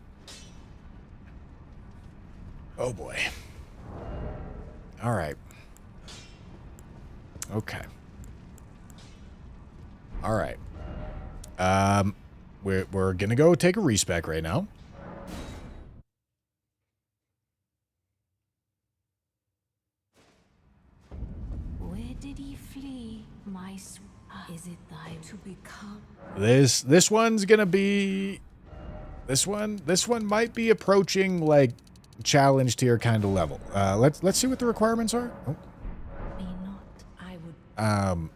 Oh boy. All right. Okay. All right. We're gonna go take a respec right now. Where did he flee? Is it thy to become? This one's gonna be this one might be approaching like challenge tier kind of level. Let's see what the requirements are. Oh. Be not. I would.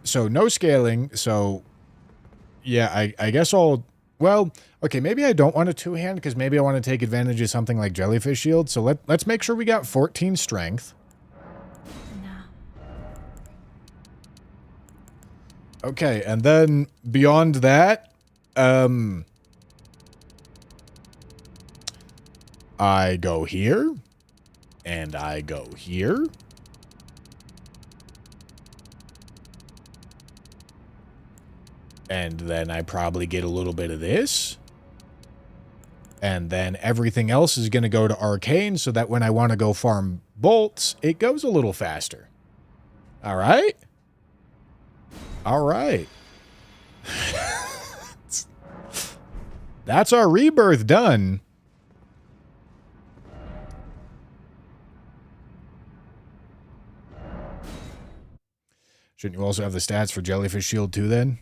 So no scaling. So yeah, I guess I'll. Well, okay, maybe I don't want a two-hand because maybe I want to take advantage of something like Jellyfish Shield. So let's make sure we got 14 strength. Okay, and then beyond that, I go here, and I go here. And then I probably get a little bit of this. And then everything else is going to go to Arcane so that when I want to go farm bolts, it goes a little faster. All right? All right. That's our rebirth done. Shouldn't you also have the stats for Jellyfish Shield too then?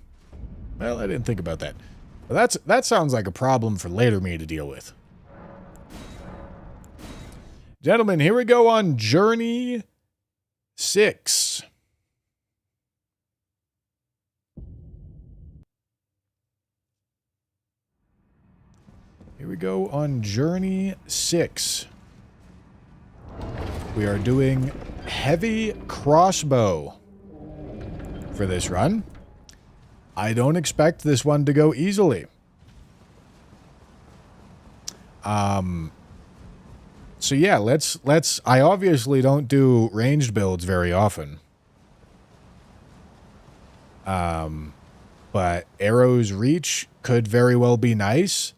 Well, I didn't think about that. But that sounds like a problem for later me to deal with. Gentlemen, here we go on Journey 6. Here we go on Journey 6. We are doing Heavy Crossbow for this run. I don't expect this one to go easily. So yeah, let's I obviously don't do ranged builds very often. But Arrow's Reach could very well be nice.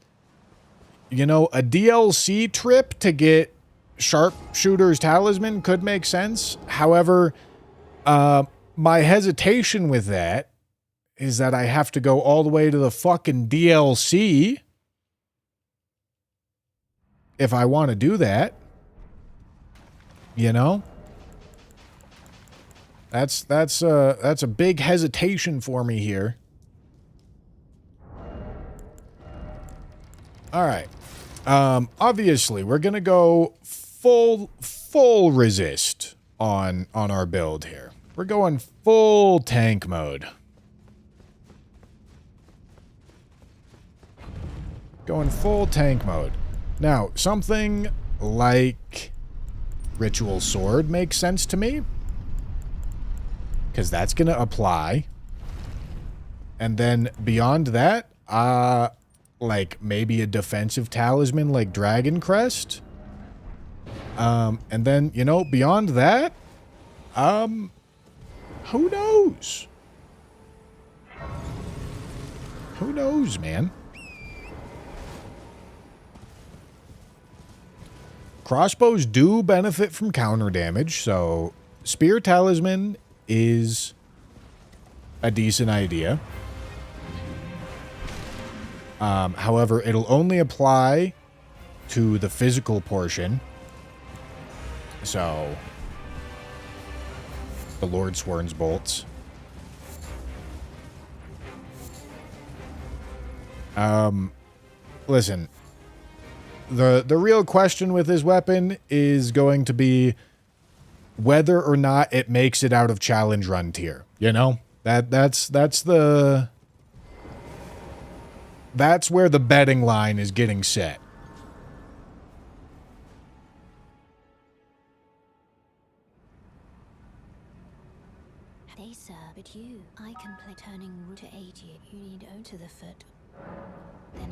You know, a DLC trip to get Sharpshooter's Talisman could make sense. However, my hesitation with that is that I have to go all the way to the fucking DLC if I want to do that. You know? That's a big hesitation for me here. All right. Obviously, we're going to go full resist on our build here. We're going full tank mode. Going full tank mode. Now, something like Ritual Sword makes sense to me, because that's going to apply. And then beyond that, like maybe a defensive talisman like Dragon Crest. And then, you know, beyond that, who knows? Who knows, man? Crossbows do benefit from counter damage, so Spear Talisman is a decent idea. However, it'll only apply to the physical portion. So, the Lord Sworn's bolts. Listen. The real question with this weapon is going to be whether or not it makes it out of challenge run tier. You know? That's where the betting line is getting set. They sir, but you, I can play turning root to aid you. You need own to the foot.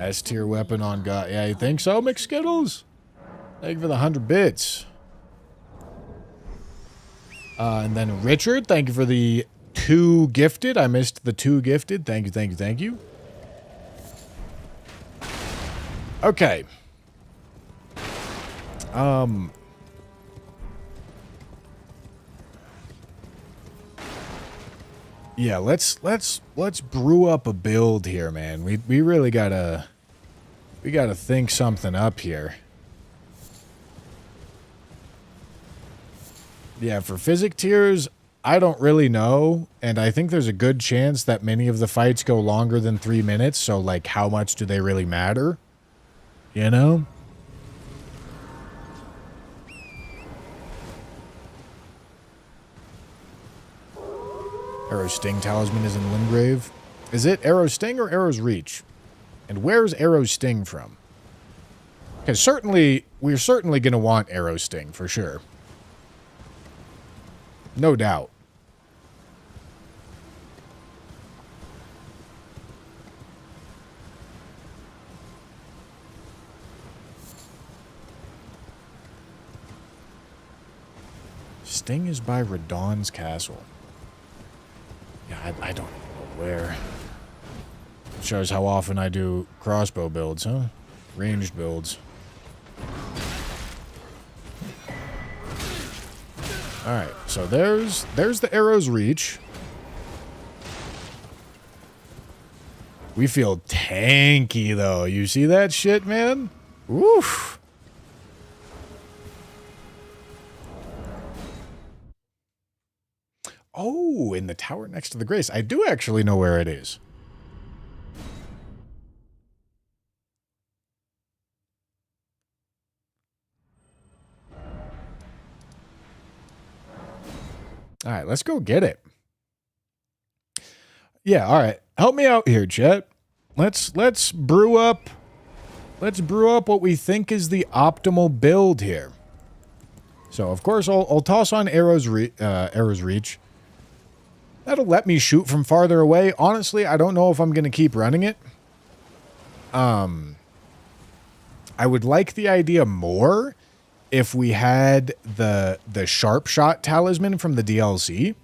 S tier weapon on God. Yeah, you think so, McSkittles? Thank you for the 100 bits. And then Richard, thank you for the 2 gifted. I missed the 2 gifted. Thank you, thank you, thank you. Okay. Yeah, let's brew up a build here, man. We really gotta think something up here. Yeah, for physic tiers, I don't really know, and I think there's a good chance that many of the fights go longer than 3 minutes, so like how much do they really matter? You know? Arrow Sting Talisman is in Limgrave. Is it Arrow Sting or Arrow's Reach? And where's Arrow Sting from? Because we're certainly going to want Arrow Sting, for sure. No doubt. Sting is by Radahn's castle. Yeah, I don't know where. Shows how often I do crossbow builds, huh? Ranged builds. Alright, so there's the arrow's reach. We feel tanky, though. You see that shit, man? Oof. Oh, in the tower next to the Grace. I do actually know where it is. All right, let's go get it. Yeah, all right. Help me out here, chat. Let's brew up what we think is the optimal build here. So, of course, I'll toss on Arrow's Reach. That'll let me shoot from farther away. Honestly, I don't know if I'm going to keep running it. I would like the idea more if we had the sharp shot talisman from the DLC.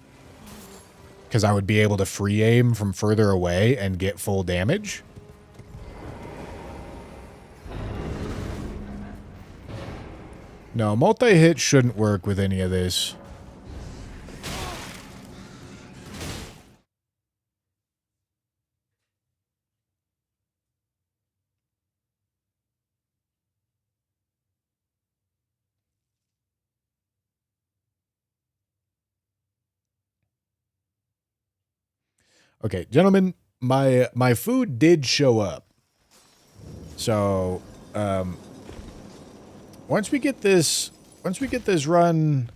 Because I would be able to free aim from further away and get full damage. No, multi-hit shouldn't work with any of this. Okay, gentlemen, my food did show up. So, once we get this run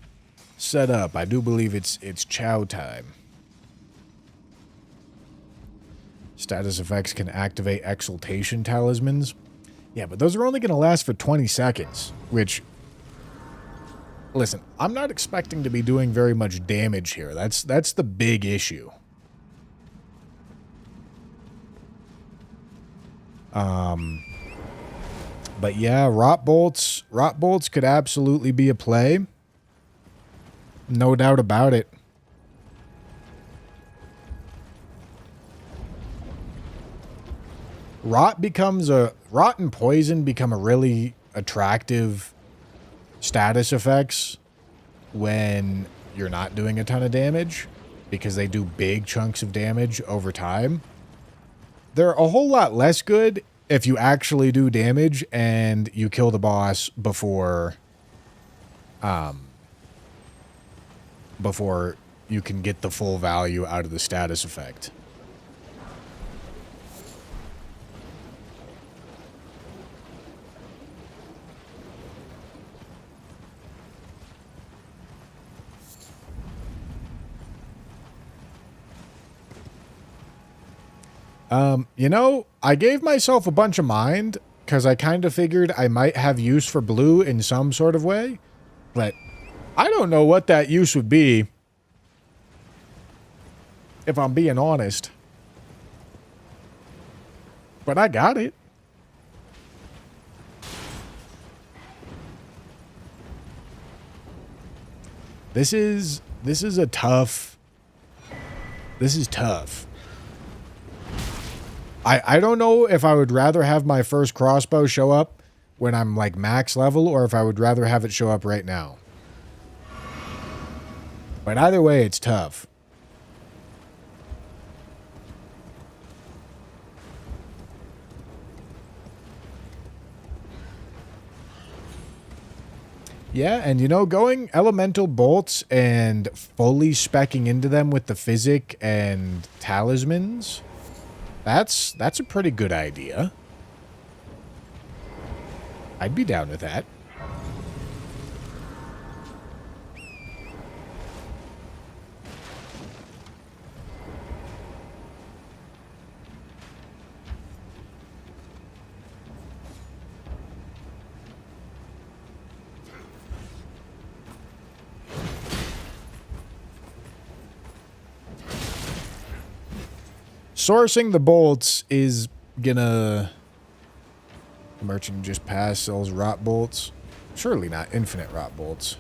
set up, I do believe it's chow time. Status effects can activate exaltation talismans. Yeah, but those are only going to last for 20 seconds, which, listen, I'm not expecting to be doing very much damage here. That's the big issue. But yeah, rot bolts could absolutely be a play. No doubt about it. Rot and poison become a really attractive status effects when you're not doing a ton of damage, because they do big chunks of damage over time. They're a whole lot less good if you actually do damage and you kill the boss before you can get the full value out of the status effect. You know, I gave myself a bunch of mind because I kind of figured I might have use for blue in some sort of way, but I don't know what that use would be, if I'm being honest. But I got it. This is a tough This is tough. I don't know if I would rather have my first crossbow show up when I'm like max level or if I would rather have it show up right now. But either way, it's tough. Yeah, and you know, going elemental bolts and fully speccing into them with the physic and talismans, that's a pretty good idea. I'd be down with that. Sourcing the bolts is gonna... The merchant just passed, sells rot bolts. Surely not infinite rot bolts.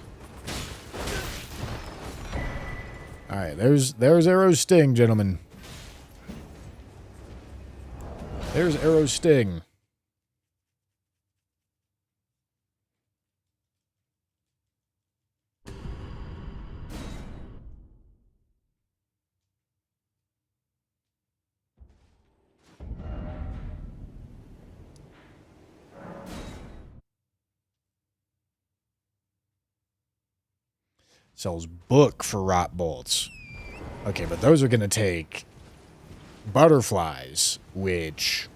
Alright, there's Arrow's Sting, gentlemen. There's Arrow's Sting. Sells book for rot bolts. Okay, but those are going to take butterflies, which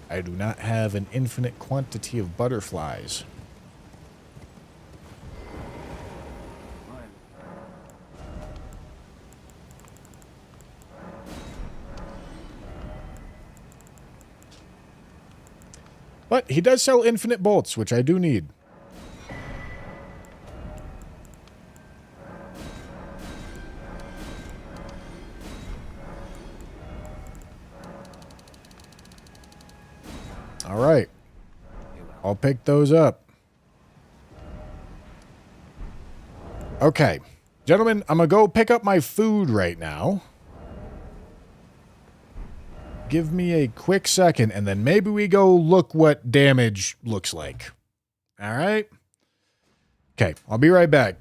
I do not have an infinite quantity of butterflies. But he does sell infinite bolts, which I do need. All right. I'll pick those up. Okay. Gentlemen, I'm going to go pick up my food right now. Give me a quick second, and then maybe we go look what damage looks like. All right? Okay, I'll be right back.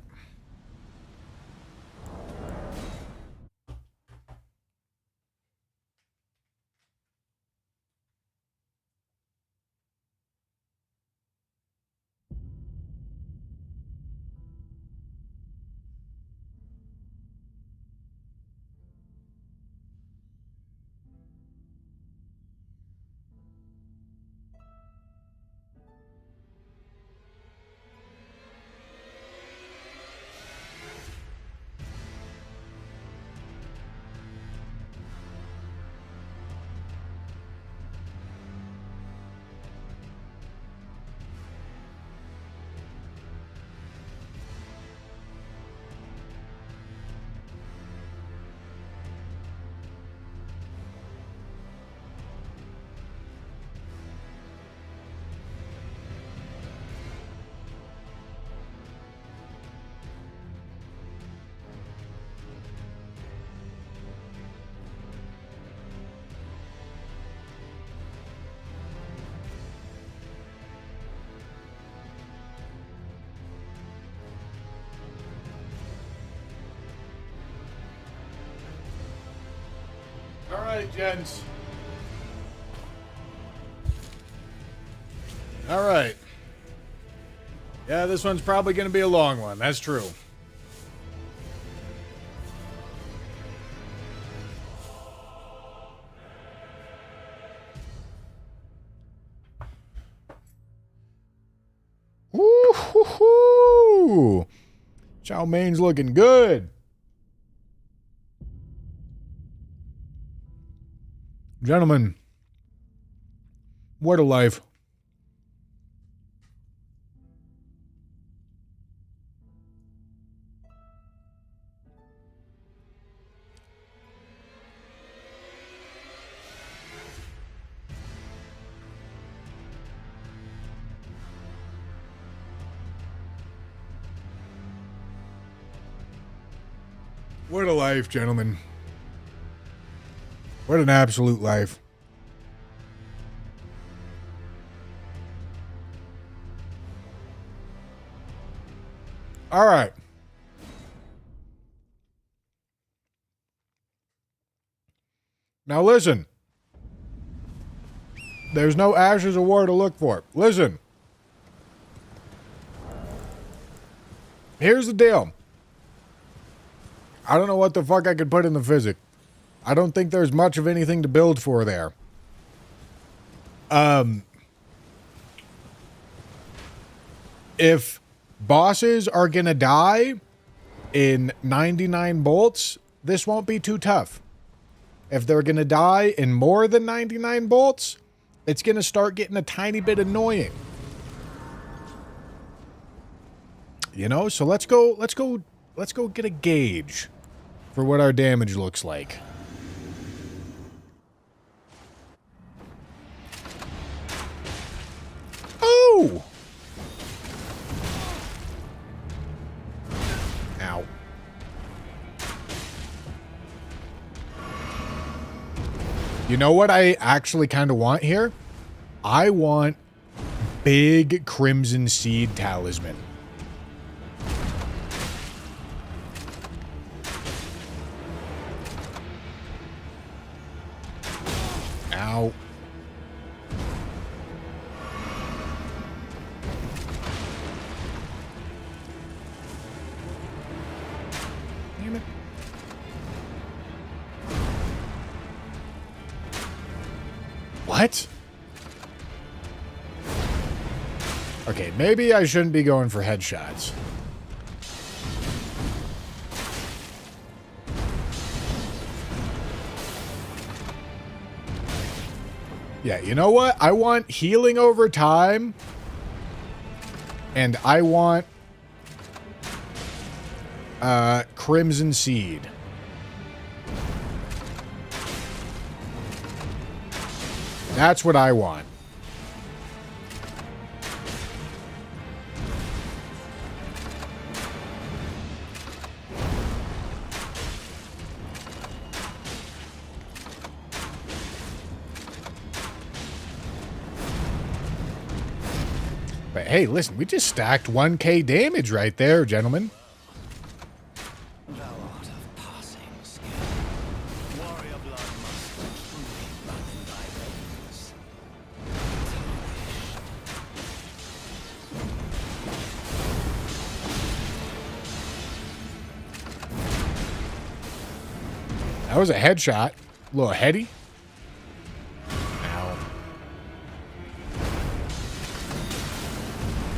All right, gents. All right. Yeah, this one's probably going to be a long one. That's true. Woo-hoo-hoo! Chow Main's looking good. Gentlemen, what a life. What a life, gentlemen. What an absolute life. All right. Now listen. There's no Ashes of War to look for. Listen. Here's the deal. I don't know what the fuck I could put in the physic. I don't think there's much of anything to build for there. If bosses are gonna die in 99 bolts, this won't be too tough. If they're gonna die in more than 99 bolts, it's gonna start getting a tiny bit annoying. You know, so let's go get a gauge for what our damage looks like. Oh! Ow. You know what I actually kind of want here? I want big Crimson Seed Talisman. Ow. Damn it. What? Okay, maybe I shouldn't be going for headshots. Yeah, you know what? I want healing over time. And I want Crimson Seed. That's what I want. But hey, listen, we just stacked 1k damage right there, gentlemen. Thou art of passing skill. Warrior blood must truly run in thy veins. That was a headshot. A little heady. Ow.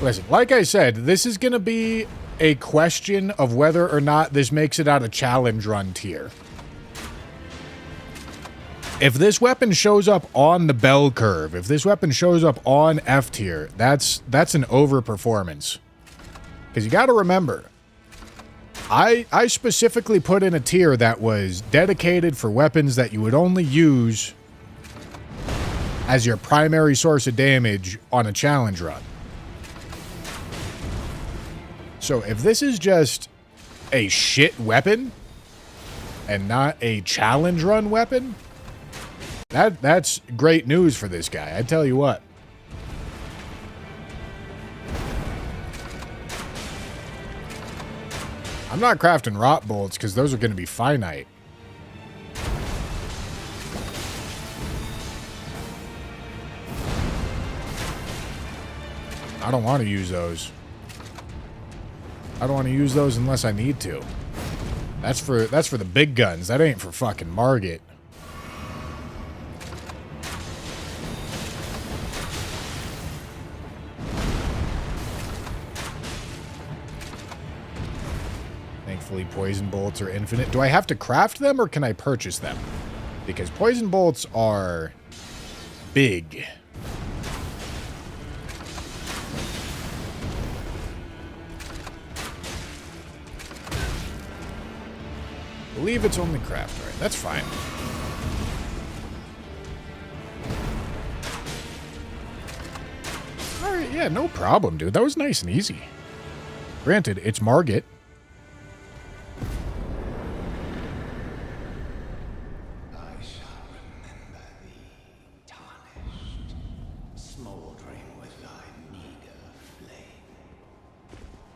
Listen, like I said, this is going to be a question of whether or not this makes it out of challenge run tier. If this weapon shows up on the bell curve, if this weapon shows up on F tier, that's an overperformance. Because you got to remember, I specifically put in a tier that was dedicated for weapons that you would only use as your primary source of damage on a challenge run. So if this is just a shit weapon and not a challenge run weapon, that's great news for this guy, I tell you what. I'm not crafting rot bolts because those are going to be finite. I don't want to use those. I don't want to use those unless I need to. That's for the big guns. That ain't for fucking Margit. Thankfully, poison bolts are infinite. Do I have to craft them or can I purchase them? Because poison bolts are big. I believe it's only craft. All right, that's fine. All right, yeah, no problem, dude. That was nice and easy. Granted, it's Margit. smoldering with thy meager flame.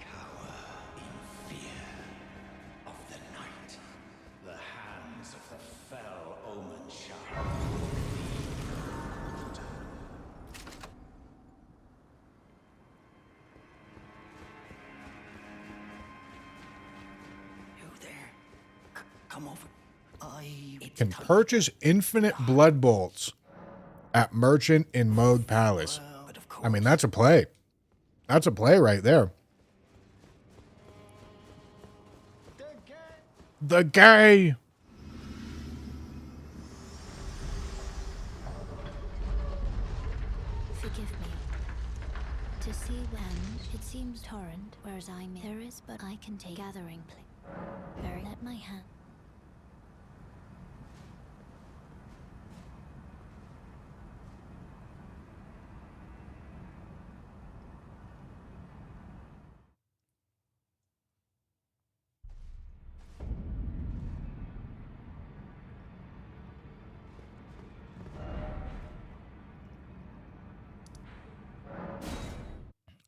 Cower in fear of the night. The hands of the fell omen shall brook thee no quarter. You there? Come over. Can purchase infinite blood bolts at merchant in Mode Palace. I mean, that's a play. That's a play right there. The gay. Forgive me. To see when it seems torrent, whereas there is, but I can take gathering very let my hand.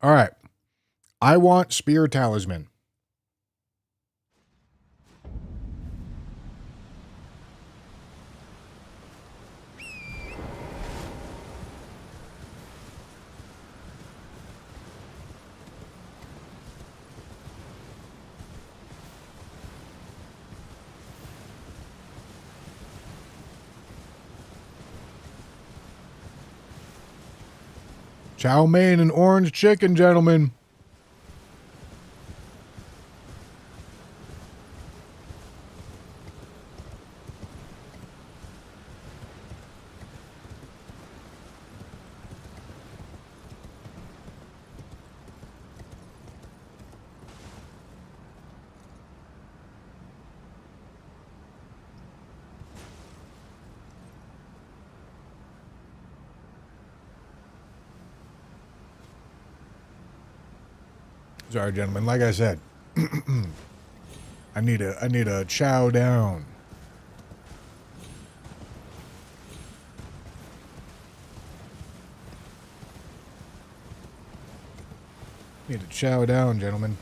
All right. I want Spear Talisman. Chow mein and orange chicken, gentlemen. Sorry, gentlemen. Like I said, I need a chow down. Need to chow down, gentlemen.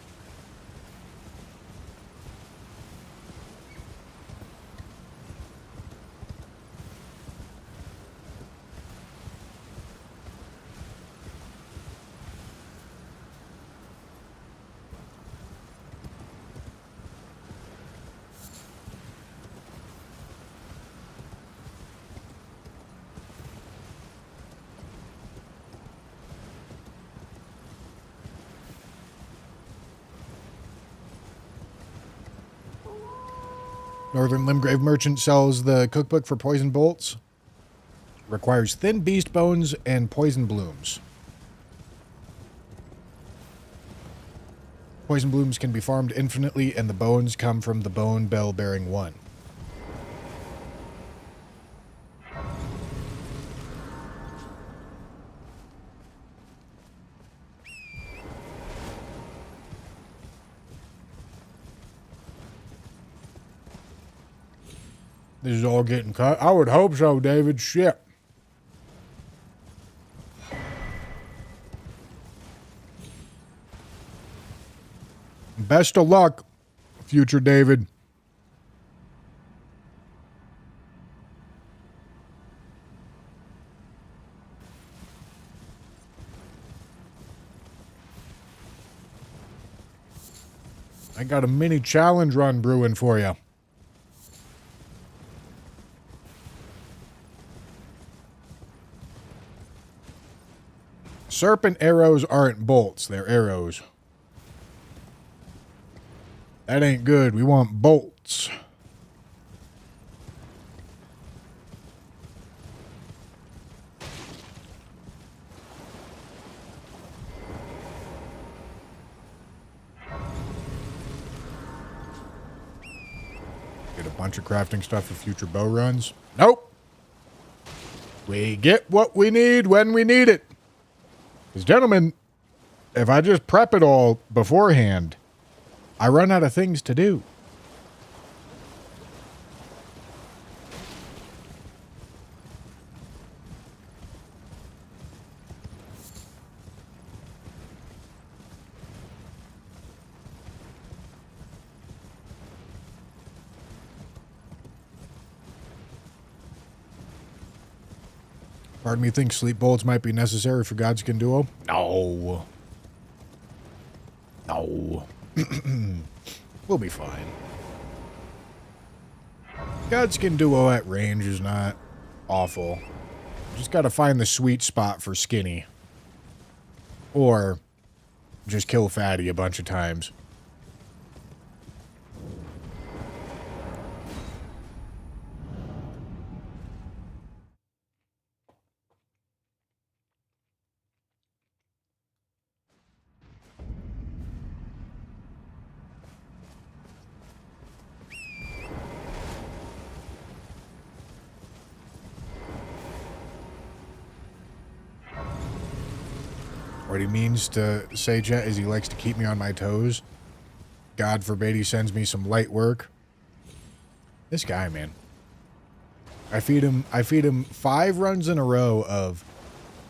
Northern Limgrave Merchant sells the cookbook for poison bolts. Requires thin beast bones and poison blooms. Poison blooms can be farmed infinitely, and the bones come from the bone bell bearing one. This is all getting cut. I would hope so, David. Shit. Best of luck, future David. I got a mini challenge run brewing for you. Serpent arrows aren't bolts, they're arrows. That ain't good. We want bolts. Get a bunch of crafting stuff for future bow runs. Nope. We get what we need when we need it. Because, gentlemen, if I just prep it all beforehand, I run out of things to do. Part of me thinks sleep bullets might be necessary for Godskin Duo. No. No. We'll be fine. Godskin Duo at range is not awful. Just gotta find the sweet spot for skinny. Or just kill fatty a bunch of times. What he means to say, Jet, is he likes to keep me on my toes. God forbid he sends me some light work. This guy, man. I feed him 5 runs in a row of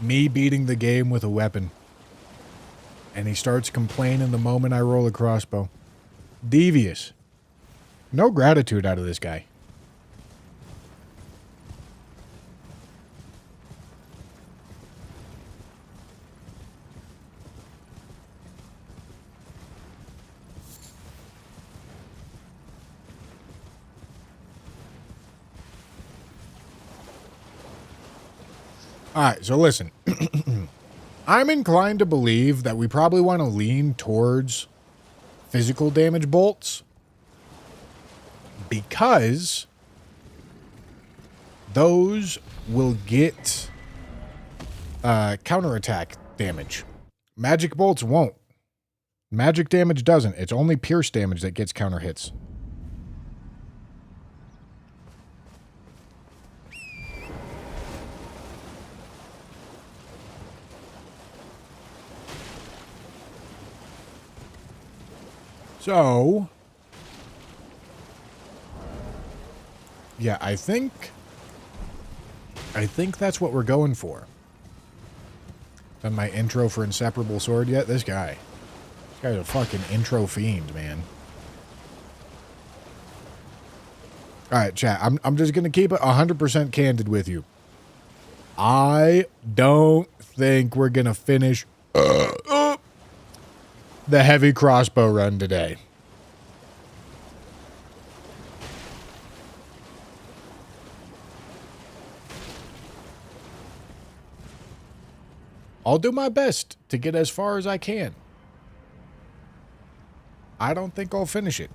me beating the game with a weapon. And he starts complaining the moment I roll a crossbow. Devious. No gratitude out of this guy. Alright, so listen. I'm inclined to believe that we probably want to lean towards physical damage bolts. Because those will get counterattack damage. Magic bolts won't. Magic damage doesn't. It's only pierce damage that gets counter hits. So, yeah, I think that's what we're going for. Done my intro for Inseparable Sword yet? This guy's a fucking intro fiend, man. Alright, chat, I'm just gonna keep it 100% candid with you. I don't think we're gonna finish the Heavy Crossbow run today. I'll do my best to get as far as I can. I don't think I'll finish it.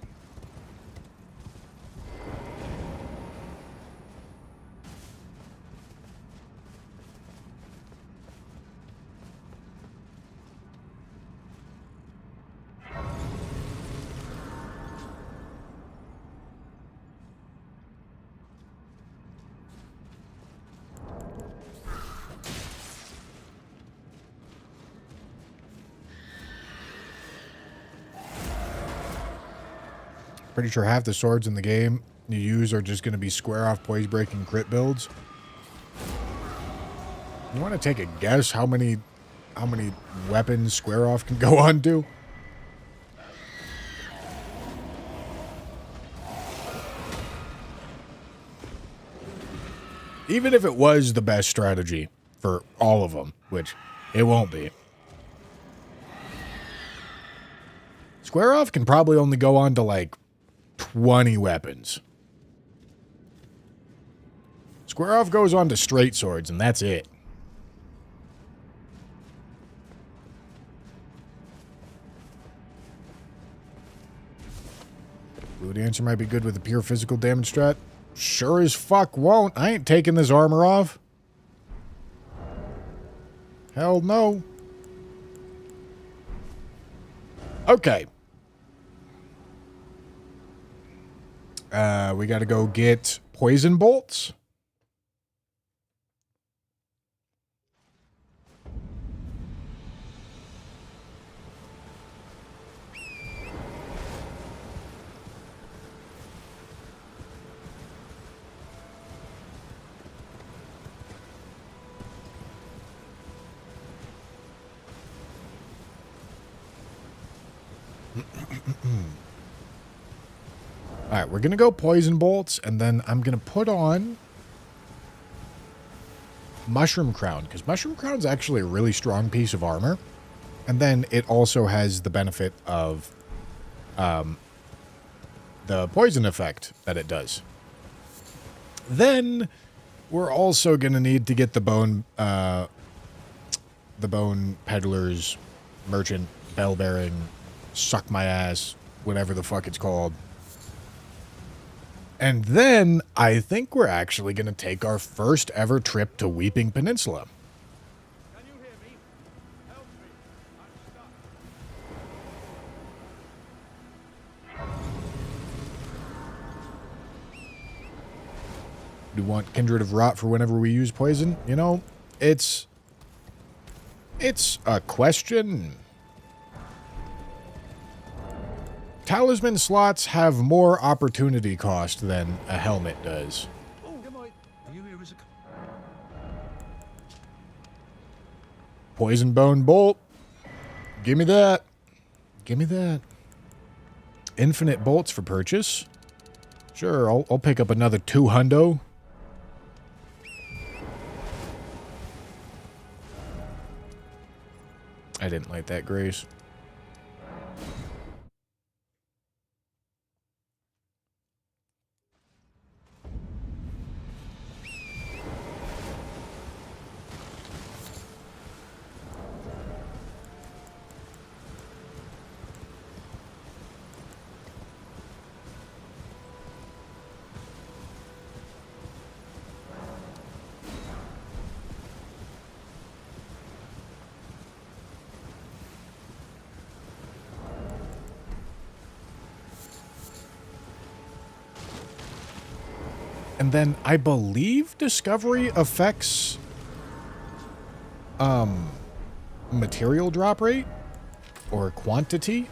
Pretty sure half the swords in the game you use are just going to be square off poise breaking crit builds. You want to take a guess how many weapons square off can go on to? Even if it was the best strategy for all of them, which it won't be. Square off can probably only go on to like 20 weapons. Square off goes on to straight swords, and that's it. Blue Dancer might be good with a pure physical damage strat. Sure as fuck won't. I ain't taking this armor off. Hell no. Okay. We gotta go get poison bolts. Alright, we're going to go poison bolts, and then I'm going to put on Mushroom Crown, because Mushroom Crown's actually a really strong piece of armor. And then it also has the benefit of the poison effect that it does. Then we're also going to need to get the bone peddler's merchant bell bearing suck my ass, whatever the fuck it's called. And then I think we're actually going to take our first ever trip to Weeping Peninsula. Can you hear me? Help me. I'm stuck. Do you want Kindred of Rot for whenever we use poison? You know, it's a question. Talisman slots have more opportunity cost than a helmet does. Oh, am I? Are you here as a... Poison Bone Bolt. Give me that. Give me that. Infinite bolts for purchase. Sure, I'll pick up another 2 hundo. I didn't like that, Grace. And then I believe Discovery affects material drop rate or quantity.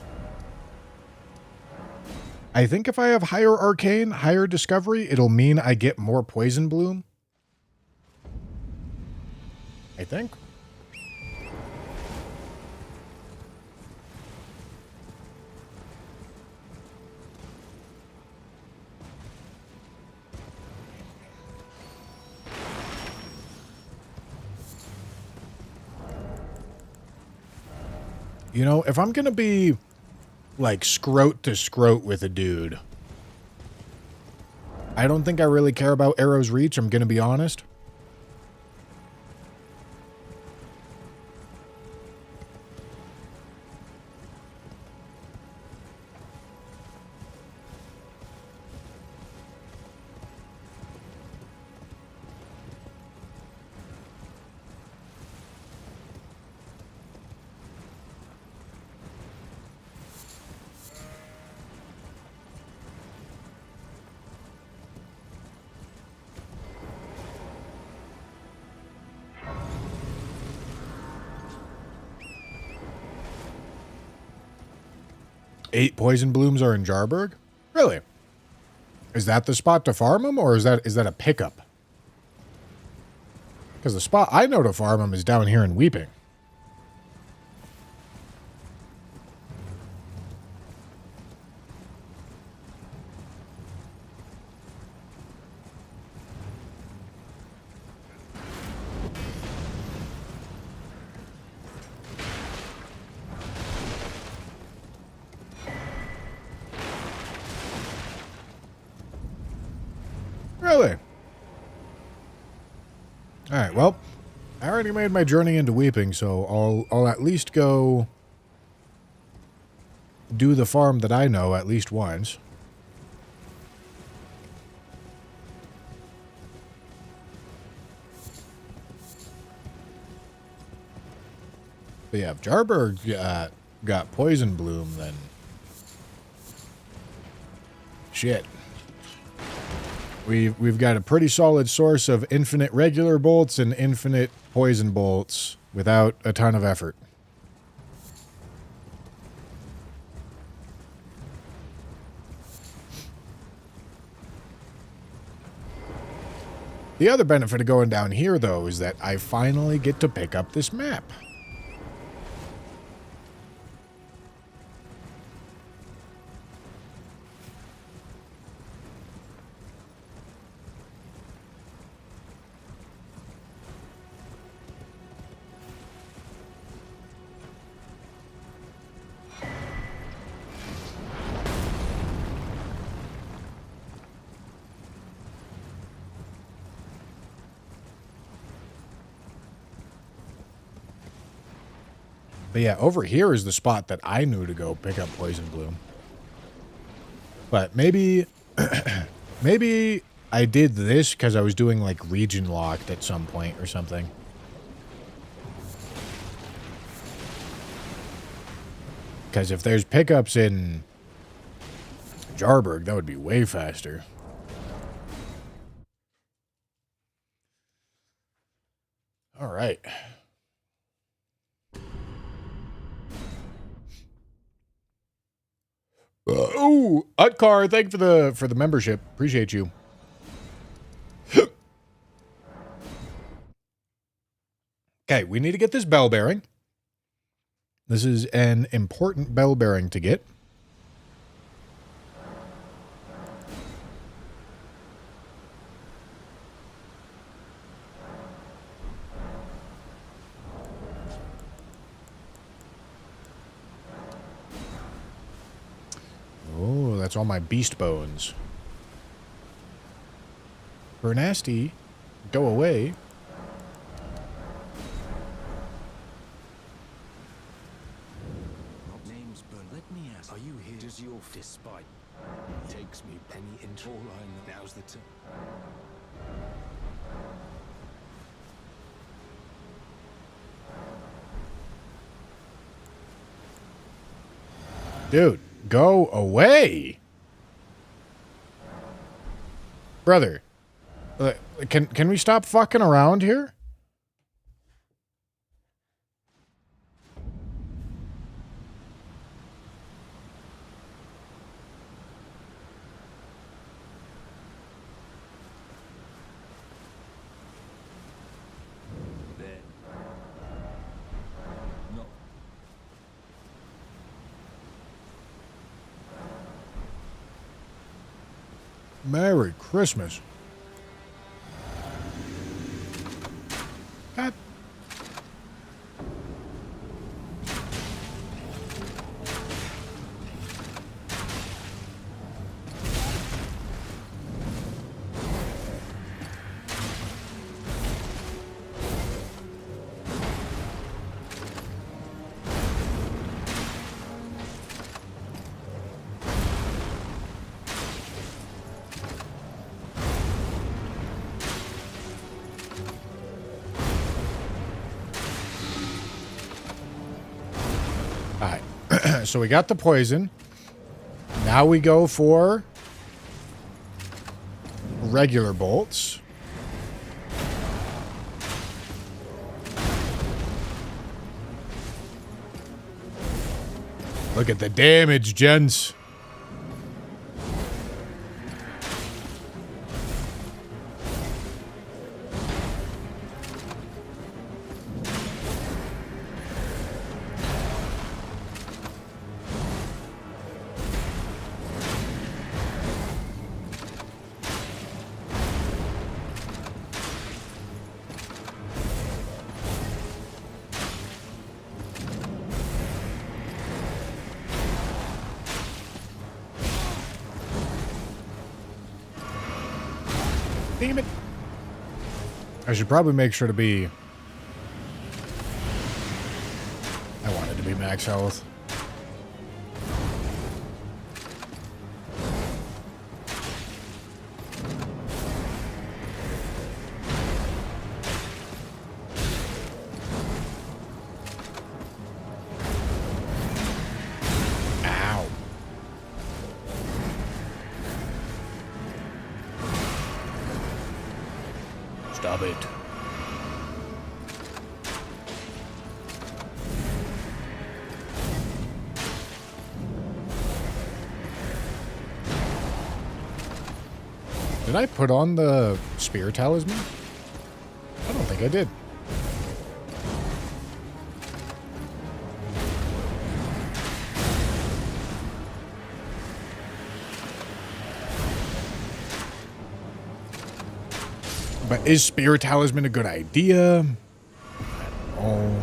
I think if I have higher Arcane, higher Discovery, it'll mean I get more Poison Bloom. I think. You know, if I'm going to be, like, scrote to scrote with a dude, I don't think I really care about Arrow's reach, I'm going to be honest. Eight poison blooms are in Jarburg? Really? Is that the spot to farm them, or is that a pickup? Because the spot I know to farm them is down here in Weeping. Really? Alright, well, I already made my journey into Weeping, so I'll at least go do the farm that I know at least once. But yeah, if Jarburg got Poison Bloom, then shit. We've got a pretty solid source of infinite regular bolts and infinite poison bolts without a ton of effort. The other benefit of going down here, though, is that I finally get to pick up this map. But yeah, over here is the spot that I knew to go pick up Poison Bloom. But maybe, maybe I did this because I was doing like region locked at some point or something. Because if there's pickups in Jarburg, that would be way faster. All right. Oh, Utkar, thank you for the membership. Appreciate you. Okay, we need to get this bell bearing. This is an important bell bearing to get. Oh, that's all my beast bones. Bernasty, go away. Name's Bern. Let me ask, are you here? Does your despite takes me any into all I know? Now's the time. Dude, go away. Brother, can we stop fucking around here? No. Merry Christmas. God. So we got the poison. Now we go for regular bolts. Look at the damage, gents. Damn it. I should probably make sure to be... I wanted to be max health. Ow. Stop it. Did I put on the spear talisman? I don't think I did. But is spear talisman a good idea? I don't know.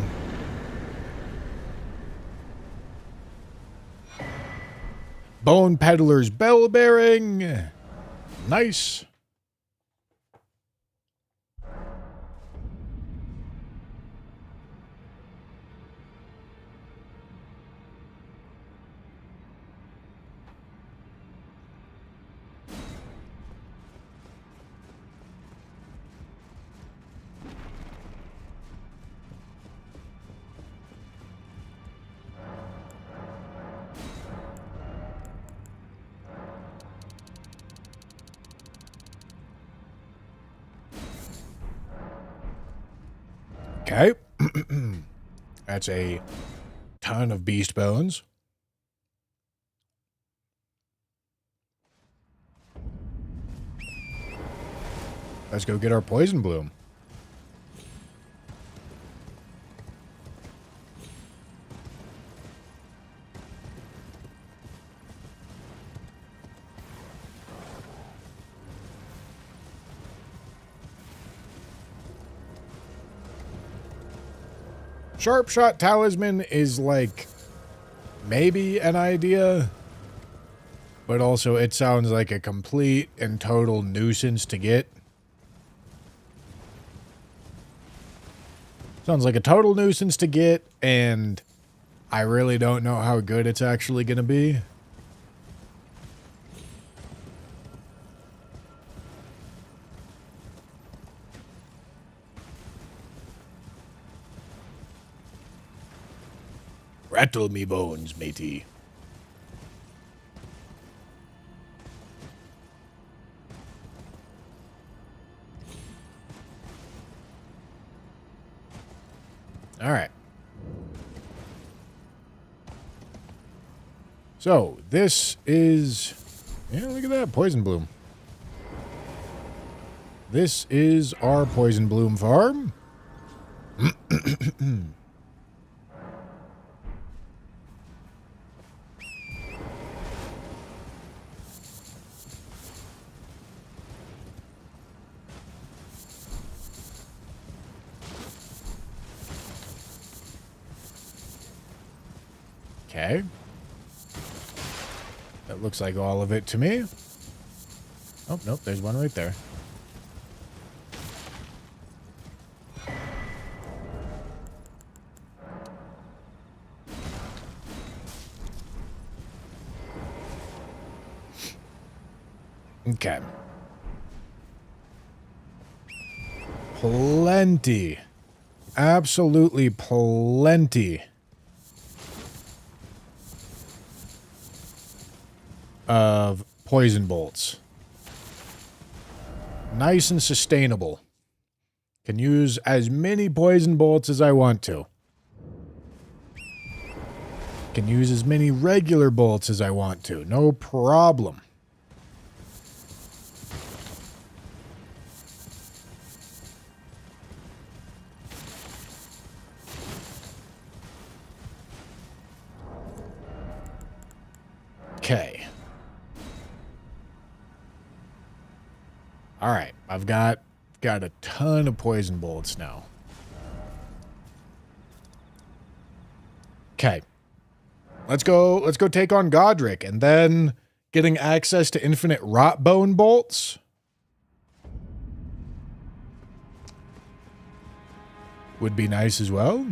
Bone Peddler's bell bearing. Nice. Okay. That's a ton of beast bones. Let's go get our poison bloom. Sharp Shot Talisman is like maybe an idea, but also it sounds like a complete and total nuisance to get. Sounds like a total nuisance to get, and I really don't know how good it's actually going to be. Rattle me bones, matey. All right. So, this is... Yeah, look at that. Poison bloom. This is our poison bloom farm. Okay. That looks like all of it to me. Oh, nope, there's one right there. Okay. Plenty. Absolutely plenty of poison bolts. Nice and sustainable. Can use as many poison bolts as I want to. Can use as many regular bolts as I want to. No problem. Okay. All right, I've got a ton of poison bullets now. Okay. Let's go take on Godric, and then getting access to infinite rot bone bolts. Would be nice as well.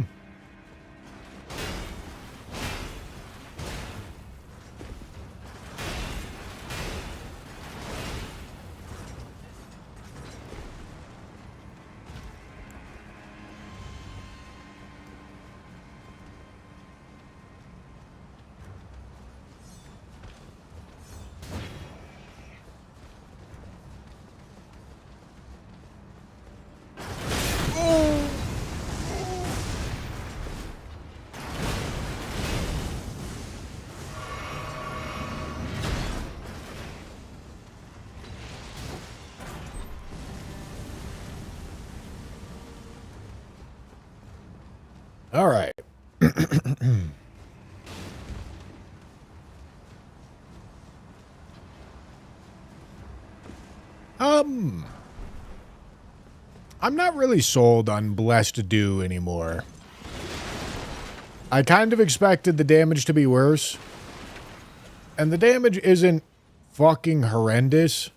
All right. I'm not really sold on Blessed Dew anymore. I kind of expected the damage to be worse. And the damage isn't fucking horrendous.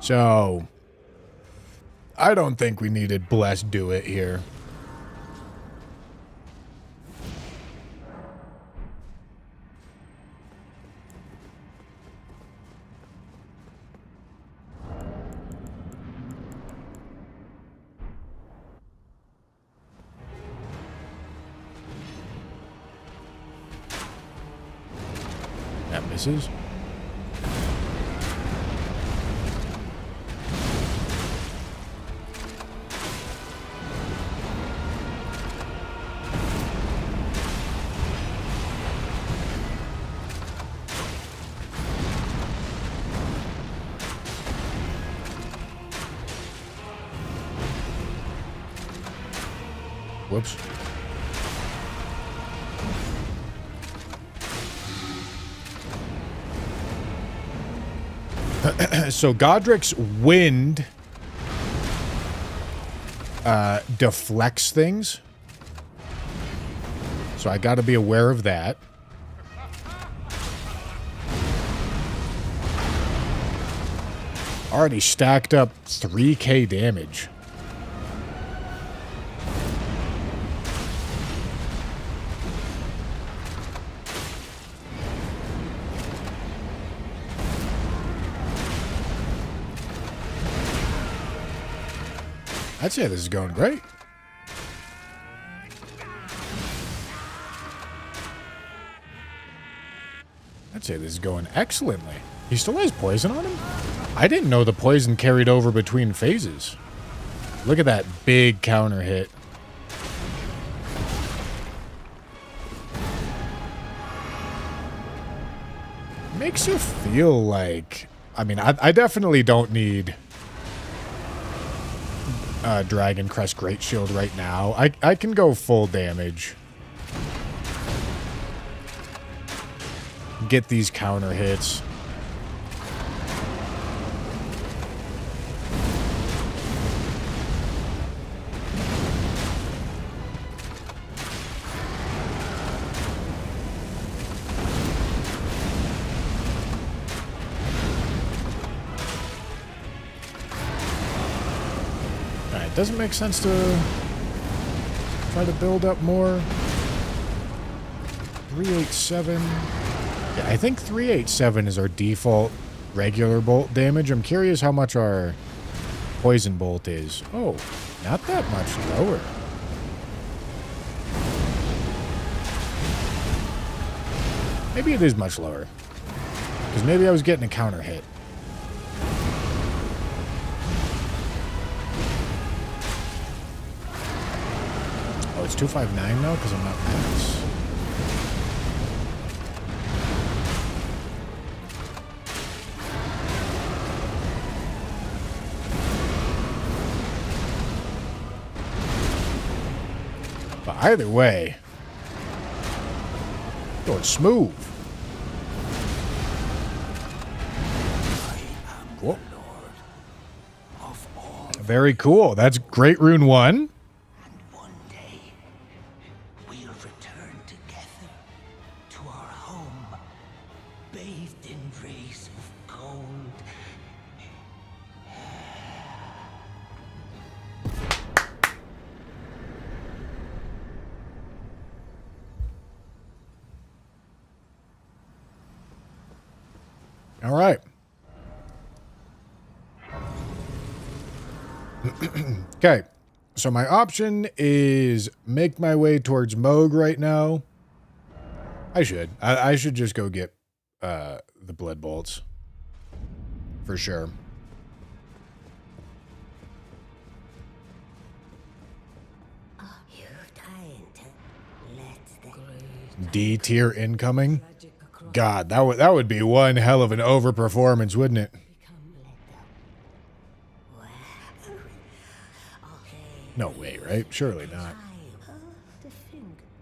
So, I don't think we needed Blessed Do It here. misses. Whoops. So Godric's wind deflects things. So I got to be aware of that. Already stacked up 3k damage. I'd say this is going great. I'd say this is going excellently. He still has poison on him? I didn't know the poison carried over between phases. Look at that big counter hit. Makes you feel like... I mean, I definitely don't need... Dragon Crest Great Shield right now. I can go full damage. Get these counter hits. Doesn't make sense to try to build up more. 387. Yeah, I think 387 is our default regular bolt damage. I'm curious how much our poison bolt is. Oh, not that much lower. Maybe it is much lower. Because maybe I was getting a counter hit. It's 259 now because I'm not max. But either way, going smooth. Cool. Very cool. That's great rune 1. All right. Okay. So my option is make my way towards Moog right now. I should just go get the blood bolts. For sure. D tier incoming. God, that would be one hell of an overperformance, wouldn't it? No way, right? Surely not.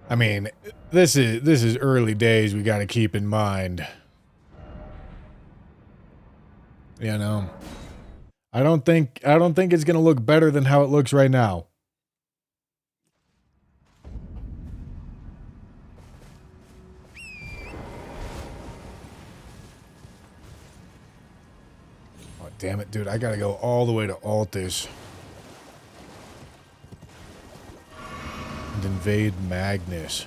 I mean, this is early days. We got to keep in mind. You know, I don't think it's gonna look better than how it looks right now. Damn it, dude. I gotta go all the way to Altus. And invade Magnus.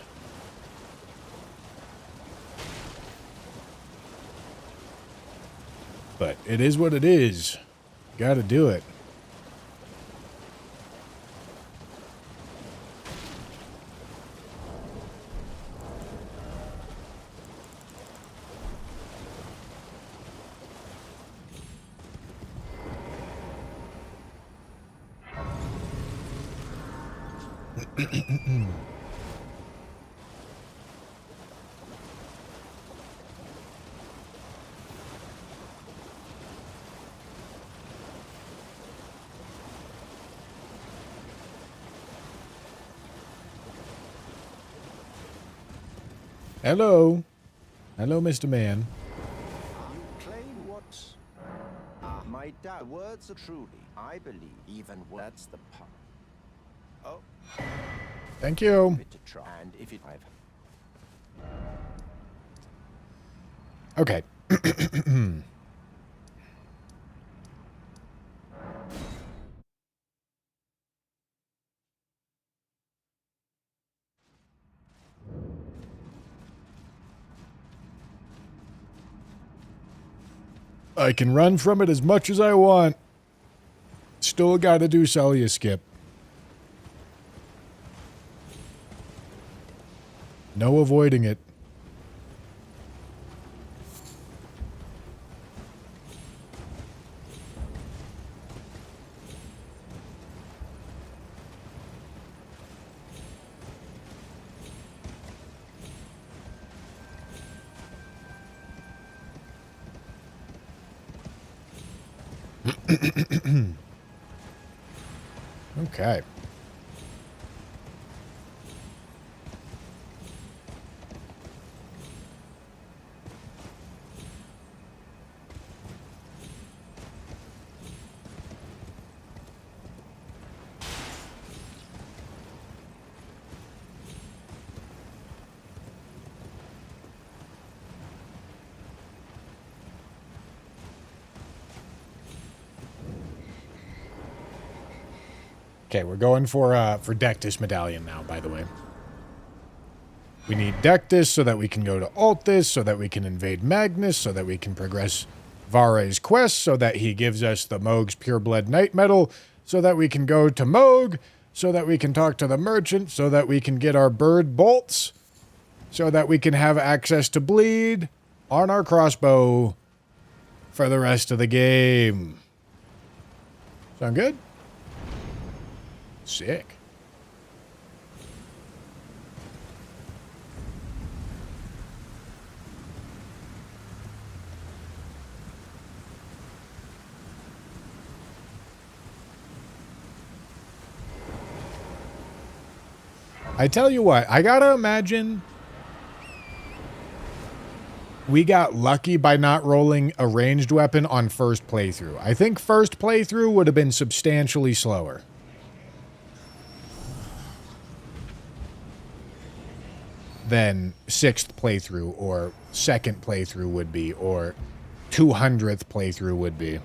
But it is what it is. Gotta do it. Hello. Hello, Mr. Man. You claim what? My dad, words are truly, I believe, even that's the part. Oh, Thank you. bit to try, and if it, I've Okay. I can run from it as much as I want. Still gotta do Celia skip. No avoiding it. Okay. Okay, we're going for Dectus Medallion now, by the way. We need Dectus so that we can go to Altus, so that we can invade Magnus, so that we can progress Vare's quest, so that he gives us the Moog's Pureblood Night Metal, so that we can go to Moog, so that we can talk to the merchant, so that we can get our bird bolts, so that we can have access to bleed on our crossbow for the rest of the game. Sound good? Sick. I tell you what, I gotta imagine we got lucky by not rolling a ranged weapon on first playthrough. I think first playthrough would have been substantially slower than sixth playthrough or second playthrough would be, or 200th playthrough would be.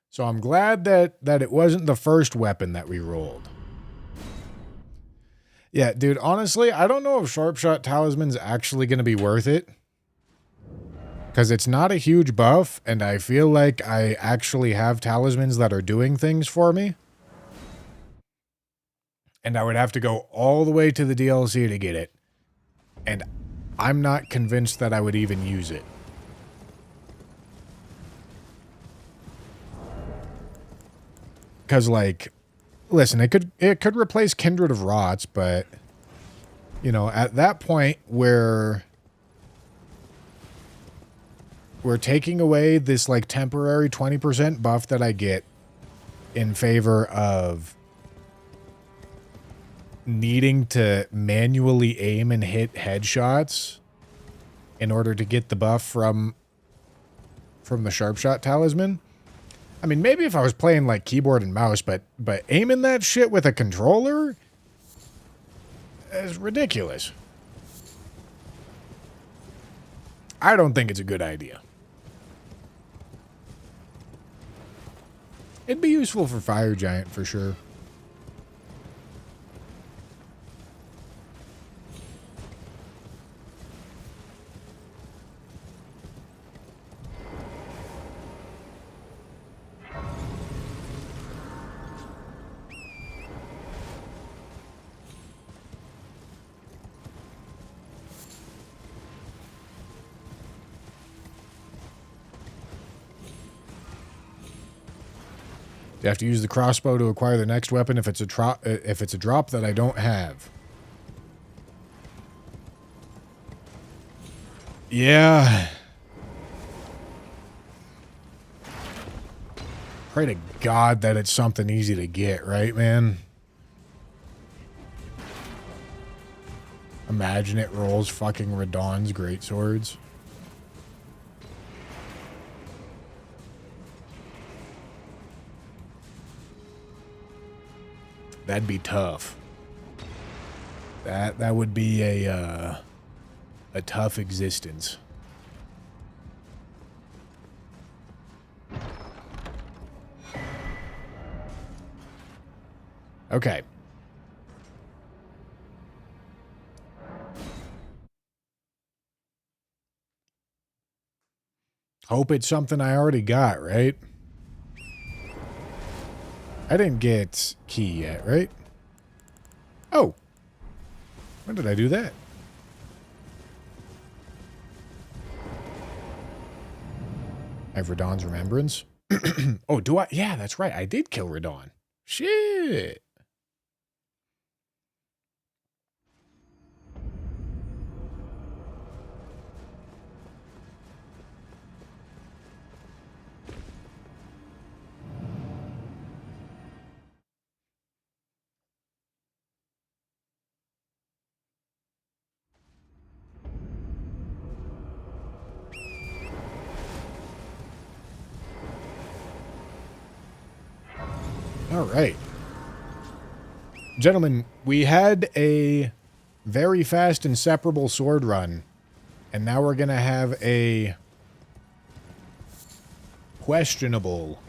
So I'm glad that it wasn't the first weapon that we rolled. Yeah, dude, honestly, I don't know if Sharpshot Talisman's actually going to be worth it. Because it's not a huge buff, and I feel like I actually have talismans that are doing things for me. And I would have to go all the way to the DLC to get it. And I'm not convinced that I would even use it. Because, like, listen, it could replace Kindred of Rots, but, you know, at that point where we're taking away this, like, temporary 20% buff that I get in favor of needing to manually aim and hit headshots in order to get the buff from the Sharpshot Talisman. I mean, maybe if I was playing like keyboard and mouse, but aiming that shit with a controller is ridiculous. I don't think it's a good idea. It'd be useful for Fire Giant for sure. You have to use the crossbow to acquire the next weapon if it's a drop that I don't have. Yeah. Pray to God that it's something easy to get, right, man? Imagine it rolls fucking Radahn's greatswords. That'd be tough. That would be a tough existence. Okay. Hope it's something I already got, right? I didn't get key yet, right? Oh. When did I do that? I have Radahn's Remembrance. Oh, do I? Yeah, that's right. I did kill Radahn. Shit. All right. Gentlemen, we had a very fast and separable sword run, and now we're going to have a questionable,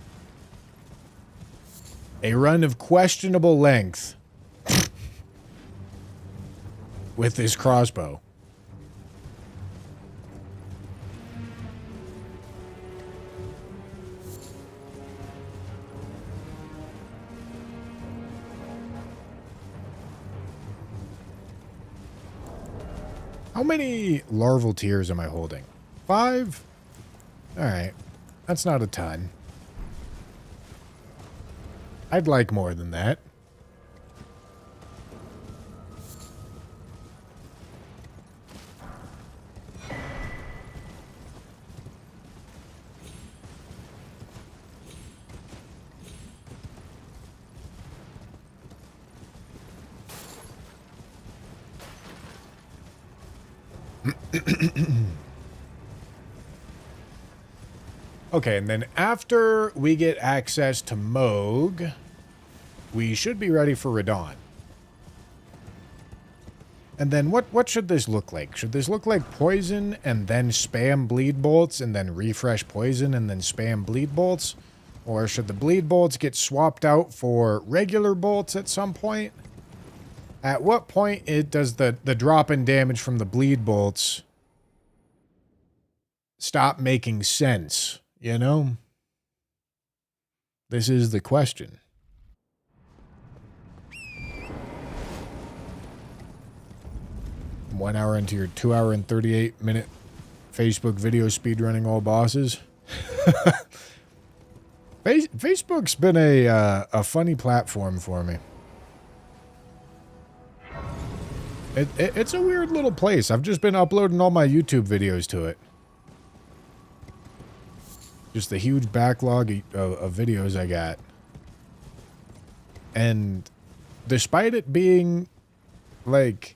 a run of questionable length with this crossbow. How many larval tears am I holding? 5? Alright. That's not a ton. I'd like more than that. Okay, and then after we get access to Moog, we should be ready for Radahn. And then what should this look like? Should this look like poison and then spam bleed bolts and then refresh poison and then spam bleed bolts? Or should the bleed bolts get swapped out for regular bolts at some point? At what point does the drop in damage from the bleed bolts stop making sense? You know? This is the question. I'm 1 hour into your 2 hour and 38-minute Facebook video speedrunning all bosses. Facebook's been a funny platform for me. It's a weird little place. I've just been uploading all my YouTube videos to it. Just the huge backlog of videos I got. And despite it being, like,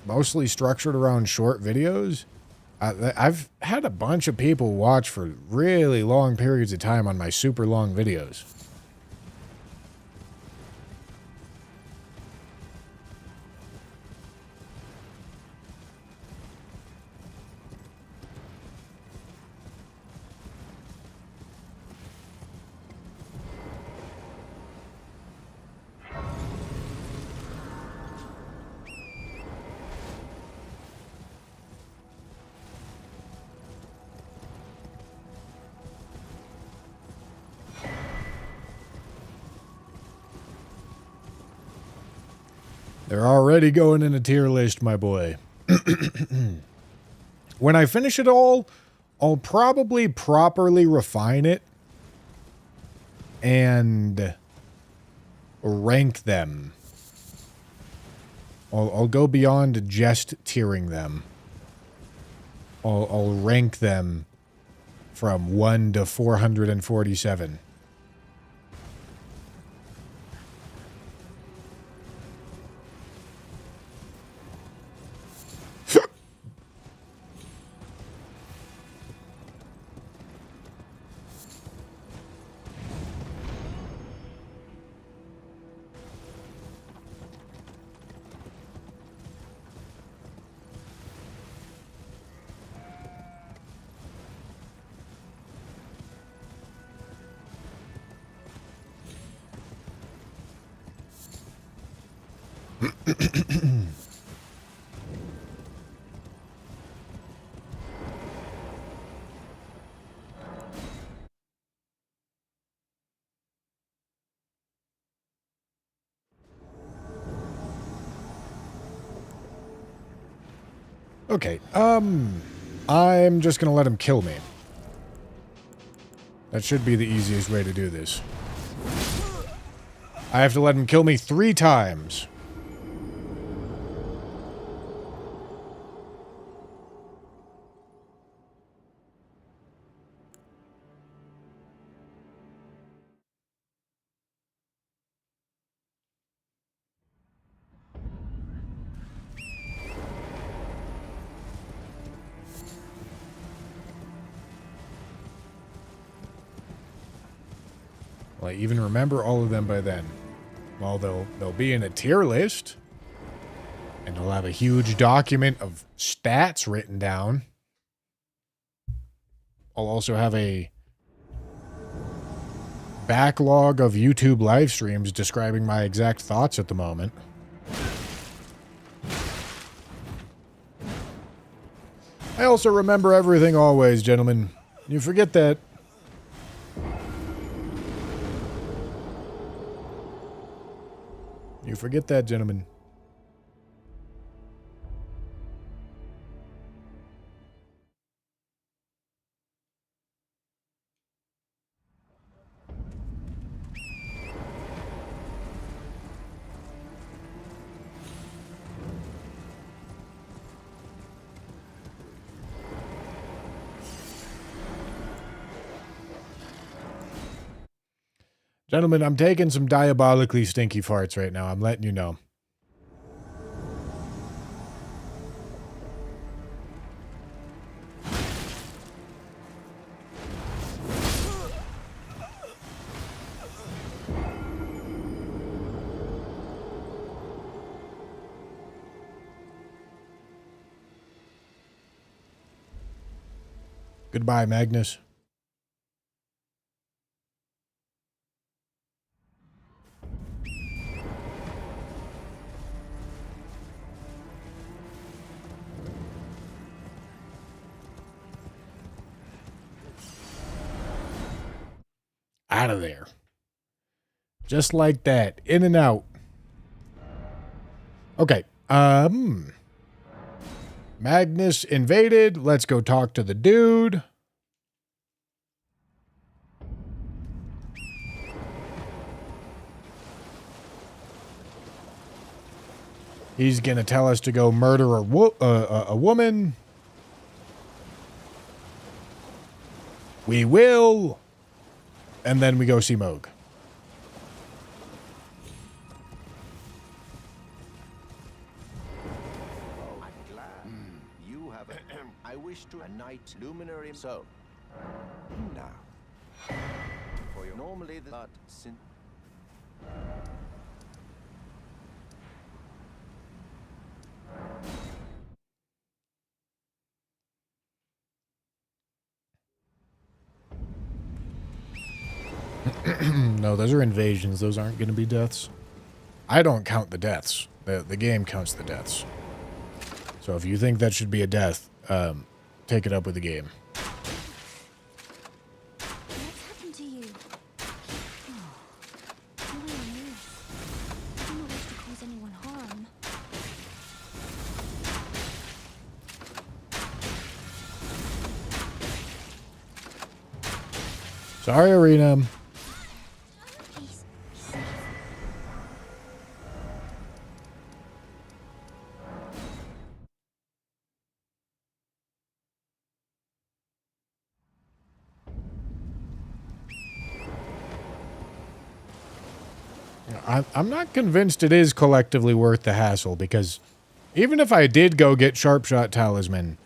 mostly structured around short videos, I've had a bunch of people watch for really long periods of time on my super long videos. They're already going in a tier list, my boy. When I finish it all, I'll probably properly refine it and rank them. I'll go beyond just tiering them. I'll rank them from 1 to 447. Okay, I'm just gonna let him kill me. That should be the easiest way to do this. I have to let him kill me 3 times. Well, I even remember all of them by then. Well, they'll be in a tier list. And I'll have a huge document of stats written down. I'll also have a backlog of YouTube live streams describing my exact thoughts at the moment. I also remember everything always, gentlemen. You forget that. You forget that, gentlemen. Gentlemen, I'm taking some diabolically stinky farts right now. I'm letting you know. Goodbye, Magnus. Out of there. Just like that. In and out. Okay. Magnus invaded. Let's go talk to the dude. He's going to tell us to go murder a woman. We will. And then we go see Moog. I'm glad. You have a... I wish to... A night luminary... So. Now. For your... Normally that... Sin... No, those are invasions. Those aren't going to be deaths. I don't count the deaths. The game counts the deaths. So if you think that should be a death, take it up with the game. What's happened to you? Oh, why on earth? I do not wish to cause anyone harm. Sorry, Arena. I'm not convinced it is collectively worth the hassle, because even if I did go get Sharpshot Talisman,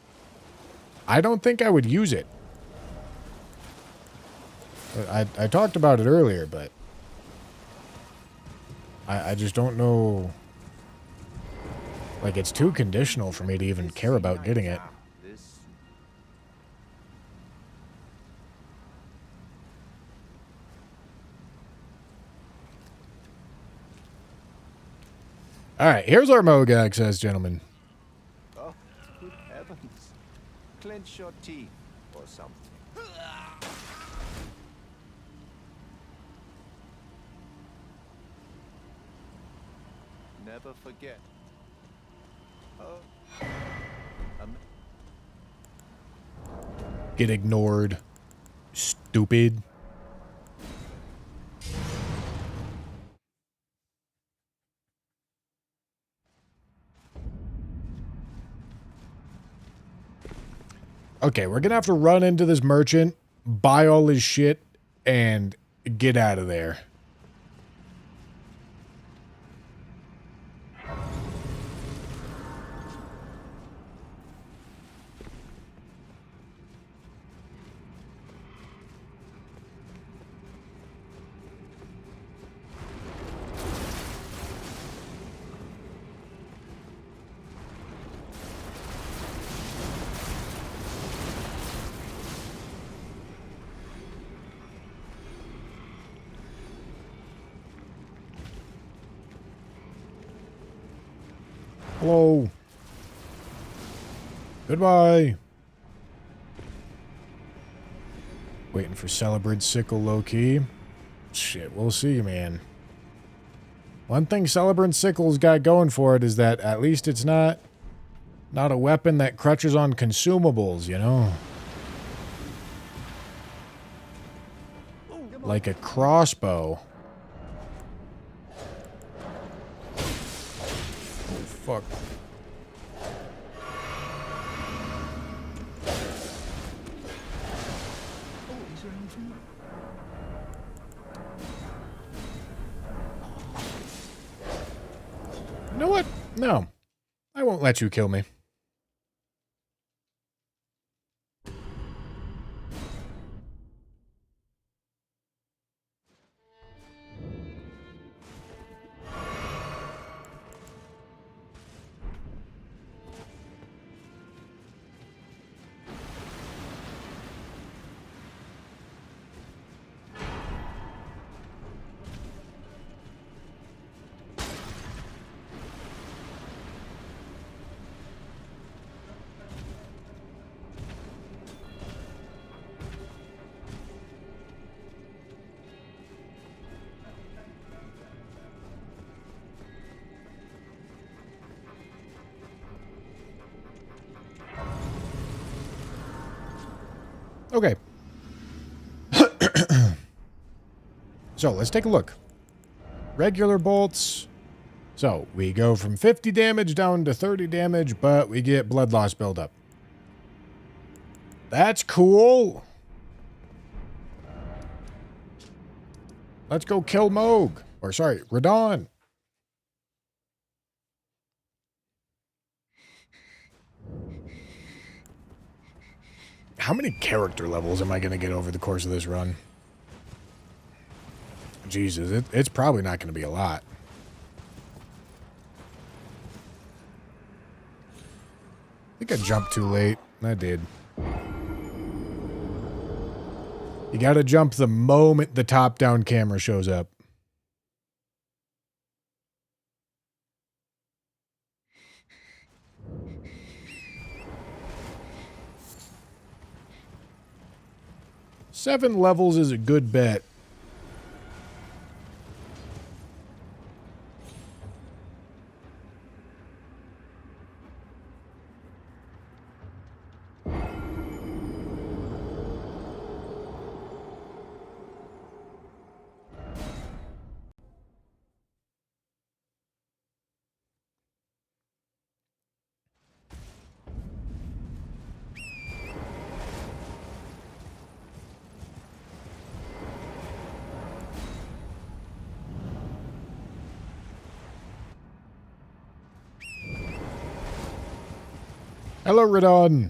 I don't think I would use it. I talked about it earlier, but I just don't know. Like, it's too conditional for me to even care about getting it. Alright, here's our Moog access, gentlemen. Oh, good heavens. Clench your teeth or something. Never forget. Oh. Get ignored. Stupid. Okay, we're gonna have to run into this merchant, buy all his shit, and get out of there. Hello. Goodbye. Waiting for Celebrant Sickle low-key. Shit, we'll see, man. One thing Celebrant Sickle's got going for it is that at least it's not a weapon that crutches on consumables, you know? Like a crossbow. Fuck. You know what? No. I won't let you kill me. Okay. So, let's take a look. Regular bolts. So, we go from 50 damage down to 30 damage, but we get blood loss buildup. That's cool. Let's go kill Moog. Or, sorry, Radon. How many character levels am I going to get over the course of this run? Jesus, it's probably not going to be a lot. I think I jumped too late. I did. You got to jump the moment the top-down camera shows up. Seven levels is a good bet. Hello, Radon.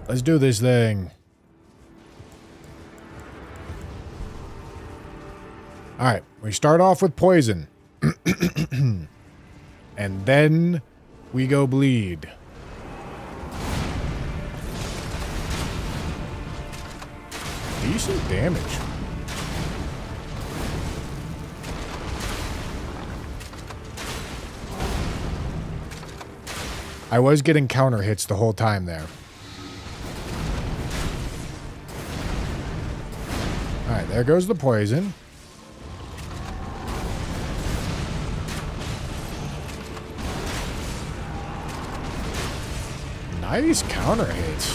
Let's do this thing. Alright, we start off with poison. And then we go bleed. Decent damage. I was getting counter hits the whole time there. Alright, there goes the poison. Nice counter hits.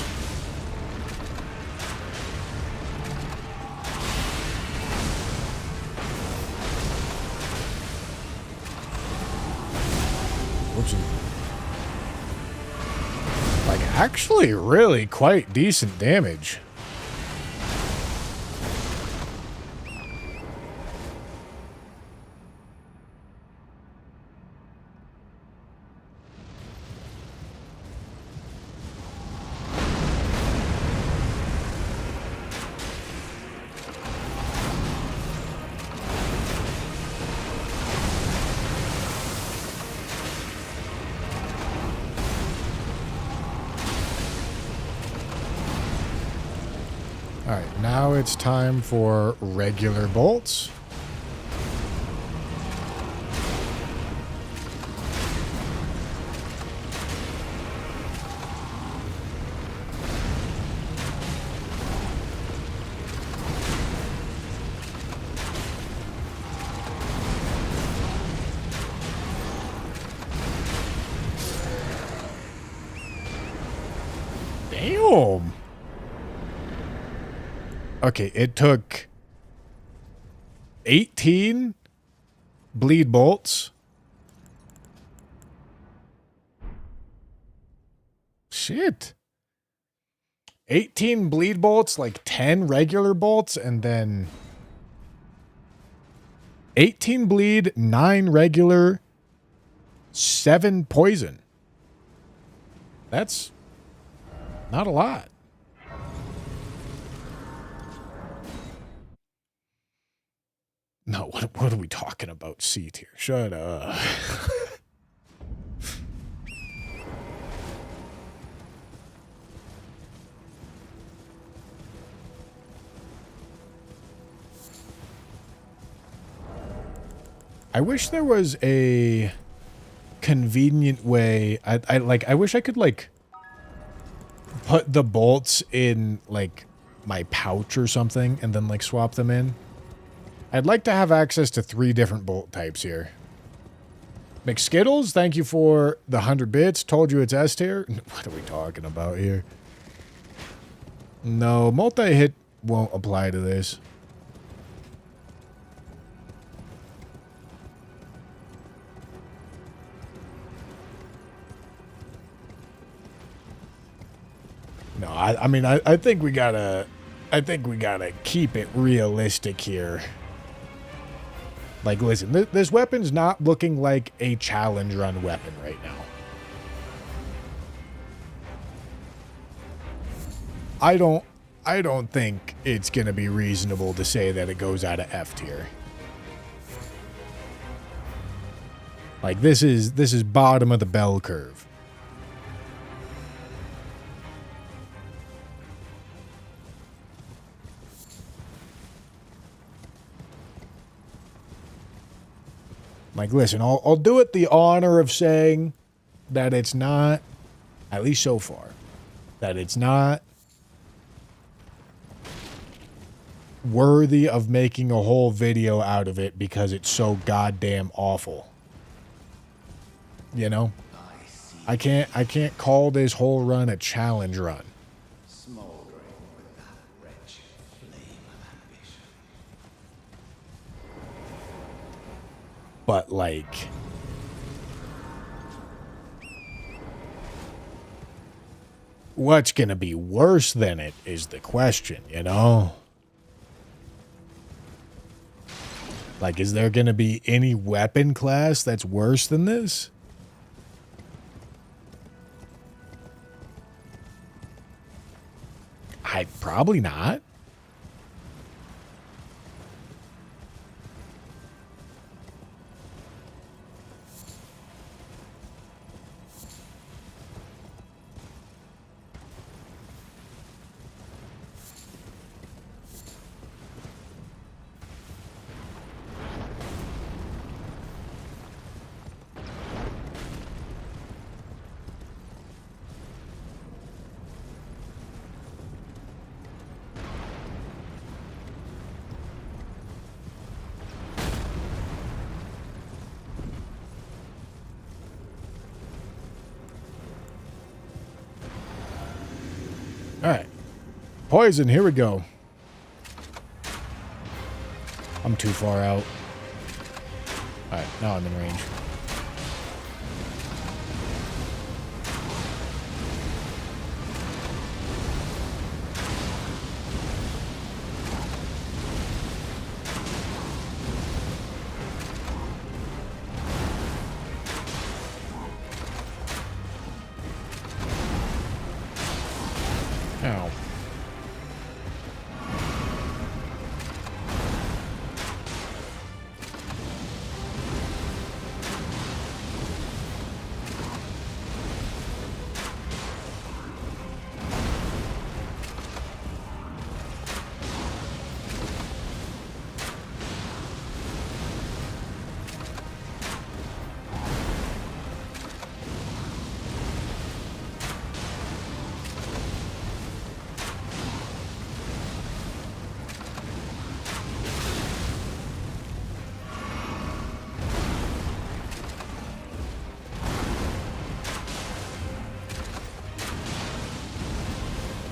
Whoopsie. Like, actually really quite decent damage. Alright, now it's time for regular bolts. Damn! Okay, it took 18 bleed bolts. Shit. 18 bleed bolts, like 10 regular bolts, and then 18 bleed, 9 regular, 7 poison. That's not a lot. No, what are we talking about? C tier. Shut up. I wish there was a convenient way. I wish I could like put the bolts in like my pouch or something and then like swap them in. I'd like to have access to 3 different bolt types here. McSkittles, thank you for the 100 bits. Told you it's S tier. What are we talking about here? No, multi-hit won't apply to this. No, I mean, I think we gotta keep it realistic here. Like, listen, this weapon's not looking like a challenge run weapon right now. I don't think it's gonna be reasonable to say that it goes out of F tier. Like, this is bottom of the bell curve. Like, listen, I'll do it the honor of saying that it's not, at least so far, that it's not worthy of making a whole video out of it because it's so goddamn awful. You know? I can't call this whole run a challenge run. Smoldering with that wretched flame of ambition. But, like, what's gonna be worse than it is the question, you know? Like, is there gonna be any weapon class that's worse than this? probably not. Alright. Poison, here we go. I'm too far out. Alright, now I'm in range. Ow.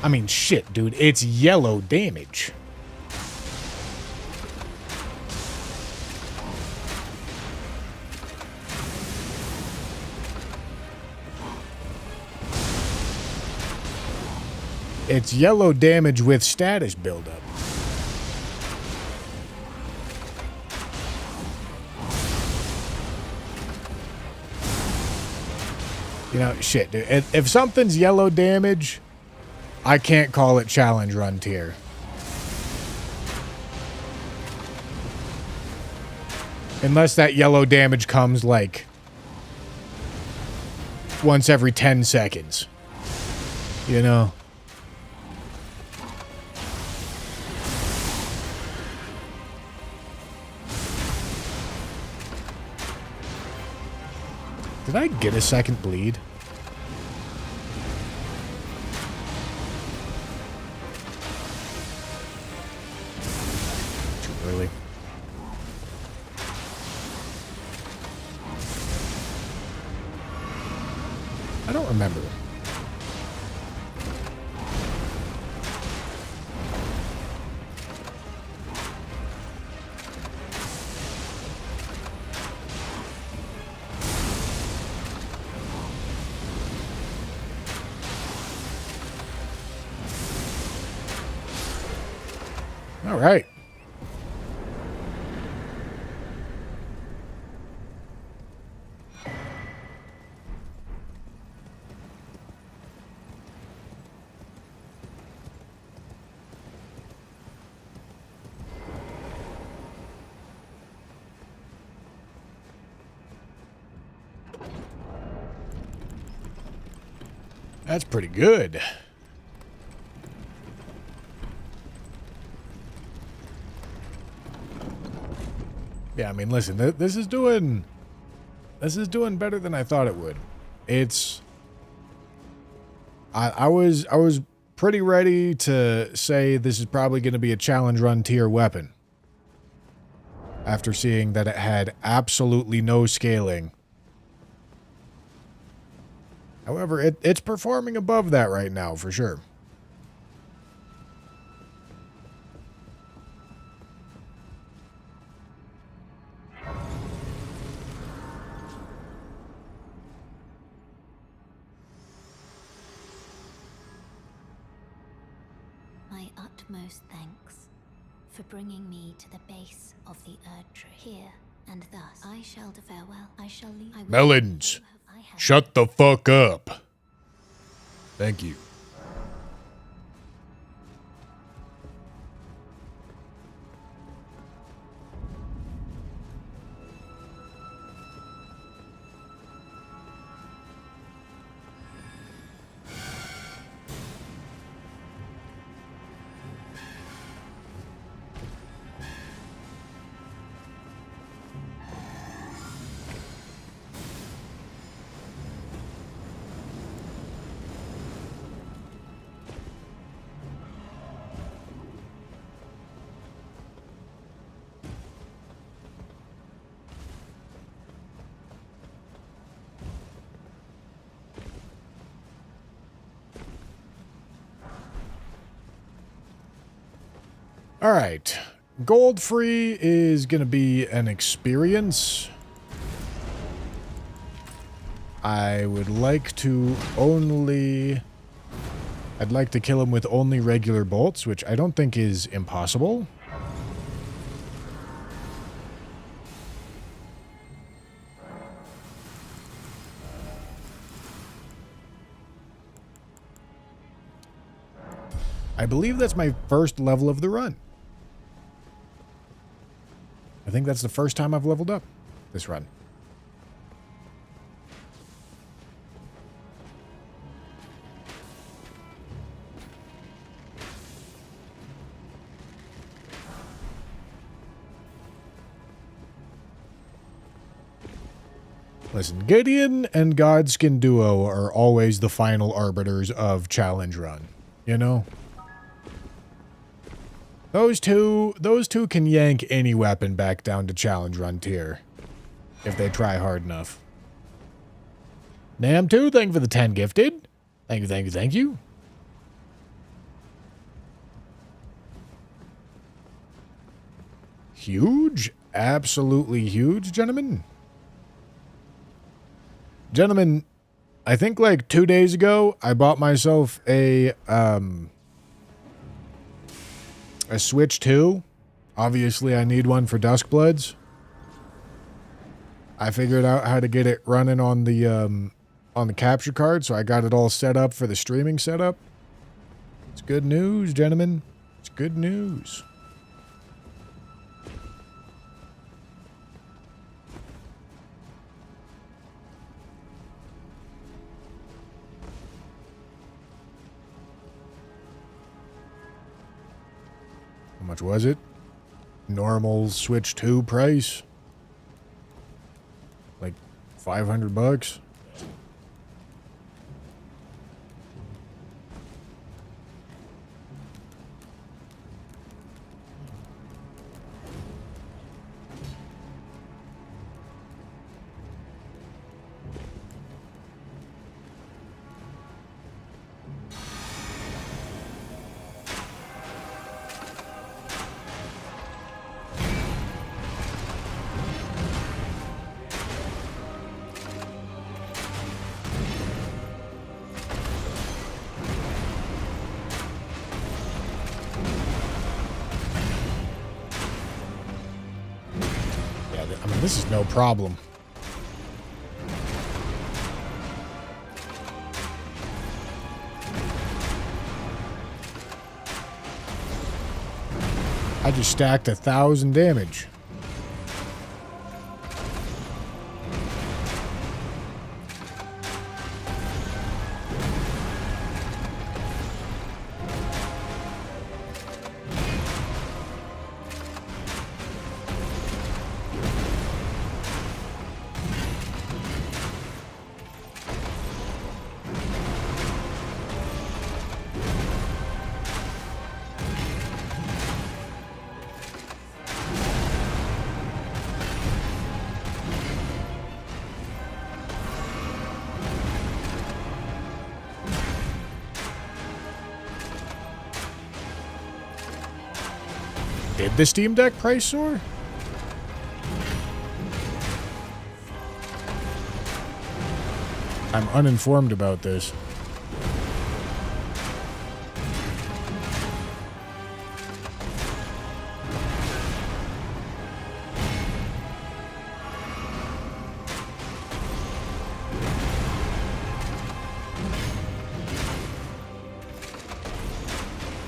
I mean, shit, dude. It's yellow damage. It's yellow damage with status buildup. You know, shit, dude. If something's yellow damage, I can't call it challenge run tier. Unless that yellow damage comes like once every 10 seconds. You know? Did I get a second bleed? Early. I don't remember. All right. That's pretty good. Yeah, I mean, listen, this is doing better than I thought it would. It's I was pretty ready to say this is probably going to be a challenge run tier weapon after seeing that it had absolutely no scaling. However, it's performing above that right now, for sure. My utmost thanks for bringing me to the base of the Erd Tree. Here, and thus I shall farewell. I shall leave. Melons, shut the fuck up. Thank you. All right. Gold free is going to be an experience. I would like to only... I'd like to kill him with only regular bolts, which I don't think is impossible. I believe that's my first level of the run. I think that's the first time I've leveled up this run. Listen, Gideon and Godskin Duo are always the final arbiters of Challenge Run. You know? Those two can yank any weapon back down to Challenge Run tier. If they try hard enough. Nam 2, thank you for the 10 gifted. Thank you, thank you, thank you. Huge? Absolutely huge, gentlemen. Gentlemen, I think like 2 days ago, I bought myself a Switch 2. Obviously, I need one for Duskbloods. I figured out how to get it running on the capture card, so I got it all set up for the streaming setup. It's good news, gentlemen. It's good news. How much was it? Normal Switch 2 price? Like $500? I mean, this is no problem. I just stacked 1,000 damage. Did the Steam Deck price soar? I'm uninformed about this.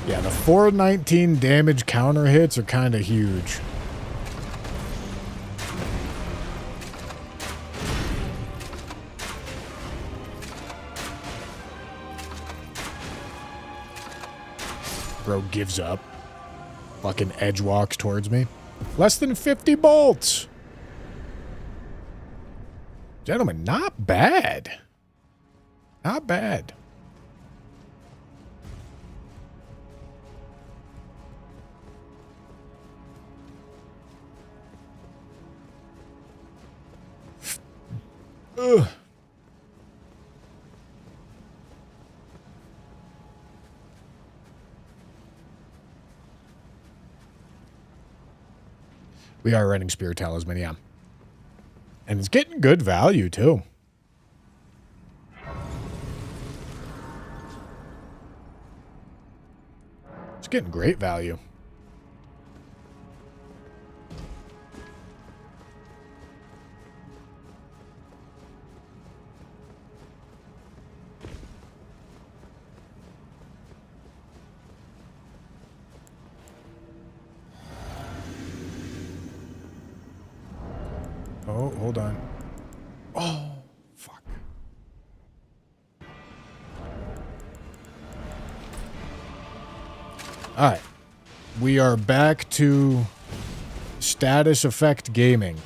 Yeah, the 419 damage counter hits are kind of huge. Bro gives up. Fucking edge walks towards me. Less than 50 bolts. Gentlemen, not bad. Not bad. Ugh. We are running Spear Talisman, yeah. And it's getting good value, too. It's getting great value. Oh, hold on. Oh, fuck. All right. We are back to status effect gaming.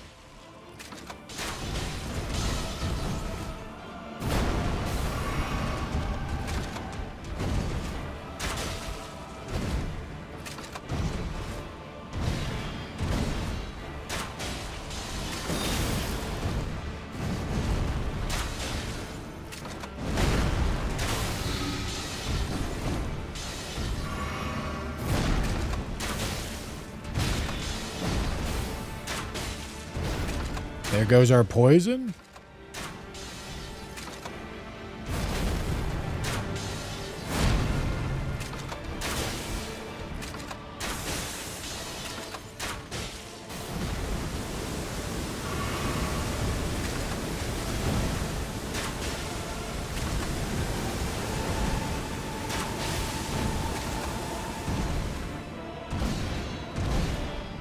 There goes our poison.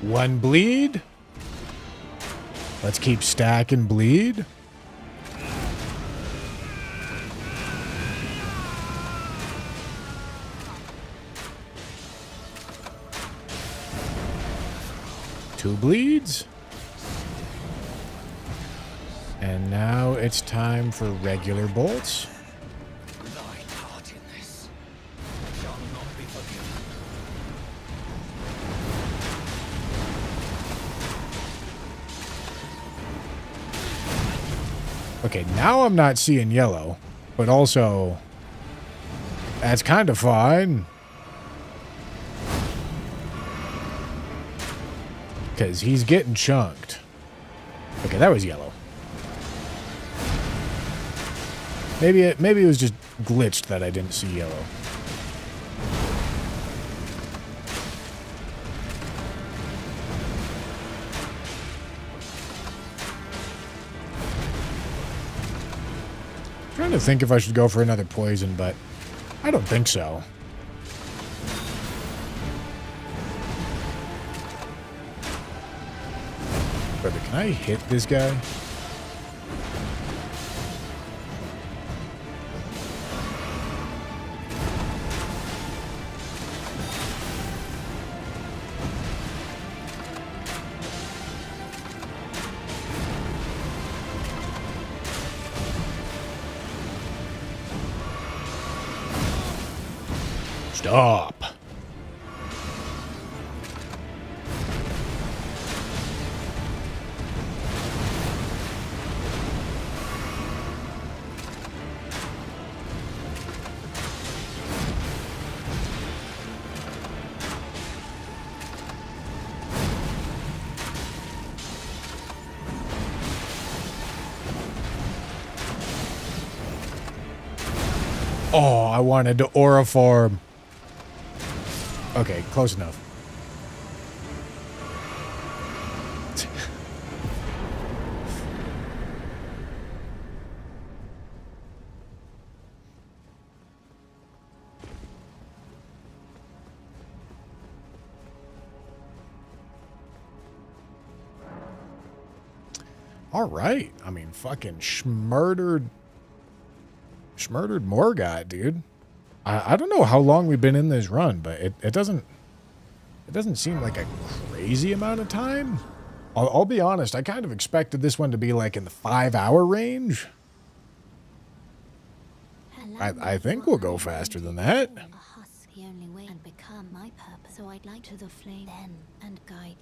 One bleed. Let's keep stacking bleed. Two bleeds. And now it's time for regular bolts. Thy part in this shall not be forgiven. Okay, now I'm not seeing yellow, but also that's kind of fine. Because he's getting chunked. Okay, that was yellow. Maybe it was just glitched that I didn't see yellow. Trying to think if I should go for another poison, but I don't think so. Brother, can I hit this guy? Stop. Oh, I wanted to aura farm. Okay, close enough. All right. I mean, fucking schmurdered Morgot, dude. I don't know how long we've been in this run, but it doesn't seem like a crazy amount of time. I'll be honest, I kind of expected this one to be like in the 5-hour range. I think we'll go faster than that. A husk, the only way and become my purpose. So I'd like to the flame then and guide.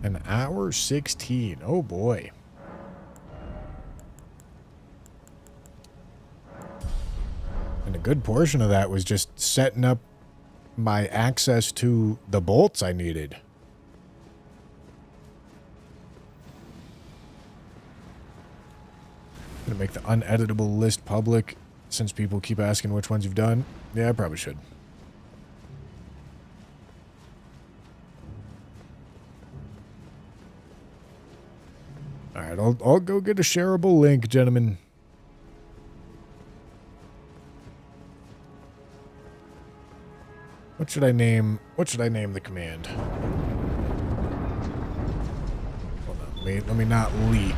An hour 16. Oh boy. good portion of that was just setting up my access to the bolts I needed. Gonna make the uneditable list public since people keep asking which ones you've done. Yeah, I probably should. Alright, I'll go get a shareable link, gentlemen. What should I name the command? Hold on, let me not leak.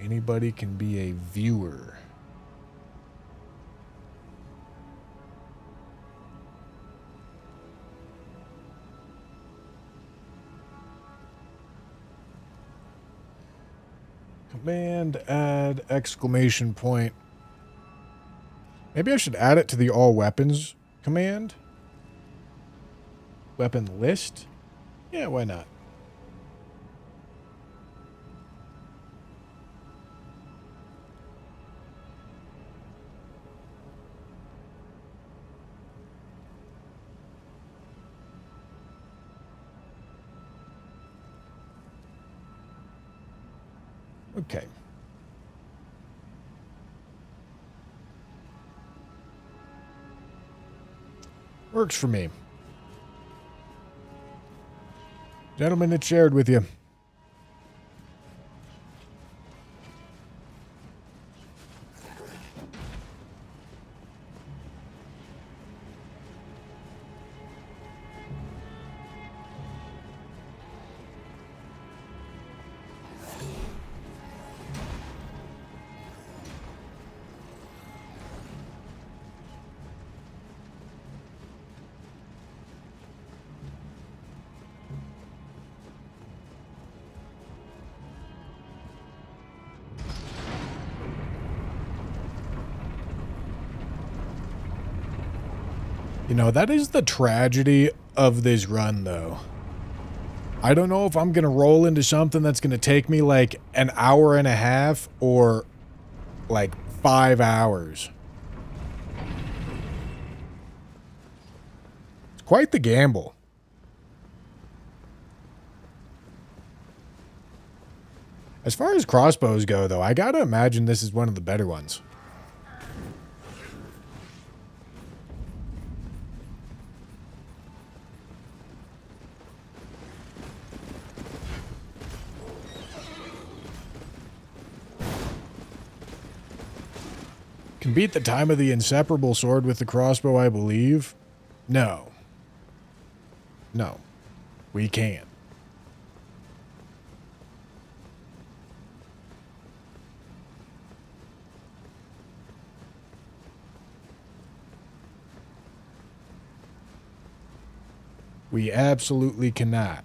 Anybody can be a viewer. Command add exclamation point. Maybe I should add it to the all weapons command. Weapon list? Yeah, why not? Okay. Works for me. Gentlemen, it's shared with you. You know, that is the tragedy of this run, though. I don't know if I'm going to roll into something that's going to take me like an hour and a half or like 5 hours. It's quite the gamble. As far as crossbows go, though, I gotta imagine this is one of the better ones. Can beat the time of the inseparable sword with the crossbow, I believe. No. No. We can't. We absolutely cannot.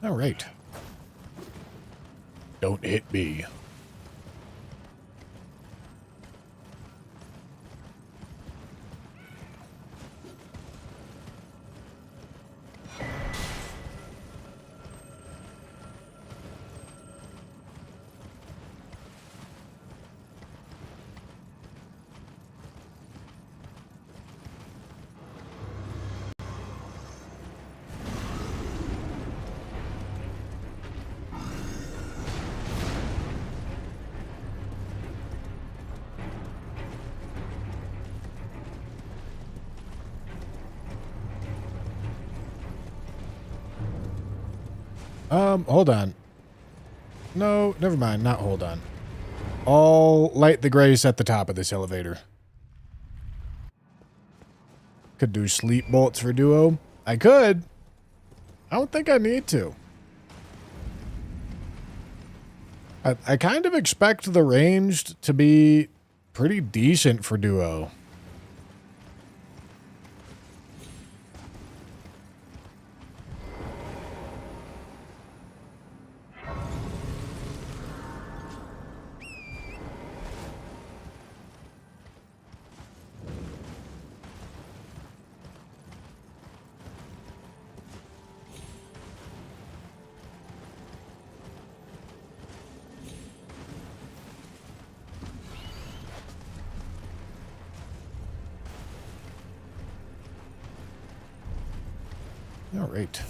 All right. Don't hit me. Hold on. No, never mind. Not hold on. I'll light the grace at the top of this elevator. Could do sleep bolts for duo. I could. I don't think I need to. I kind of expect the ranged to be pretty decent for duo. All right.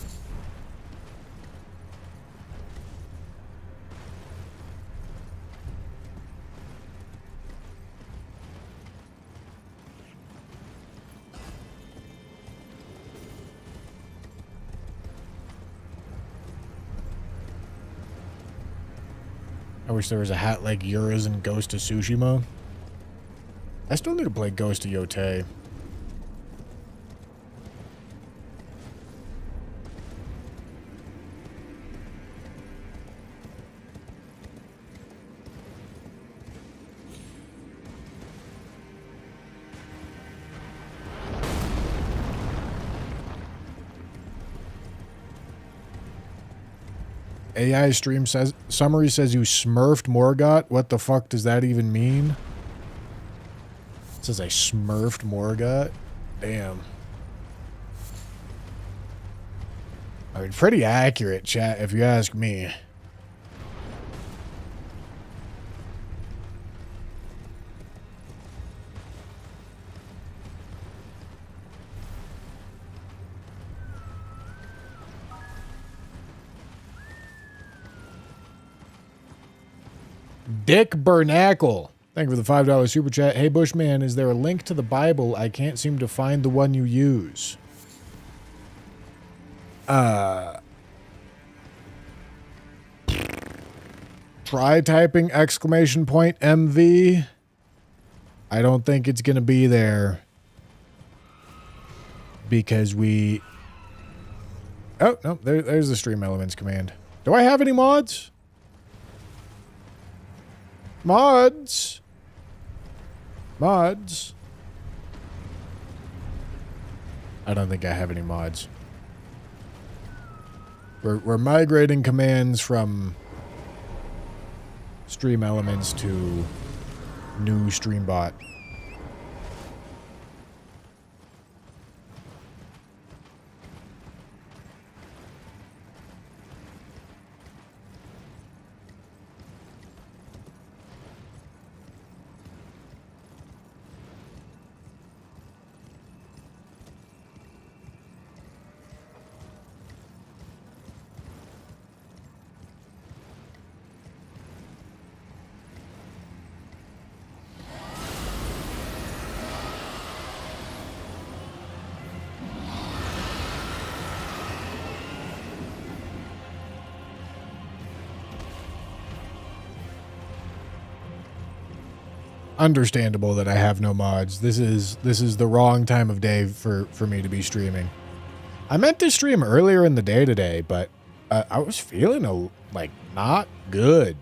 I wish there was a hat like Yura's in Ghost of Tsushima. I still need to play Ghost of Yotei. AI stream says summary says you smurfed Morgott. What the fuck does that even mean? It says I smurfed Morgott. Damn. I mean, pretty accurate, chat, if you ask me. Dick Bernacle. Thank you for the $5 super chat. Hey, Bushman, is there a link to the Bible? I can't seem to find the one you use. Try typing !MV. I don't think it's going to be there. Because we... Oh, no, there's the stream elements command. Do I have any mods? Mods. Mods. I don't think I have any mods. We're migrating commands from stream elements to new streambot. Understandable that I have no mods. This is the wrong time of day for me to be streaming. I meant to stream earlier in the day today, but I was feeling like not good.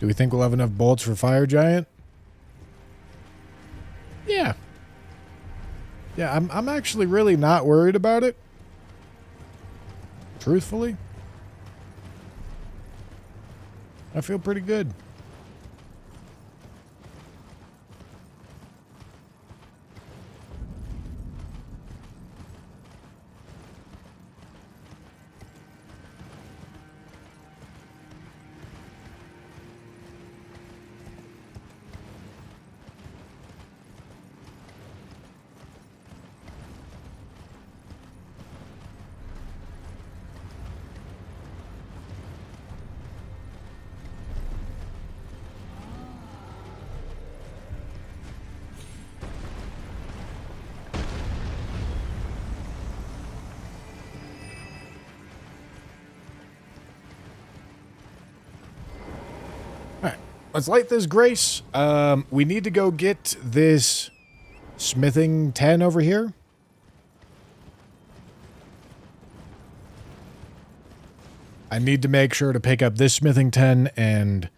Do we think we'll have enough bolts for Fire Giant? Yeah. Yeah, I'm actually really not worried about it. Truthfully. I feel pretty good. Let's light this grace. We need to go get this smithing 10 over here. I need to make sure to pick up this smithing 10 and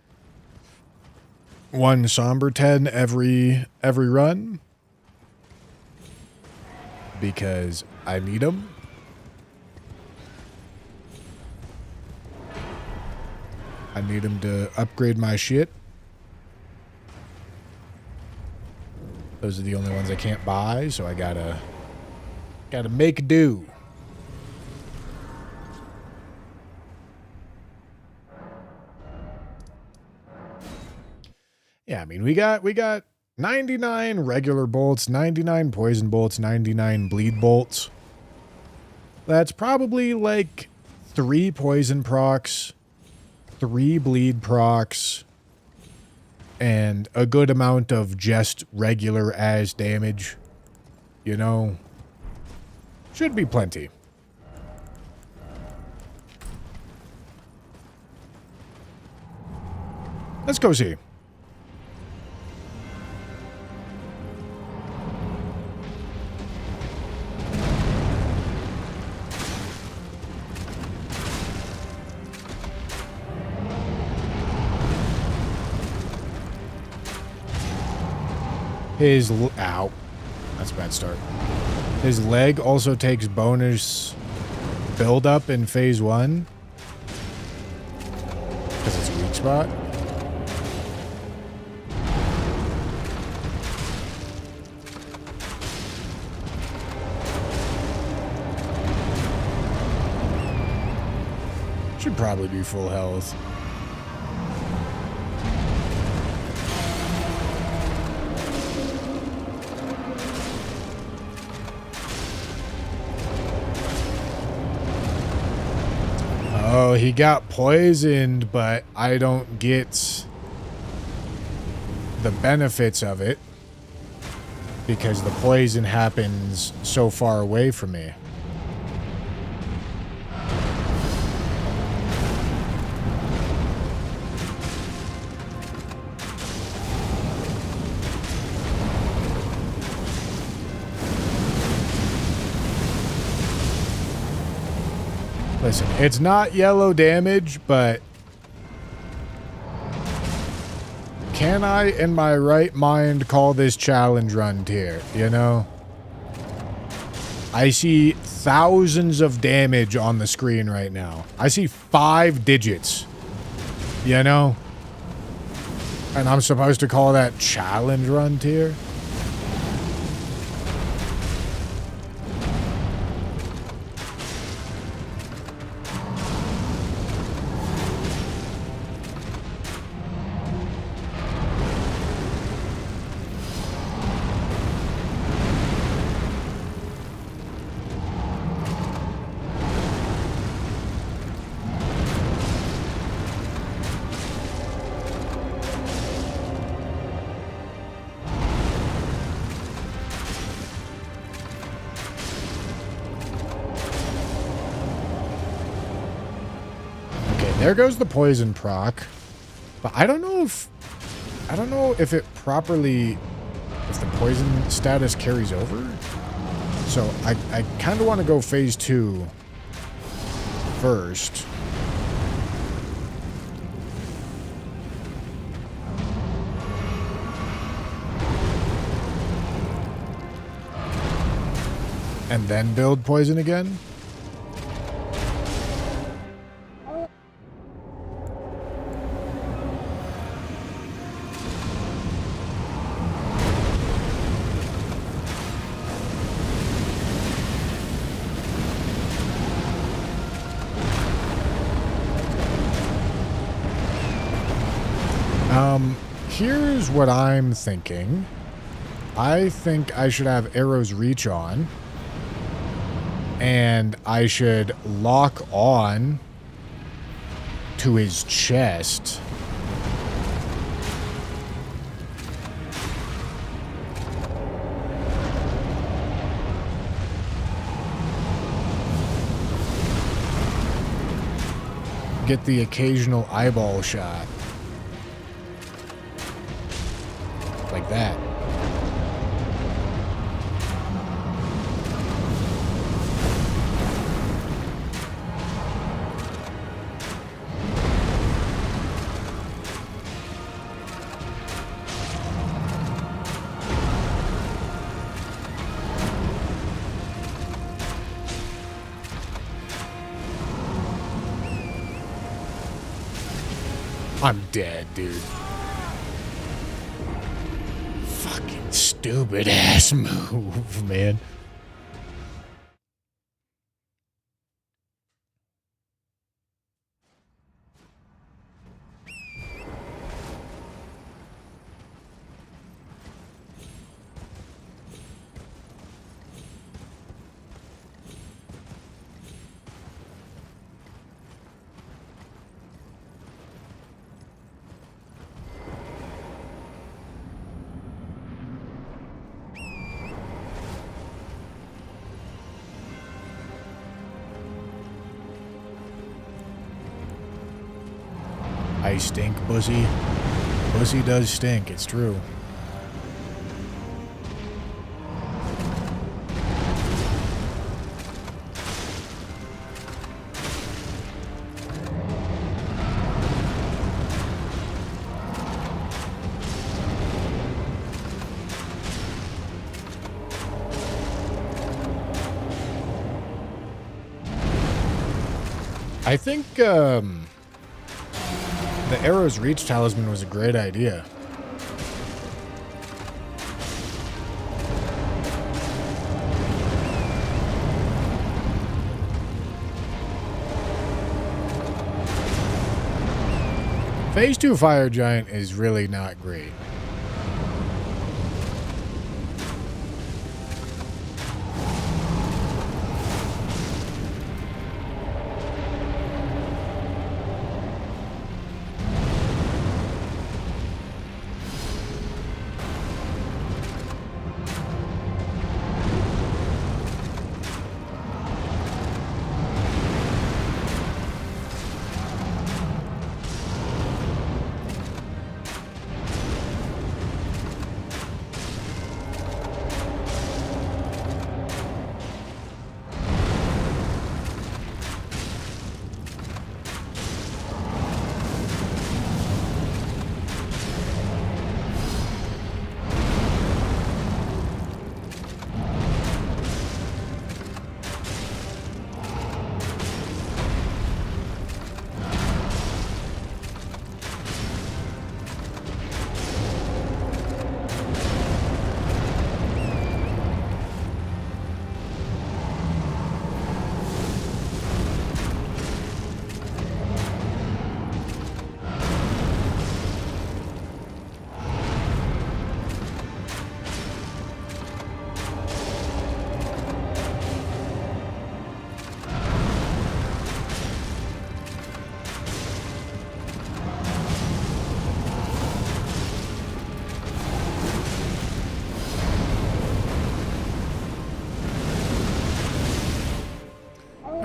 one somber 10 every run. Because I need them. I need them to upgrade my shit. Those are the only ones I can't buy, so I gotta make do. Yeah, I mean, we got 99 regular bolts, 99 poison bolts, 99 bleed bolts. That's probably like 3 poison procs, 3 bleed procs, and a good amount of just regular as damage. You know, should be plenty. Let's go see. Ow. That's a bad start. His leg also takes bonus build up in phase 1. Because it's a weak spot. Should probably be full health. Oh, he got poisoned, but I don't get the benefits of it because the poison happens so far away from me. Listen, it's not yellow damage, but can I, in my right mind, call this challenge run tier, you know? I see thousands of damage on the screen right now. I see 5 digits, you know? And I'm supposed to call that challenge run tier? There goes the poison proc. But I don't know if it properly, if the poison status carries over. So I kind of want to go phase 2 first. and then build poison again? Here's what I'm thinking. I think I should have Arrow's reach on. And I should lock on to his chest. Get the occasional eyeball shot. Like that. I'm dead, dude. Fucking stupid ass move, man. I stink, Bussy. Bussy does stink, it's true. I think, the Arrow's Reach Talisman was a great idea. Phase 2 Fire Giant is really not great.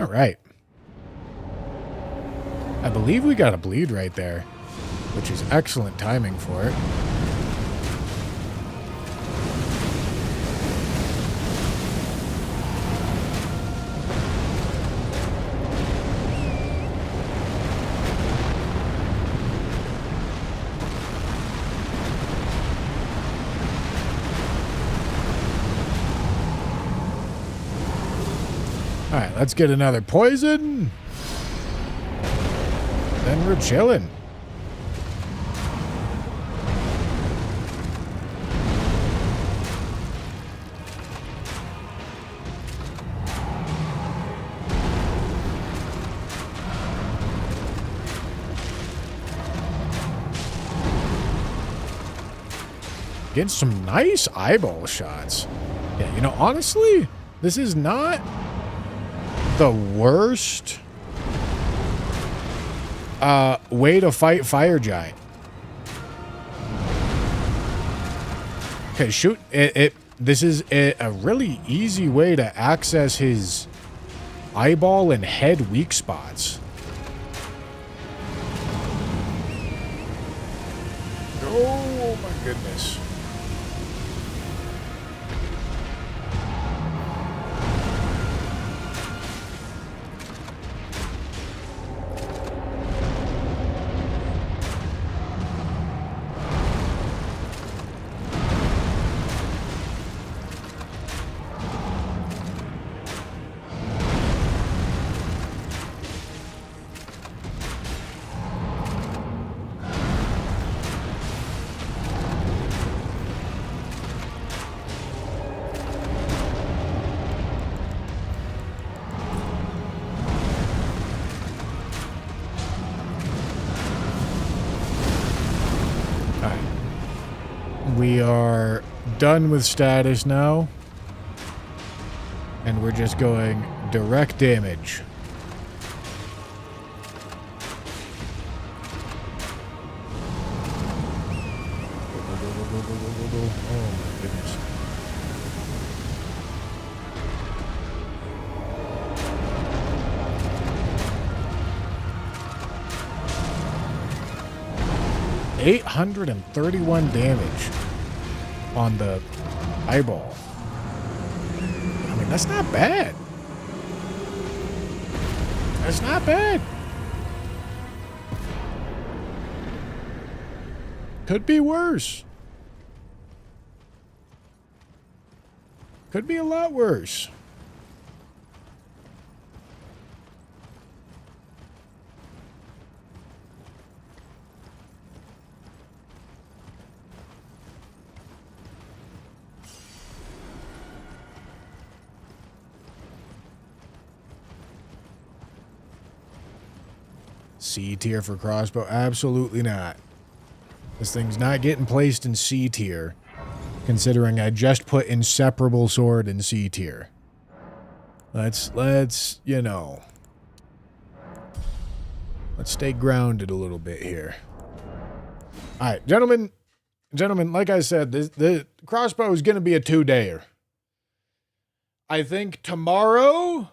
All right. I believe we got a bleed right there, which is excellent timing for it. Let's get another poison. Then we're chilling. Getting some nice eyeball shots. Yeah, you know, honestly, this is not the worst way to fight Fire Giant. Okay, shoot. This is a really easy way to access his eyeball and head weak spots. Oh my goodness. We are done with status now. And we're just going direct damage. Oh my goodness. $831 damage on the eyeball. I mean, that's not bad. That's not bad. Could be worse. Could be a lot worse. C tier for crossbow? Absolutely not. This thing's not getting placed in C tier, considering I just put inseparable sword in C tier. Let's, you know, let's stay grounded a little bit here. All right, gentlemen, like I said, the crossbow is going to be a 2-dayer. I think tomorrow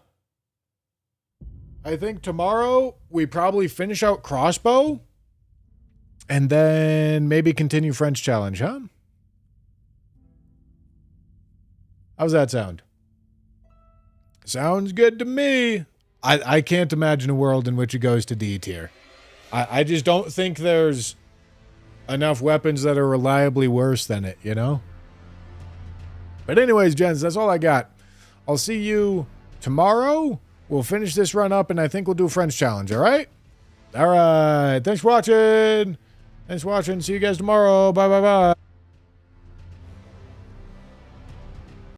we probably finish out crossbow and then maybe continue French challenge, huh? How's that sound? Sounds good to me. I can't imagine a world in which it goes to D tier. I just don't think there's enough weapons that are reliably worse than it, you know? But anyways, gents, that's all I got. I'll see you tomorrow. We'll finish this run up, and I think we'll do a French challenge, all right? All right. Thanks for watching. See you guys tomorrow. Bye, bye, bye.